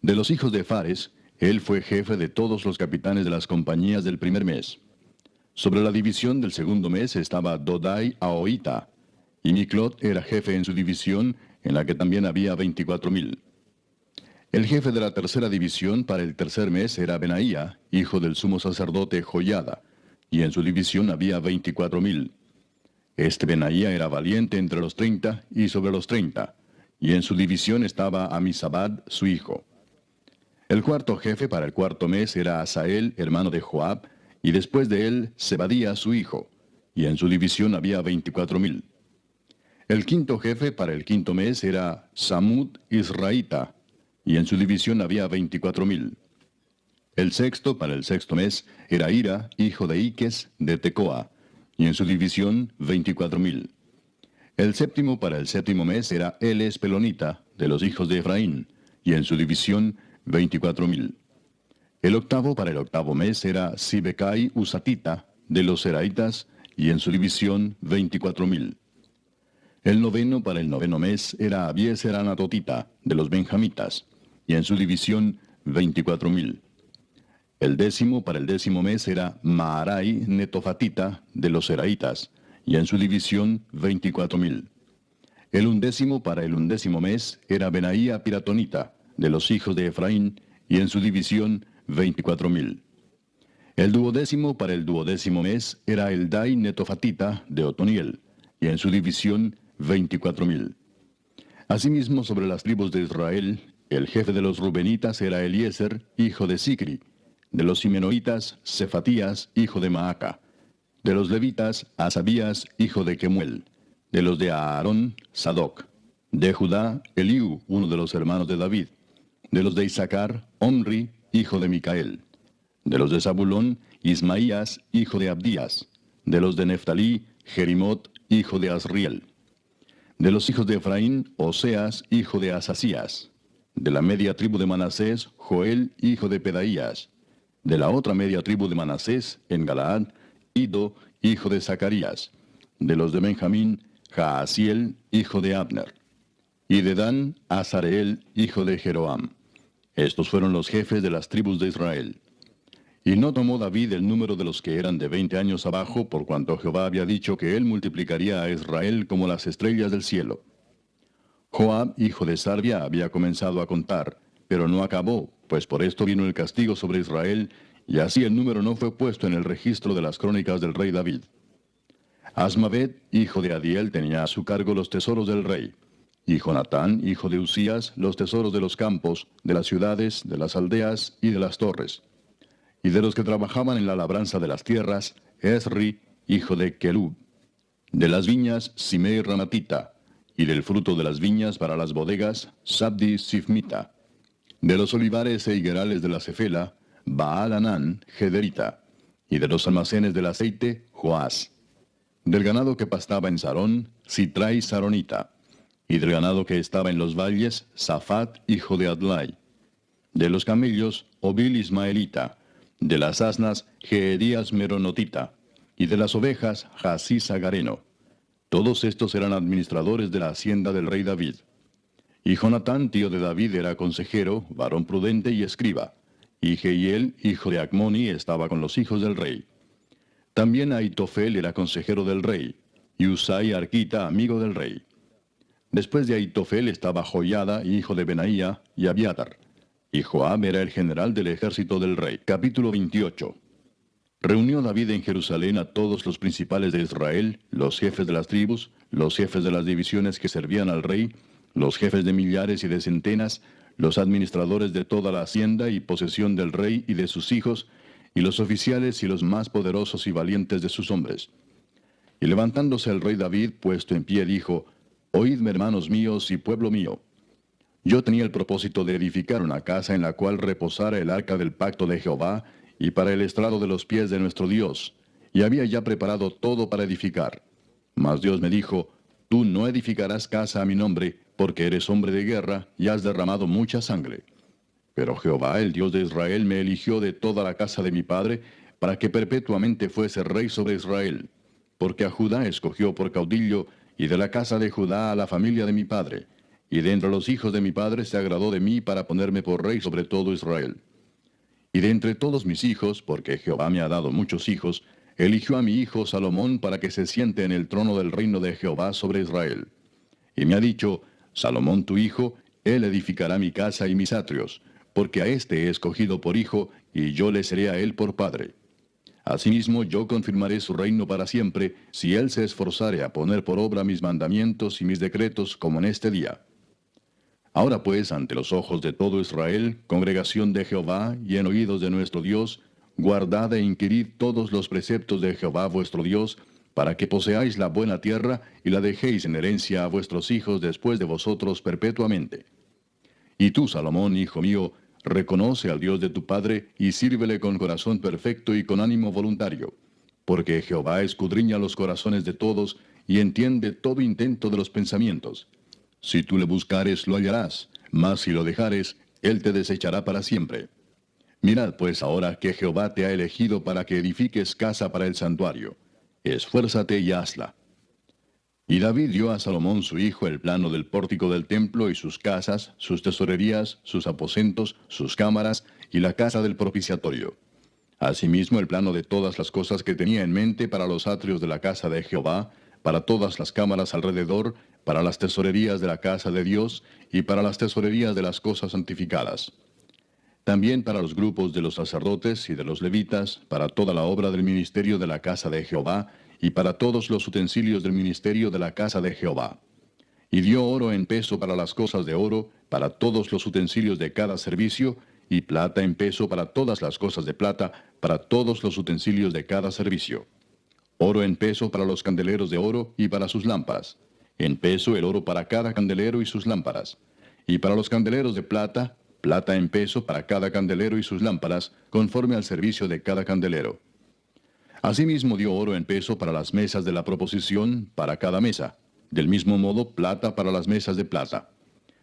De los hijos de Fares, él fue jefe de todos los capitanes de las compañías del primer mes. Sobre la división del segundo mes estaba Dodai Ahoita, y Miclot era jefe en su división, en la que también había 24,000. El jefe de la tercera división para el tercer mes era Benaía, hijo del sumo sacerdote Joiada, y en su división había 24,000. Este Benaía era valiente entre los 30 y sobre los 30, y en su división estaba Amisabad, su hijo. El cuarto jefe para el cuarto mes era Asael, hermano de Joab, y después de él Zebadía, su hijo, y en su división había 24,000. El quinto jefe para el quinto mes era Samud Israelita, y en su división había 24,000. El sexto para el sexto mes era Ira, hijo de Iques, de Tecoa, y en su división 24,000. El séptimo para el séptimo mes era Eles Pelonita, de los hijos de Efraín, y en su división 24,000. El octavo para el octavo mes era Sibecai Usatita, de los Seraitas, y en su división 24,000. El noveno para el noveno mes era Abieser Anatotita, de los Benjamitas, y en su división 24,000. El décimo para el décimo mes era Maarai Netofatita, de los Seraitas, y en su división 24,000. El undécimo para el undécimo mes era Benaía Piratonita, de los hijos de Efraín, y en su división 24,000. El duodécimo para el duodécimo mes era Eldai Netofatita, de Otoniel, y en su división 24,000. Asimismo, sobre las tribus de Israel, el jefe de los Rubenitas era Eliezer, hijo de Sicri; de los Simenoitas, Cefatías, hijo de Maaca; de los Levitas, Asabías, hijo de Kemuel; de los de Aarón, Sadoc; de Judá, Eliú, uno de los hermanos de David; de los de Isaacar, Omri, hijo de Micael; de los de Zabulón, Ismaías, hijo de Abdías; de los de Neftalí, Jerimot, hijo de Asriel; de los hijos de Efraín, Oseas, hijo de Asasías; de la media tribu de Manasés, Joel, hijo de Pedaías; de la otra media tribu de Manasés, en Galaad, Ido, hijo de Zacarías; de los de Benjamín, Jaasiel, hijo de Abner; y de Dan, Azareel, hijo de Jeroam. Estos fueron los jefes de las tribus de Israel. Y no tomó David el número de los que eran de 20 años abajo, por cuanto Jehová había dicho que él multiplicaría a Israel como las estrellas del cielo. Joab, hijo de Sarvia, había comenzado a contar, pero no acabó, pues por esto vino el castigo sobre Israel, y así el número no fue puesto en el registro de las crónicas del rey David. Asmavet, hijo de Adiel, tenía a su cargo los tesoros del rey, y Jonatán, hijo de Usías, los tesoros de los campos, de las ciudades, de las aldeas y de las torres. Y de los que trabajaban en la labranza de las tierras, Esri, hijo de Kelub; de las viñas, Simei Ramatita; y del fruto de las viñas para las bodegas, Sabdi Sifmita; de los olivares e higuerales de la Cefela, Baal Anán, Gederita; y de los almacenes del aceite, Joás; del ganado que pastaba en Sarón, Sitrai Saronita; y del ganado que estaba en los valles, Safat, hijo de Adlai; de los camellos, Obil Ismaelita; de las asnas, Geedías Meronotita; y de las ovejas, Jasís Agareno. Todos estos eran administradores de la hacienda del rey David. Y Jonatán, tío de David, era consejero, varón prudente y escriba. Y Jehiel, hijo de Acmoni, estaba con los hijos del rey. También Aitofel era consejero del rey, y Usai Arquita, amigo del rey. Después de Aitofel estaba Joiada, hijo de Benaía, y Abiatar. Y Joab era el general del ejército del rey. Capítulo 28. Reunió David en Jerusalén a todos los principales de Israel, los jefes de las tribus, los jefes de las divisiones que servían al rey, los jefes de millares y de centenas, los administradores de toda la hacienda y posesión del rey y de sus hijos, y los oficiales y los más poderosos y valientes de sus hombres. Y levantándose el rey David, puesto en pie, dijo: Oídme, hermanos míos y pueblo mío. Yo tenía el propósito de edificar una casa en la cual reposara el arca del pacto de Jehová, y para el estrado de los pies de nuestro Dios, y había ya preparado todo para edificar. Mas Dios me dijo: Tú no edificarás casa a mi nombre, porque eres hombre de guerra, y has derramado mucha sangre. Pero Jehová, el Dios de Israel, me eligió de toda la casa de mi padre, para que perpetuamente fuese rey sobre Israel. Porque a Judá escogió por caudillo, y de la casa de Judá a la familia de mi padre. Y de entre los hijos de mi padre se agradó de mí para ponerme por rey sobre todo Israel. Y de entre todos mis hijos, porque Jehová me ha dado muchos hijos, eligió a mi hijo Salomón para que se siente en el trono del reino de Jehová sobre Israel. Y me ha dicho: Salomón tu hijo, Él edificará mi casa y mis atrios, porque a éste he escogido por hijo, y yo le seré a él por padre. Asimismo, yo confirmaré su reino para siempre, si él se esforzare a poner por obra mis mandamientos y mis decretos como en este día. Ahora pues, ante los ojos de todo Israel, congregación de Jehová, y en oídos de nuestro Dios, guardad e inquirid todos los preceptos de Jehová vuestro Dios, para que poseáis la buena tierra, y la dejéis en herencia a vuestros hijos después de vosotros perpetuamente. Y tú, Salomón, hijo mío, reconoce al Dios de tu padre, y sírvele con corazón perfecto y con ánimo voluntario. Porque Jehová escudriña los corazones de todos, y entiende todo intento de los pensamientos. Si tú le buscares, lo hallarás, mas si lo dejares, él te desechará para siempre. Mirad pues ahora que Jehová te ha elegido para que edifiques casa para el santuario. Esfuérzate y hazla. Y David dio a Salomón su hijo el plano del pórtico del templo y sus casas, sus tesorerías, sus aposentos, sus cámaras y la casa del propiciatorio. Asimismo el plano de todas las cosas que tenía en mente para los atrios de la casa de Jehová, para todas las cámaras alrededor, para las tesorerías de la casa de Dios y para las tesorerías de las cosas santificadas. También para los grupos de los sacerdotes y de los levitas, para toda la obra del ministerio de la casa de Jehová, y para todos los utensilios del ministerio de la casa de Jehová. Y dio oro en peso para las cosas de oro, para todos los utensilios de cada servicio, y plata en peso para todas las cosas de plata, para todos los utensilios de cada servicio. Oro en peso para los candeleros de oro y para sus lámparas. En peso el oro para cada candelero y sus lámparas. Y para los candeleros de plata, plata en peso para cada candelero y sus lámparas, conforme al servicio de cada candelero. Asimismo dio oro en peso para las mesas de la proposición, para cada mesa. Del mismo modo, plata para las mesas de plata.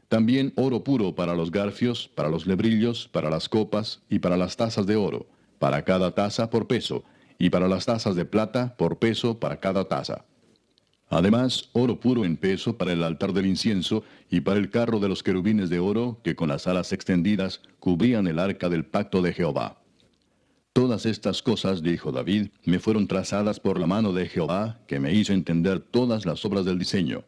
También oro puro para los garfios, para los lebrillos, para las copas y para las tazas de oro, para cada taza por peso, y para las tazas de plata por peso para cada taza. Además, oro puro en peso para el altar del incienso y para el carro de los querubines de oro que con las alas extendidas cubrían el arca del pacto de Jehová. Todas estas cosas, dijo David, me fueron trazadas por la mano de Jehová, que me hizo entender todas las obras del diseño.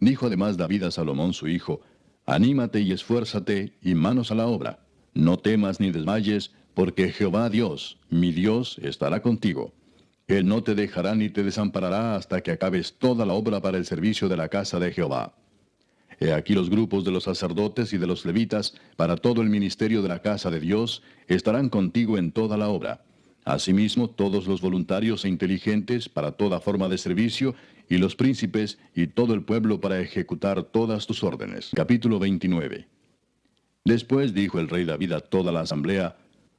Dijo además David a Salomón su hijo, anímate y esfuérzate, y manos a la obra. No temas ni desmayes, porque Jehová Dios, mi Dios, estará contigo. Él no te dejará ni te desamparará hasta que acabes toda la obra para el servicio de la casa de Jehová. He aquí los grupos de los sacerdotes y de los levitas, para todo el ministerio de la casa de Dios, estarán contigo en toda la obra. Asimismo, todos los voluntarios e inteligentes para toda forma de servicio, y los príncipes y todo el pueblo para ejecutar todas tus órdenes. Capítulo 29. Después dijo el rey David a toda la asamblea,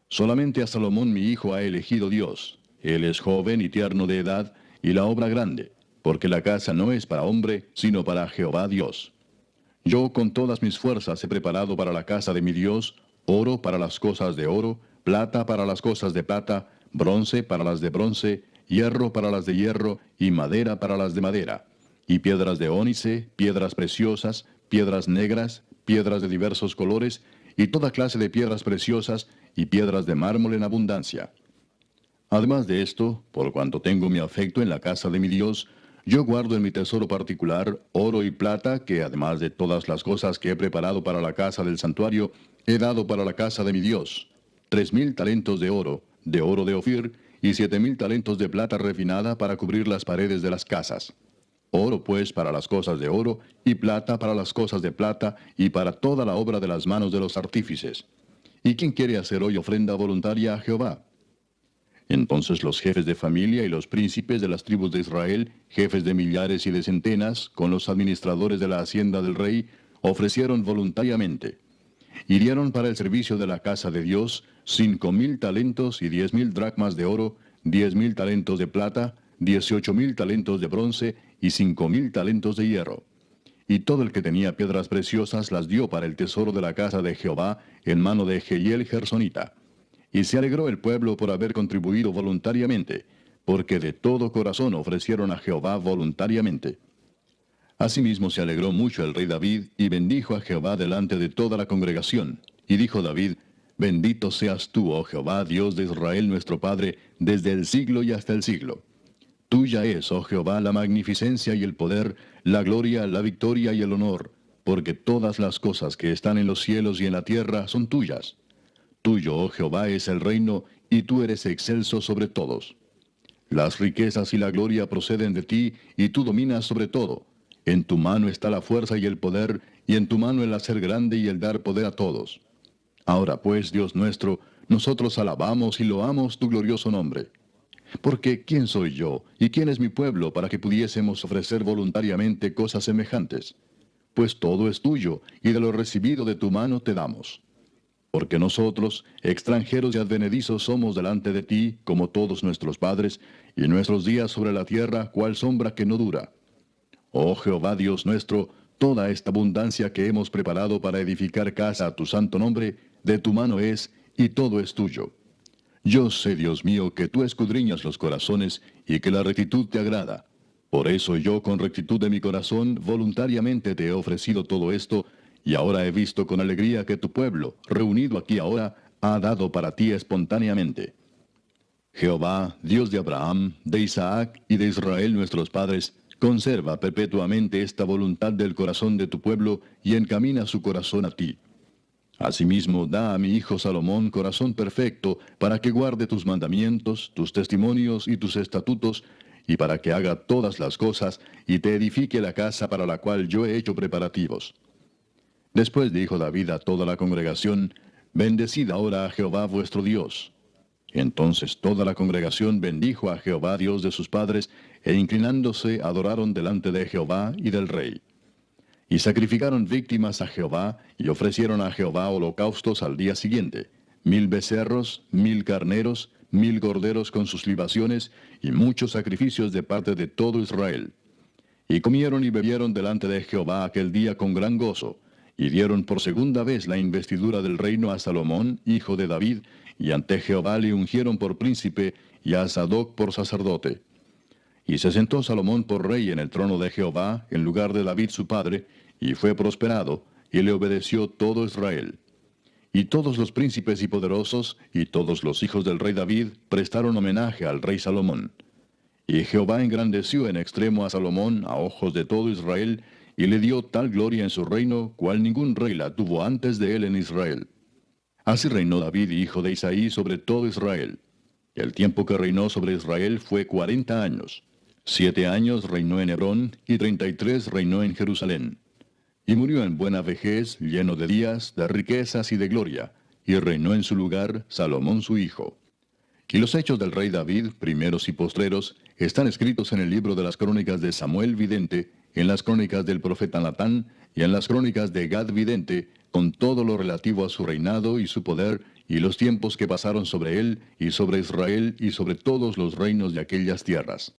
solamente a Salomón mi hijo ha elegido Dios. Él es joven y tierno de edad, y la obra grande, porque la casa no es para hombre, sino para Jehová Dios. Yo con todas mis fuerzas he preparado para la casa de mi Dios, oro para las cosas de oro, plata para las cosas de plata, bronce para las de bronce, hierro para las de hierro, y madera para las de madera, y piedras de ónice, piedras preciosas, piedras negras, piedras de diversos colores, y toda clase de piedras preciosas, y piedras de mármol en abundancia. Además de esto, por cuanto tengo mi afecto en la casa de mi Dios, yo guardo en mi tesoro particular oro y plata, que además de todas las cosas que he preparado para la casa del santuario, he dado para la casa de mi Dios, 3,000 talentos de oro de Ofir, y 7,000 talentos de plata refinada para cubrir las paredes de las casas. Oro pues para las cosas de oro, y plata para las cosas de plata, y para toda la obra de las manos de los artífices. ¿Y quién quiere hacer hoy ofrenda voluntaria a Jehová? Entonces los jefes de familia y los príncipes de las tribus de Israel, jefes de millares y de centenas, con los administradores de la hacienda del rey, ofrecieron voluntariamente. Y dieron para el servicio de la casa de Dios 5,000 talentos y 10,000 dracmas de oro, 10,000 talentos de plata, 18,000 talentos de bronce y 5,000 talentos de hierro. Y todo el que tenía piedras preciosas las dio para el tesoro de la casa de Jehová en mano de Jehiel Gersonita. Y se alegró el pueblo por haber contribuido voluntariamente, porque de todo corazón ofrecieron a Jehová voluntariamente. Asimismo se alegró mucho el rey David, y bendijo a Jehová delante de toda la congregación. Y dijo David, bendito seas tú, oh Jehová, Dios de Israel nuestro Padre, desde el siglo y hasta el siglo. Tuya es, oh Jehová, la magnificencia y el poder, la gloria, la victoria y el honor, porque todas las cosas que están en los cielos y en la tierra son tuyas. Tuyo, oh Jehová, es el reino, y tú eres excelso sobre todos. Las riquezas y la gloria proceden de ti, y tú dominas sobre todo. En tu mano está la fuerza y el poder, y en tu mano el hacer grande y el dar poder a todos. Ahora pues, Dios nuestro, nosotros alabamos y loamos tu glorioso nombre. Porque ¿quién soy yo, y quién es mi pueblo, para que pudiésemos ofrecer voluntariamente cosas semejantes? Pues todo es tuyo, y de lo recibido de tu mano te damos. Porque nosotros, extranjeros y advenedizos, somos delante de ti, como todos nuestros padres, y nuestros días sobre la tierra, cual sombra que no dura. Oh Jehová Dios nuestro, toda esta abundancia que hemos preparado para edificar casa a tu santo nombre, de tu mano es, y todo es tuyo. Yo sé, Dios mío, que tú escudriñas los corazones, y que la rectitud te agrada. Por eso yo, con rectitud de mi corazón, voluntariamente te he ofrecido todo esto, y ahora he visto con alegría que tu pueblo, reunido aquí ahora, ha dado para ti espontáneamente. Jehová, Dios de Abraham, de Isaac y de Israel nuestros padres, conserva perpetuamente esta voluntad del corazón de tu pueblo, y encamina su corazón a ti. Asimismo, da a mi hijo Salomón corazón perfecto, para que guarde tus mandamientos, tus testimonios y tus estatutos, y para que haga todas las cosas, y te edifique la casa para la cual yo he hecho preparativos. Después dijo David a toda la congregación, Bendecid ahora a Jehová vuestro Dios. Entonces toda la congregación bendijo a Jehová Dios de sus padres, e inclinándose adoraron delante de Jehová y del rey. Y sacrificaron víctimas a Jehová, y ofrecieron a Jehová holocaustos al día siguiente, 1000 becerros, 1000 carneros, 1000 corderos con sus libaciones, y muchos sacrificios de parte de todo Israel. Y comieron y bebieron delante de Jehová aquel día con gran gozo, y dieron por segunda vez la investidura del reino a Salomón, hijo de David, y ante Jehová le ungieron por príncipe, y a Sadoc por sacerdote. Y se sentó Salomón por rey en el trono de Jehová, en lugar de David su padre, y fue prosperado, y le obedeció todo Israel. Y todos los príncipes y poderosos, y todos los hijos del rey David, prestaron homenaje al rey Salomón. Y Jehová engrandeció en extremo a Salomón a ojos de todo Israel, y le dio tal gloria en su reino, cual ningún rey la tuvo antes de él en Israel. Así reinó David, hijo de Isaí, sobre todo Israel. El tiempo que reinó sobre Israel fue 40 años. 7 años reinó en Hebrón, y 33 reinó en Jerusalén. Y murió en buena vejez, lleno de días, de riquezas y de gloria, y reinó en su lugar Salomón su hijo. Y los hechos del rey David, primeros y postreros, están escritos en el libro de las crónicas de Samuel vidente, en las crónicas del profeta Natán, y en las crónicas de Gad vidente, con todo lo relativo a su reinado y su poder, y los tiempos que pasaron sobre él, y sobre Israel, y sobre todos los reinos de aquellas tierras.